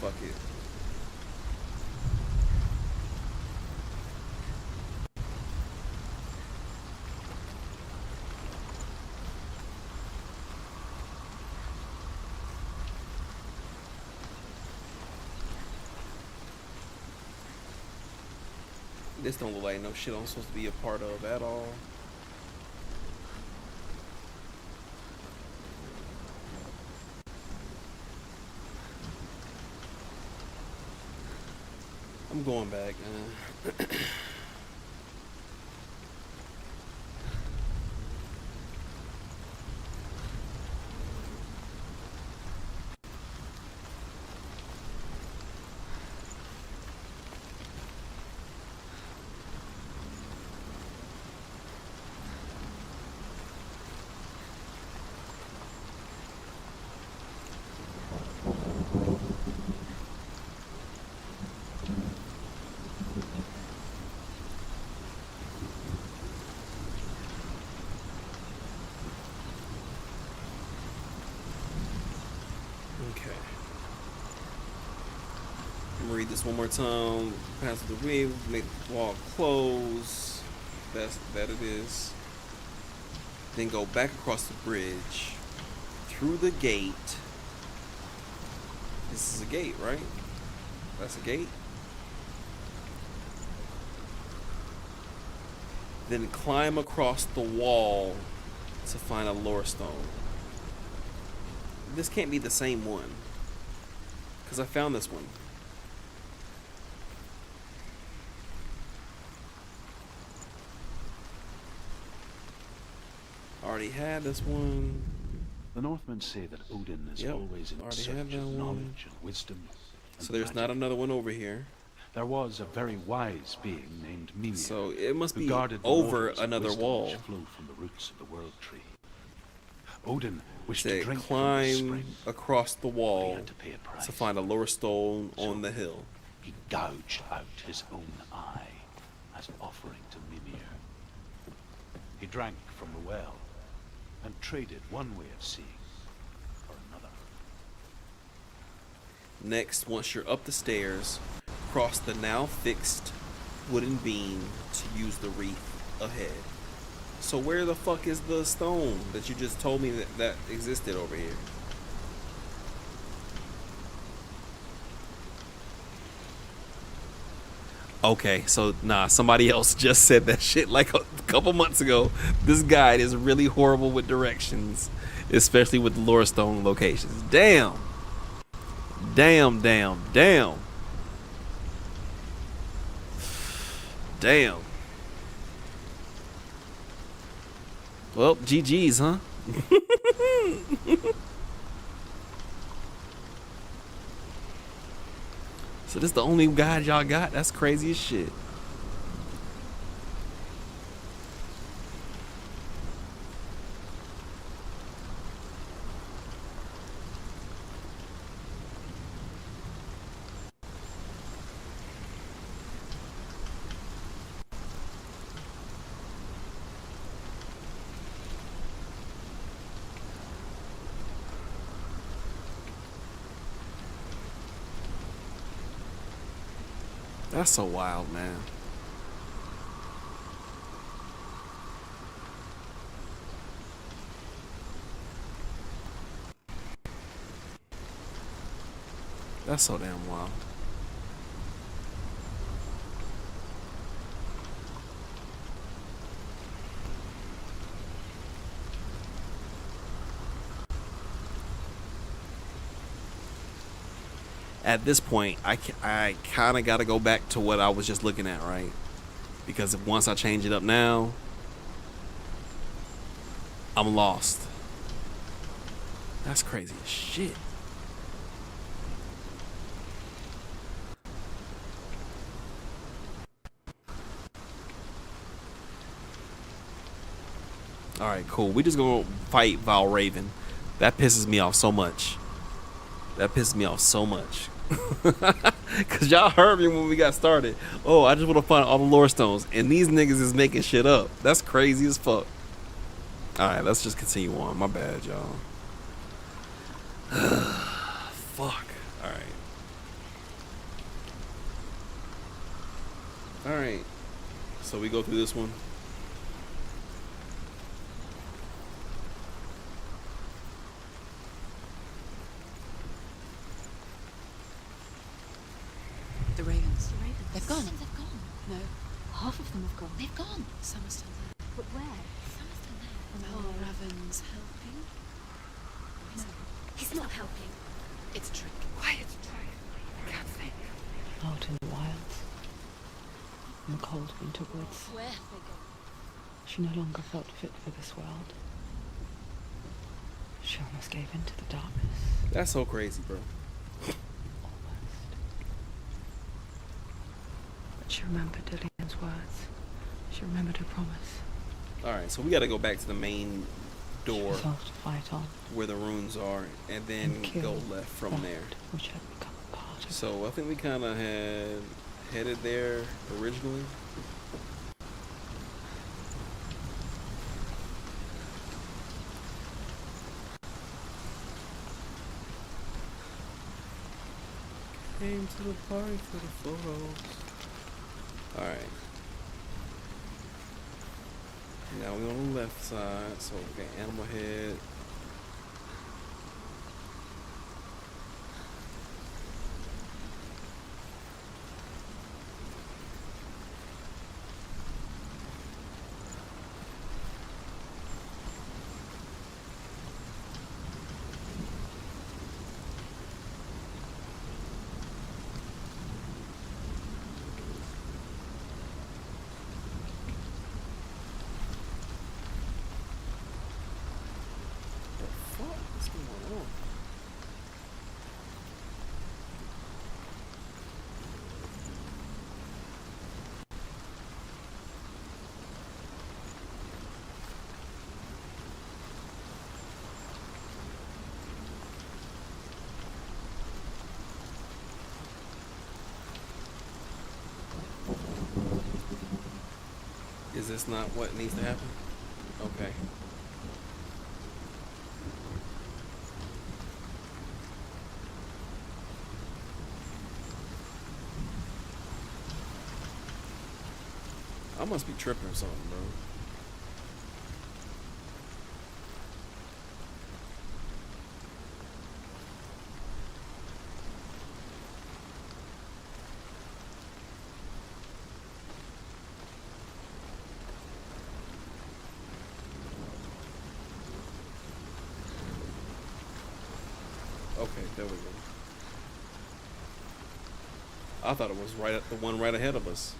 Fuck it. This don't look like no shit I'm supposed to be a part of at all. I'm going back. Okay. I'm gonna read this one more time. Pass the wave, make the wall close. That it is. Then go back across the bridge, through the gate. This is a gate, right? That's a gate. Then climb across the wall to find a lore stone. This can't be the same one, because I found this one. Already had this one. The Northmen say that Odin is always in search of knowledge and wisdom. So there's not another one over here. There was a very wise being named Mimir. So it must be guarded the over waters of another wisdom wall. which flow from the roots of the world tree. Odin wished They to drink from the climb spring, across the but he wall had to pay a price. to find a lore stone on the hill. He gouged out his own eye as an offering to Mimir. He drank from the well and traded one way of seeing for another. Next, once you're up the stairs, cross the now fixed wooden beam to use the wreath ahead. So where the fuck is the stone that you just told me that existed over here? Okay, so nah, somebody else just said that shit like a couple months ago. This guide is really horrible with directions, especially with the lore stone locations. Damn. Damn. Well, GG's, huh? So this the only guide y'all got? That's crazy as shit. That's so wild, man. That's so damn wild. At this point, I kind of got to go back to what I was just looking at, right? Because if once I change it up now, I'm lost. That's crazy as shit. All right, cool. We just gonna fight Valravn. That pisses me off so much. That pisses me off so much. Cause y'all heard me when we got started. Oh, I just want to find all the lore stones, and these niggas is making shit up. That's crazy as fuck. All right, let's just continue on. My bad, y'all. Fuck. All right. All right. So we go through this one. The ravens. The ravens. They've gone. They've gone. No, Half of them have gone. they've gone. Some are still there. But where? Some are still there. Valravn's helping. He's not helping. It's a trick. Quiet, Trick. I can't think. Out in the wilds, in the cold winter woods, Where have they gone? she no longer felt fit for this world. She almost gave in to the darkness. That's so crazy, bro. Almost. But she remembered Dillian's words. She remembered her promise. All right, so we got to go back to the main She door resolved to fight on where the runes are, and then and kill go left from that there. which had become a part of So I think we kind of had headed there originally. Came to the party for the photos. All right. Now we're on the left side, so we got animal head. What's going on? Is this not what needs to happen? Okay. I must be tripping or something, bro. Okay, there we go. I thought it was right at the one right ahead of us.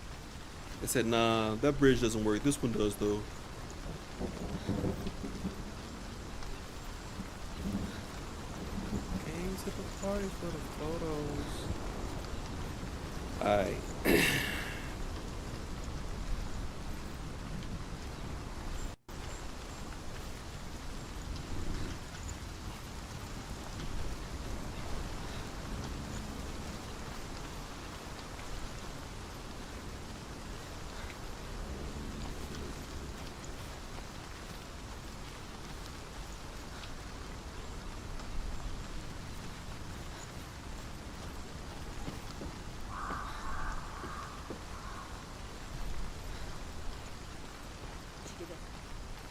It said, nah, that bridge doesn't work. This one does, though. party for the photos. Alright.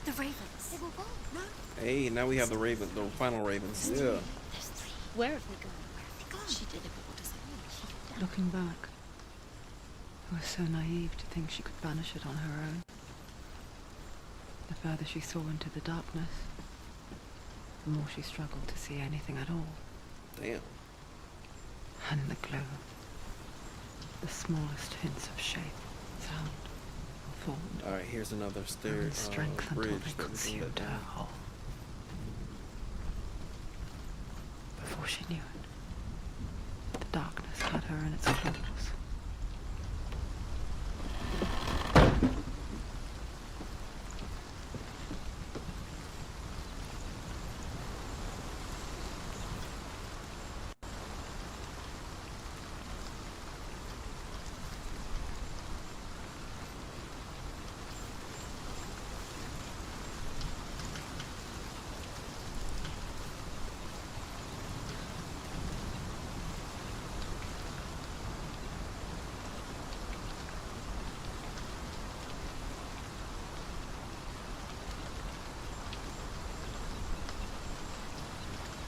The ravens. They were gone. No. Hey, now we have the raven, the final ravens. Yeah. There's three. Where have they gone? Where have they gone? She did it, but what does that mean? She did that. Looking back, I was so naive to think she could banish it on her own. The further she saw into the darkness, the more she struggled to see anything at all. Damn. And the gloom, the smallest hints of shape, sound, or form, Alright, here's another and strength until bridge they that we can consumed let her down. whole. Before she knew it, the darkness had her in its claws.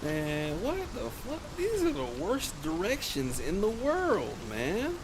Man, what the fuck? These are the worst directions in the world, man.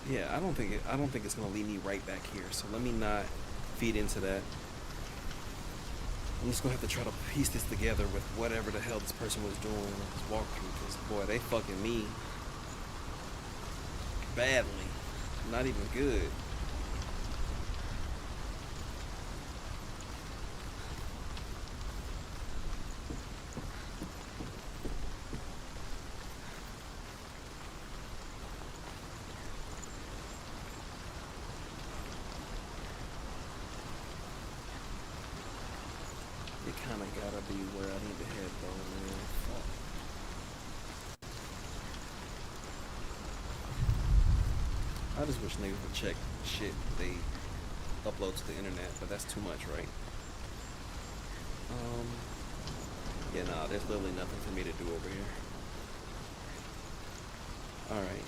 Yeah, I don't think it's gonna lead me right back here. So let me not feed into that. I'm just gonna have to try to piece this together with whatever the hell this person was doing on this walkthrough. Because boy, they fucking me badly. Not even good. It kind of gotta be where I need to head though, man. Fuck. I just wish niggas would check shit they upload to the internet, but that's too much, right? Yeah, nah, there's literally nothing for me to do over here. Alright.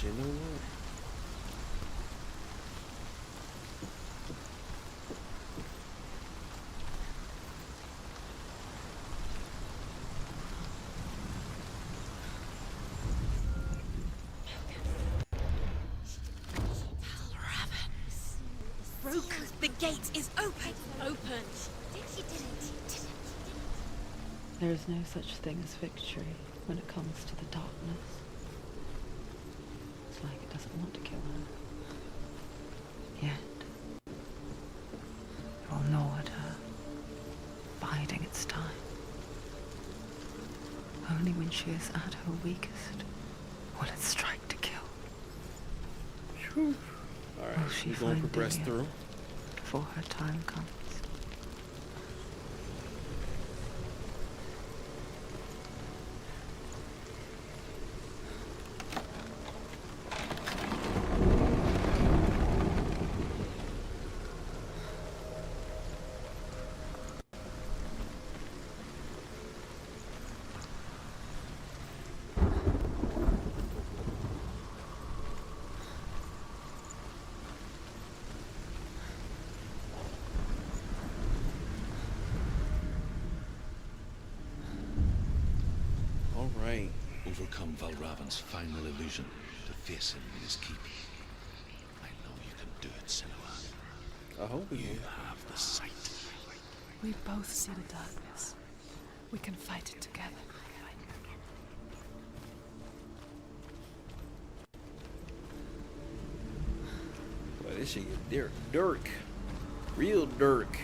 You know what? Broken. The gate is open. Open. She did it. There is no such thing as victory when it comes to the darkness. It's like it doesn't want to kill her. Yet, it will gnaw at her, biding its time. Only when she is at her weakest will it strike to kill. Alright, Will she we're going to find progress Delia through. before her time comes? right. Overcome Valravn's final illusion to face him in his keep. I know you can do it, Senua. I hope we You can. have the sight. We both see the darkness. We can fight it together. Boy, this shit get dirk. Real dirk.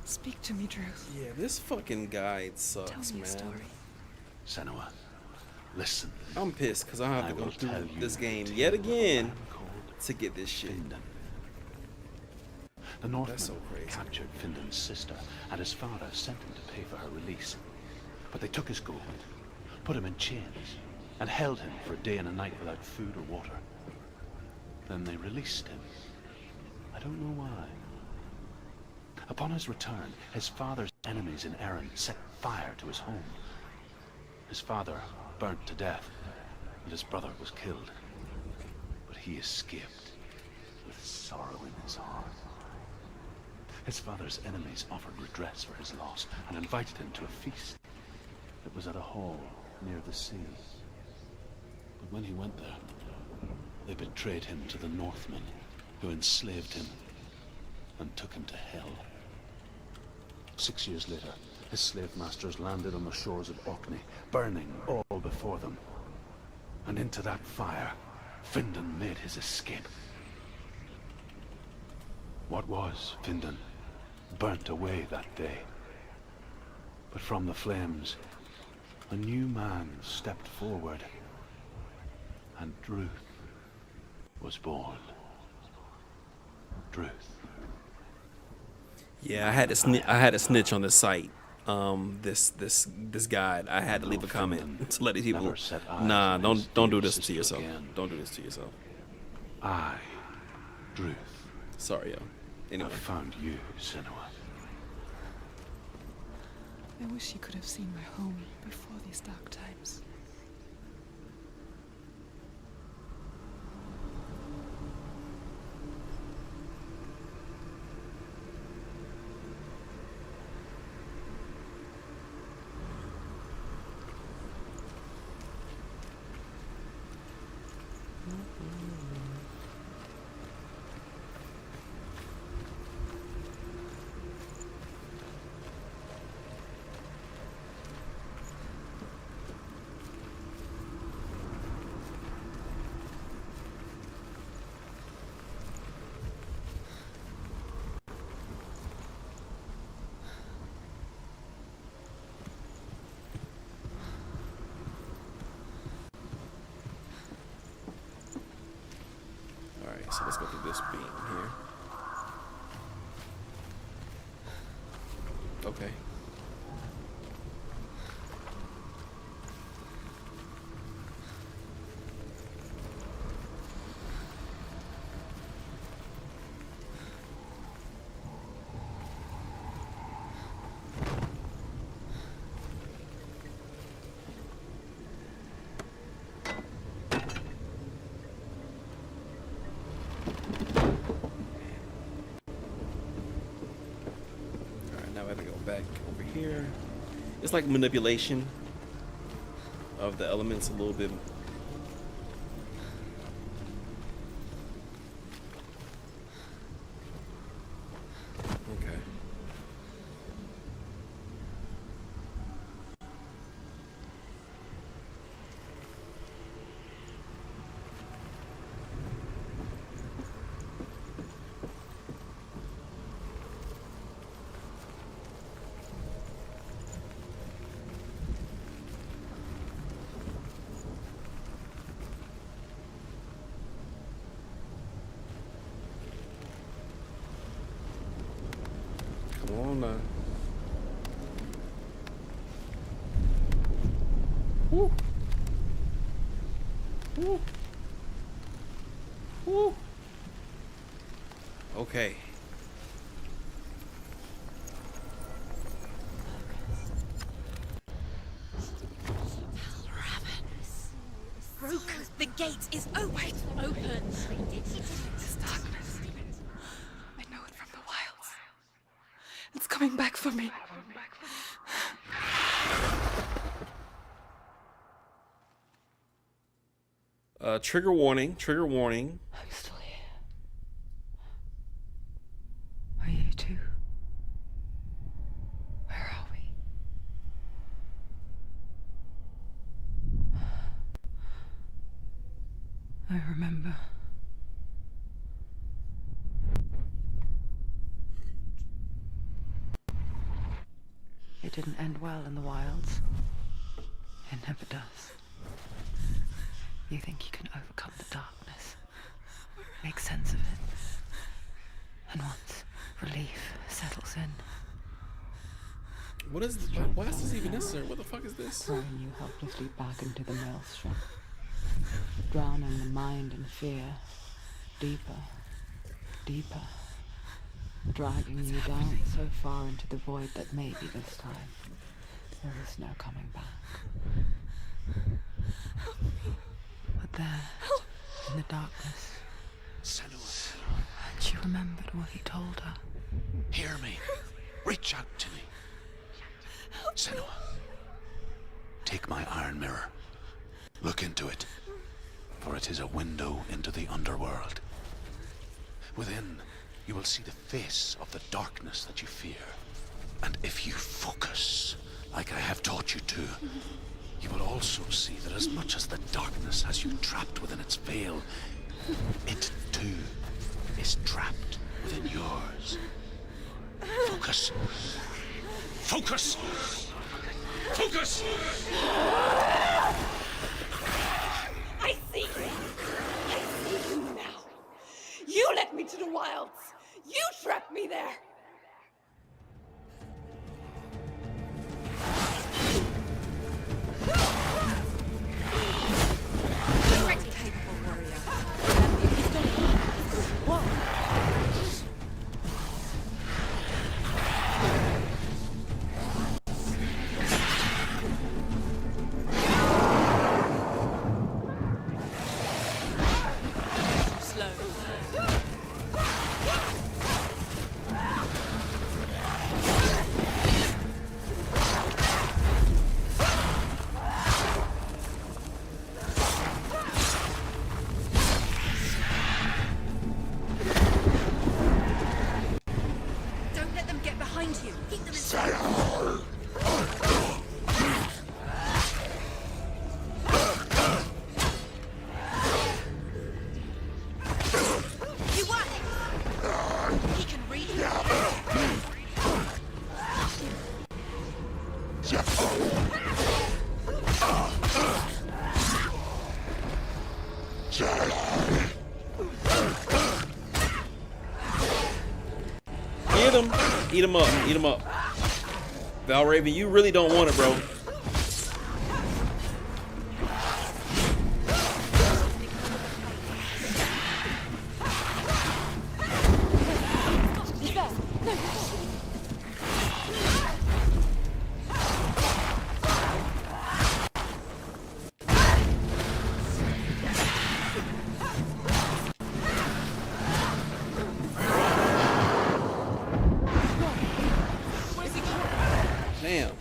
Speak to me, Druth. Yeah, this fucking guide Tell sucks, me man. a story. Senua, listen. I'm pissed because I have to I go will through tell you this the game tale yet of a again man called to get this shit. Findan. The Northmen so crazy. captured Findan's sister, and his father sent him to pay for her release. But they took his gold, put him in chains, and held him for a day and a night without food or water. Then they released him. I don't know why. Upon his return, his father's enemies in Erin set fire to his home. His father burnt to death, and his brother was killed. But he escaped with sorrow in his heart. His father's enemies offered redress for his loss and invited him to a feast. It was at a hall near the sea. But when he went there, they betrayed him to the Northmen, who enslaved him and took him to hell. 6 years later, his slave masters landed on the shores of Orkney, burning all before them. And into that fire, Findan made his escape. What was Findan burnt away that day. But from the flames, a new man stepped forward, and Druth was born. Druth. Yeah, I had to snitch on this site. This guide. I had to leave a comment to let these people. Never set eyes Nah, on his don't do dear this to sister yourself. again. Don't do this to yourself. I, Druth, Sorry, yo. Anyway, have found you, Senua. I wish you could have seen my home before these dark times. all right. So let's go through this beam here. Okay. Now I have to go back over here. It's like manipulation of the elements a little bit. Okay. on. Woo. Woo. Woo. Okay. Broken. The gate is open. Open. This darkness. I know it from the wilds. It's coming back for me. Trigger warning. Trigger warning. I'm still here. Are you too? Where are we? I remember. It didn't end well in the wilds. It never does. You think you can overcome the darkness, make sense of it, and once relief settles in, What is? Why is this even necessary? What the fuck is this? throwing you helplessly back into the maelstrom, drowning the mind in fear, deeper, deeper, dragging you down so far into the void that maybe this time there is no coming back. But there, in the darkness, Senua, she remembered what he told her. hear me. Reach out to me. Senua, take my iron mirror. Look into it, for it is a window into the underworld. Within, you will see the face of the darkness that you fear. And if you focus, like I have taught you to, you will also see that as much as the darkness has you trapped within its veil, it too is trapped within yours. Focus. Focus! Focus! I see you. I see you now. You led me to the wilds. You trapped me there. Pretty capable warrior. Don't let them get behind you. Keep them in You won! He can read you. Get him. Eat him up. Eat him up. Valravn, you really don't want it, bro. Damn.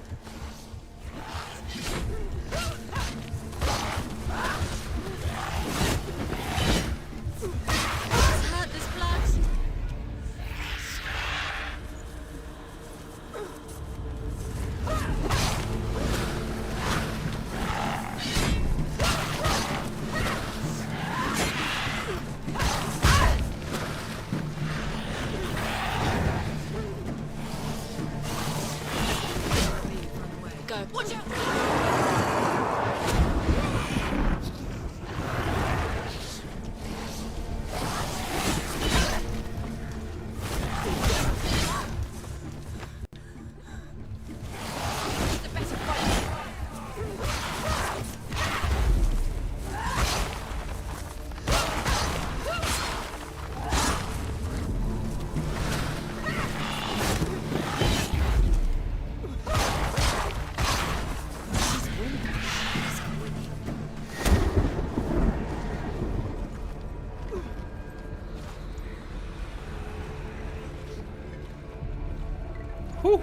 Whew.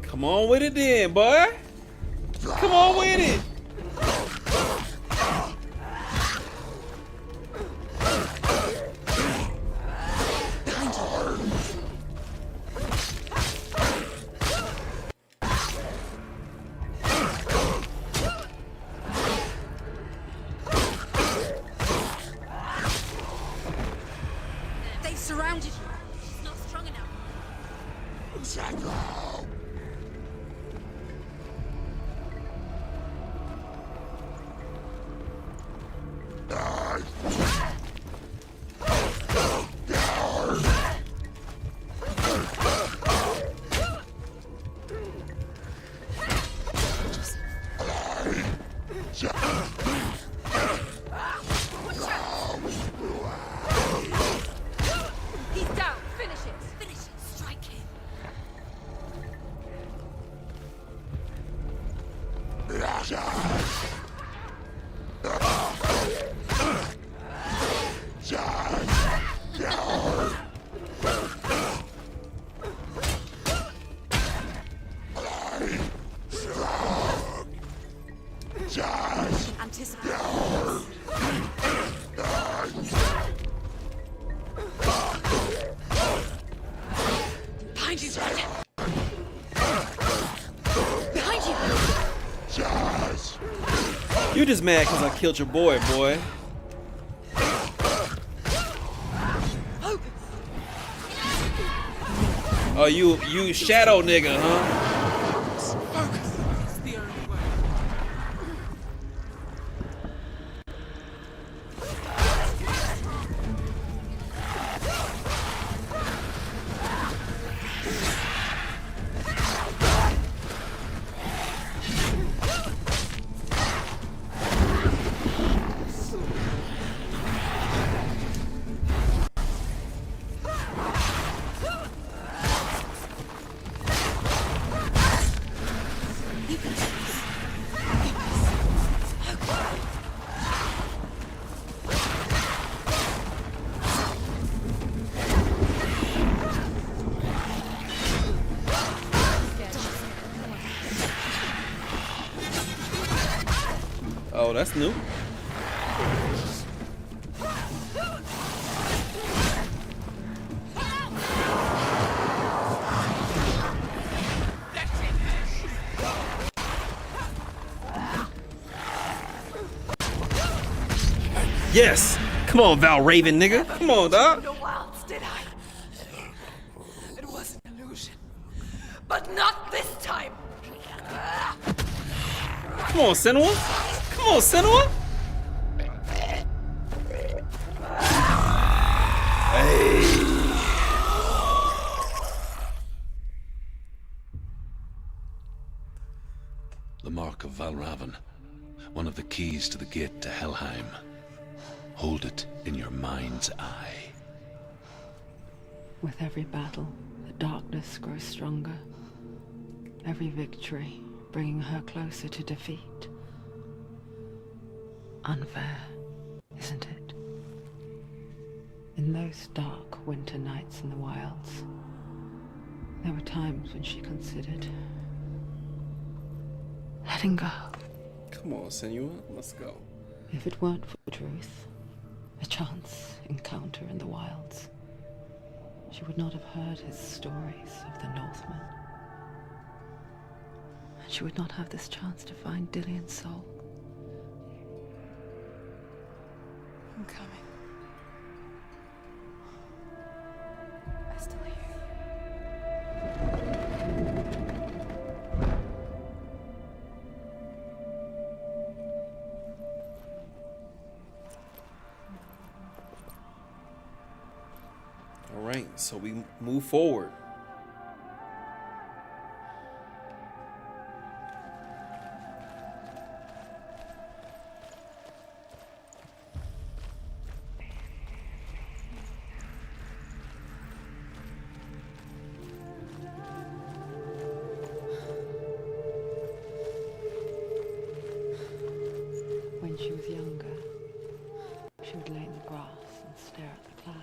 Come on with it then, boy. Come on with it. They surrounded you. It's not strong enough. He's down. Finish it. Finish it. Strike him. Anticipate. Behind you, Brandon. Behind you. You just mad because I killed your boy, boy. Oh, you shadow nigga, huh? Oh, that's new. Yes! Come on, Valravn, nigga. Come on, dog. No wilds, did I? It was an illusion. But not this time. Come on, Senua. Come on, Senua. Hey. The mark of Valravn. One of the keys to the gate to Helheim. Hold it in your mind's eye. With every battle, the darkness grows stronger. Every victory bringing her closer to defeat. Unfair, isn't it? In those dark winter nights in the wilds, there were times when she considered letting go. Come on, Senua. Let's go. If it weren't for truth, a chance encounter in the wilds, she would not have heard his stories of the Northmen. And she would not have this chance to find Dillion's soul. I'm coming. I still hear All right, so we move forward. When she was younger, she would lay in the grass and stare at the clouds.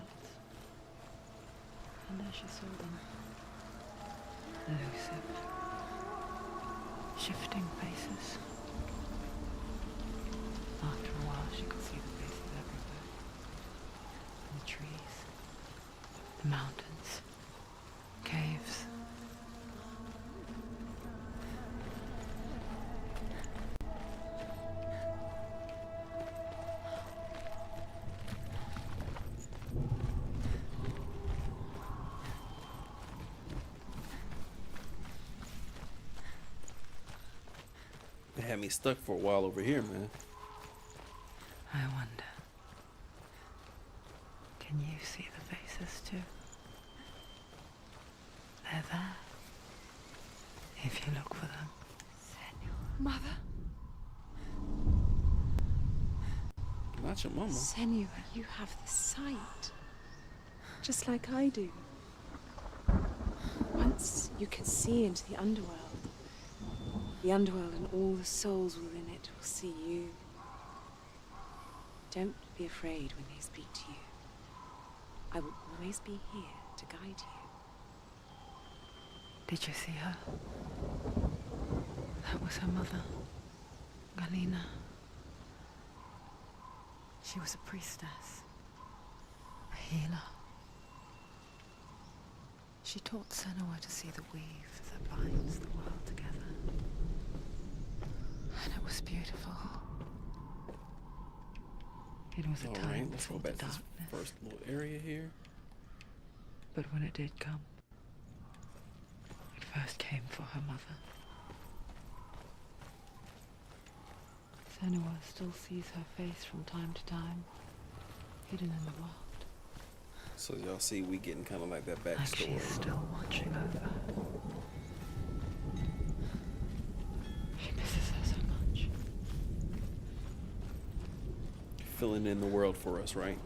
as she saw them. Elusive, shifting faces. After a while, she could see the faces everywhere. In the trees, the mountains, caves. It had me stuck for a while over here, man. I wonder, can you see the faces too? They're there, if you look for them. Mother? Not your mama. Senua, you have the sight. Just like I do. Once you can see into the underworld. The underworld and all the souls within it will see you. Don't be afraid when they speak to you. I will always be here to guide you. Did you see her? That was her mother, Galina. She was a priestess, a healer. She taught Senua to see the weave that binds the world together. And it was beautiful. It was a time Let's go before back the to this darkness. first little area here. But when it did come, it first came for her mother. Senua still sees her face from time to time, hidden in the world. So y'all see, we getting kind of like that Like backstory. she's still watching over her. She misses her so much. Filling in the world for us, right?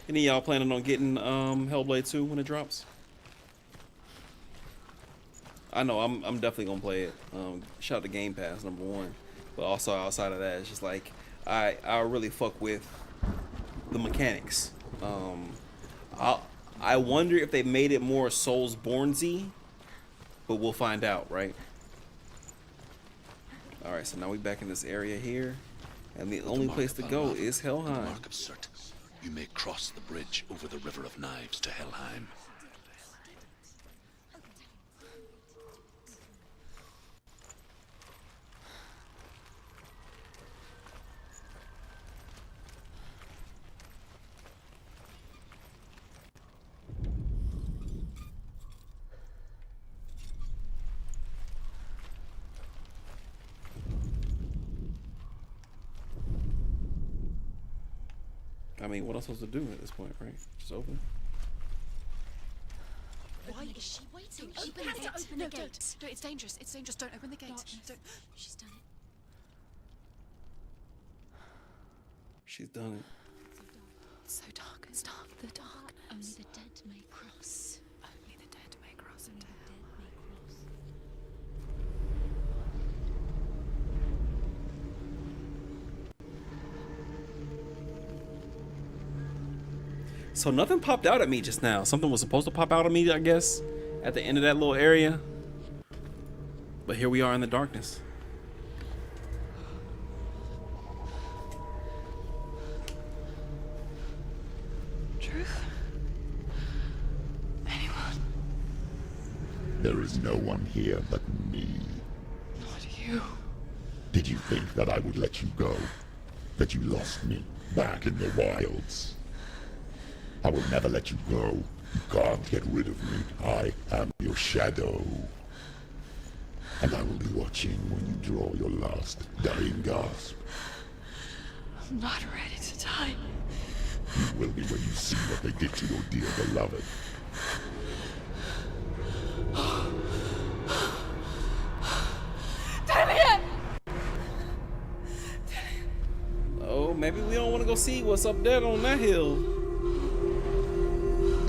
Any of y'all planning on getting Hellblade 2 when it drops? I know I'm definitely gonna play it. Shout out to Game Pass #1, but also outside of that, it's just like I really fuck with the mechanics. I wonder if they made it more Soulsborne-y, but we'll find out, right? All right, so now we back in this area here, and the only place to go is The Helheim. mark of Surtr. You may cross the bridge over the River of Knives to Helheim. I mean, what else supposed to do at this point, right? Just open. Why is she waiting? She Open has the to gate. open No, the gate. don't. It's dangerous. It's dangerous. Don't open the gate. Don't. She's done it. She's done it. It's so dark. It's dark. The darkness. Only the dead may cross. Only the dead may cross Only into the hell. dead may cross. So nothing popped out at me just now. Something was supposed to pop out at me, I guess, at the end of that little area. But here we are in the darkness. Truth? Anyone? There is no one here but me. Not you. Did you think that I would let you go? That you lost me back in the wilds? I will never let you go. You can't get rid of me. I am your shadow. And I will be watching when you draw your last dying gasp. I'm not ready to die. You will be when you see what they did to your dear beloved. Oh, maybe we don't want to go see what's up there on that hill.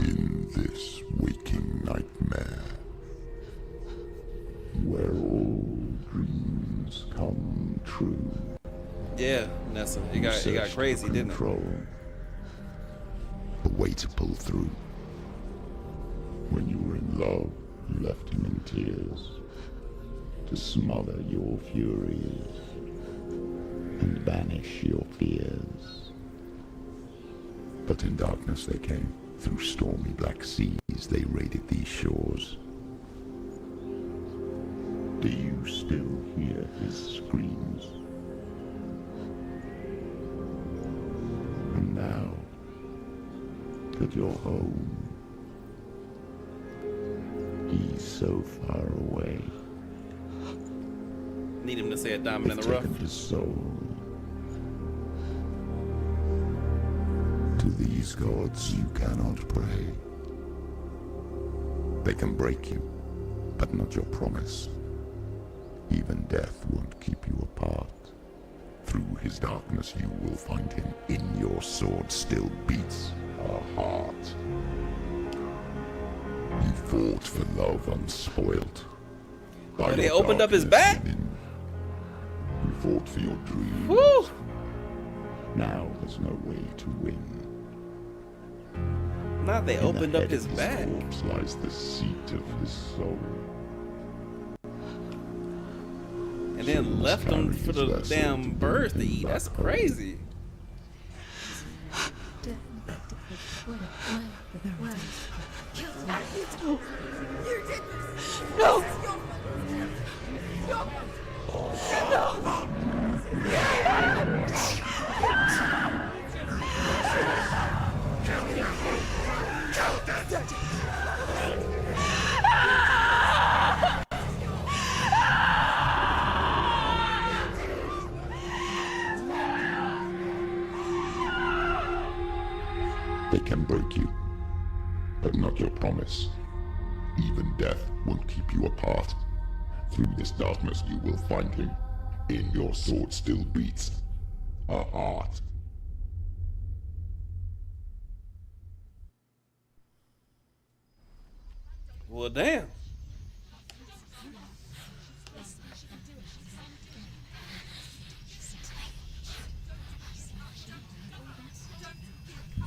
In this waking nightmare, where all dreams come true. Yeah, Nessa, it got Search for crazy, didn't it? control. A way to pull through. When you were in love, you left him in tears to smother your furies and banish your fears. But in darkness they came, through stormy black seas they raided these shores. Do you still hear his screams? And now that you're home, he's so far away. Need him to say a diamond in They've the rough. taken his soul. To these gods you cannot pray. They can break you, but not your promise. Even death won't keep you apart. Through his darkness you will find him. In your sword still beats a heart. You fought for love unspoilt. By They your opened up his darkness back? within. You fought for your dreams. Woo! Now there's no way to win. Not they In the opened up head his of back. corpse lies the seat of his soul. And then left him for the damn birds to eat. That's crazy. No! They can break you, but not your promise. Even death won't keep you apart. Through this darkness you will find him. In your sword still beats a heart. Well, damn.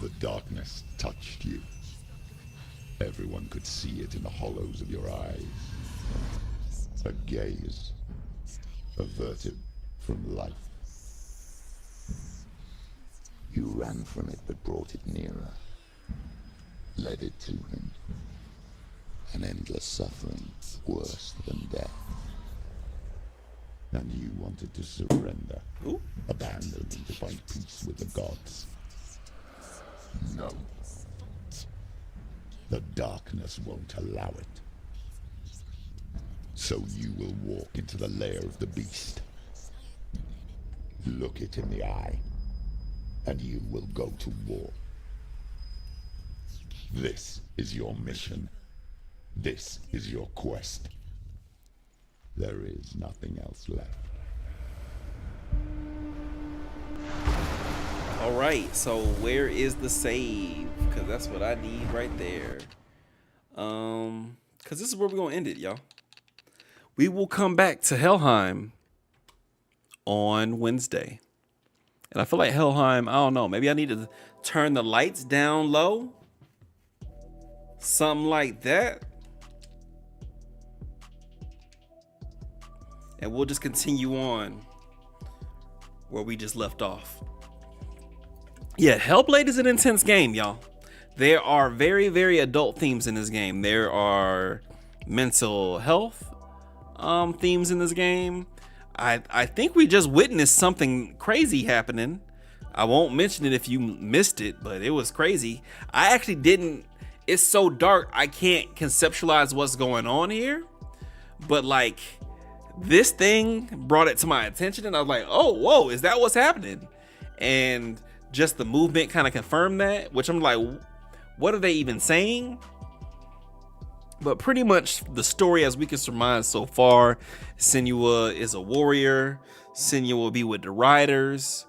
The darkness touched you. Everyone could see it in the hollows of your eyes. A gaze averted from life. You ran from it but brought it nearer. Led it to him. An endless suffering, worse than death. And you wanted to surrender. Ooh. Abandon and to find peace with the gods. No. The darkness won't allow it. So you will walk into the lair of the beast. Look it in the eye, and you will go to war. This is your mission. This is your quest. There is nothing else left. All right, so where is the save? Because that's what I need right there. Because this is where we're going to end it, y'all. We will come back to Helheim on Wednesday. And I feel like Helheim, I don't know, maybe I need to turn the lights down low. Something like that. And we'll just continue on where we just left off. Yeah, Hellblade is an intense game, y'all. There are very, very adult themes in this game. There are mental health themes in this game. I think we just witnessed something crazy happening. I won't mention it if you missed it, but it was crazy. I actually didn't. It's so dark, I can't conceptualize what's going on here. But like, this thing brought it to my attention, and I was like, oh, whoa, is that what's happening? And just the movement kind of confirmed that, which I'm like, what are they even saying? But pretty much the story, as we can surmise so far, Senua is a warrior. Senua will be with the riders.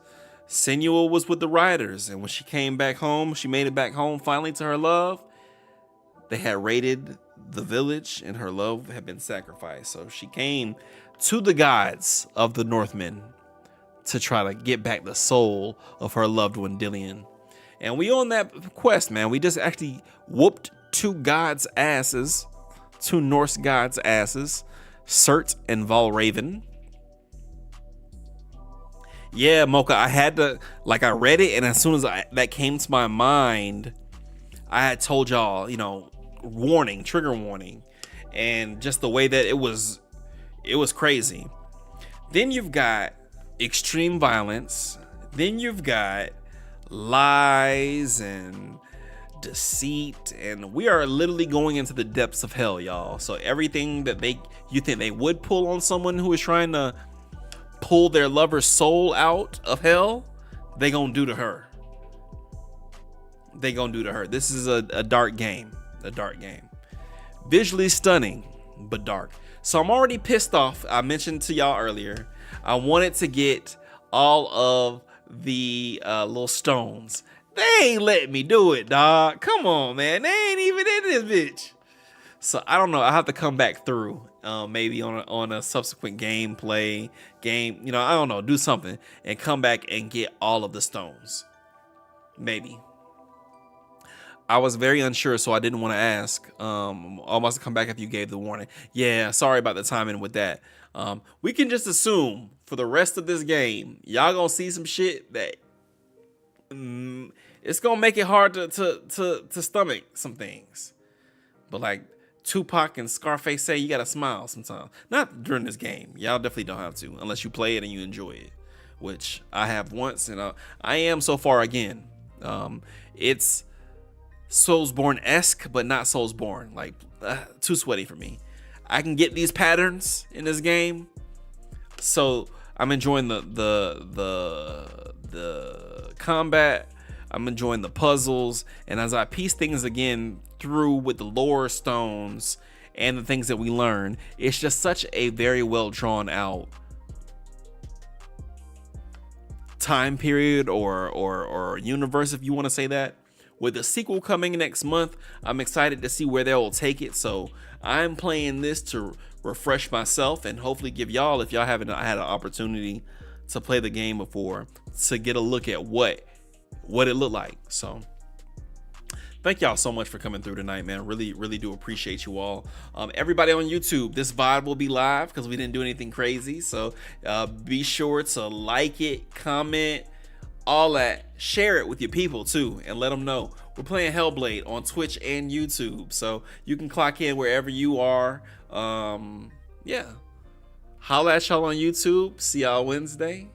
Senua was with the riders, and when she came back home, she made it back home finally to her love. They had raided the village, and her love had been sacrificed. So she came to the gods of the Northmen to try to get back the soul of her loved one, Dillion. And we on that quest, man. We just actually whooped two gods' asses, two Norse gods' asses, Surtr and Valravn. Yeah, Mocha, I had to, like, I read it, and as soon as that came to my mind, I had told y'all, you know, warning, trigger warning, and just the way that it was crazy. Then you've got extreme violence. Then you've got lies and deceit, and we are literally going into the depths of hell, y'all. So everything that you think they would pull on someone who is trying to pull their lover's soul out of hell, they gonna do to her. This is a dark game. Visually stunning, but dark. So I'm already pissed off. I mentioned to y'all earlier, I wanted to get all of the little stones. They ain't letting me do it, dog. Come on, man. They ain't even in this bitch. So I don't know. I have to come back through, maybe on a subsequent game, you know, I don't know, do something and come back and get all of the stones. Maybe. I was very unsure, so I didn't want to ask. Almost come back if you gave the warning. Yeah, sorry about the timing with that. We can just assume for the rest of this game, y'all gonna see some shit that it's gonna make it hard to stomach some things. But like Tupac and Scarface say, you gotta smile sometimes. Not during this game. Y'all definitely don't have to, unless you play it and you enjoy it, which I have once, and I am so far again. It's Soulsborne-esque, but not Soulsborne. Like, too sweaty for me. I can get these patterns in this game, so I'm enjoying the combat. I'm enjoying the puzzles, and as I piece things again through with the lore stones and the things that we learn, it's just such a very well drawn out time period or universe, if you want to say that. With the sequel coming next month, I'm excited to see where they'll take it. So I'm playing this to refresh myself and hopefully give y'all, if y'all haven't had an opportunity to play the game before, to get a look at what it looked like. So thank y'all so much for coming through tonight, man. Really do appreciate you all. Everybody on YouTube, this VOD will be live because we didn't do anything crazy. So be sure to like it, comment, all that. Share it with your people too, and let them know. We're playing Hellblade on Twitch and YouTube, so you can clock in wherever you are. Yeah. Holla at y'all on YouTube. See y'all Wednesday.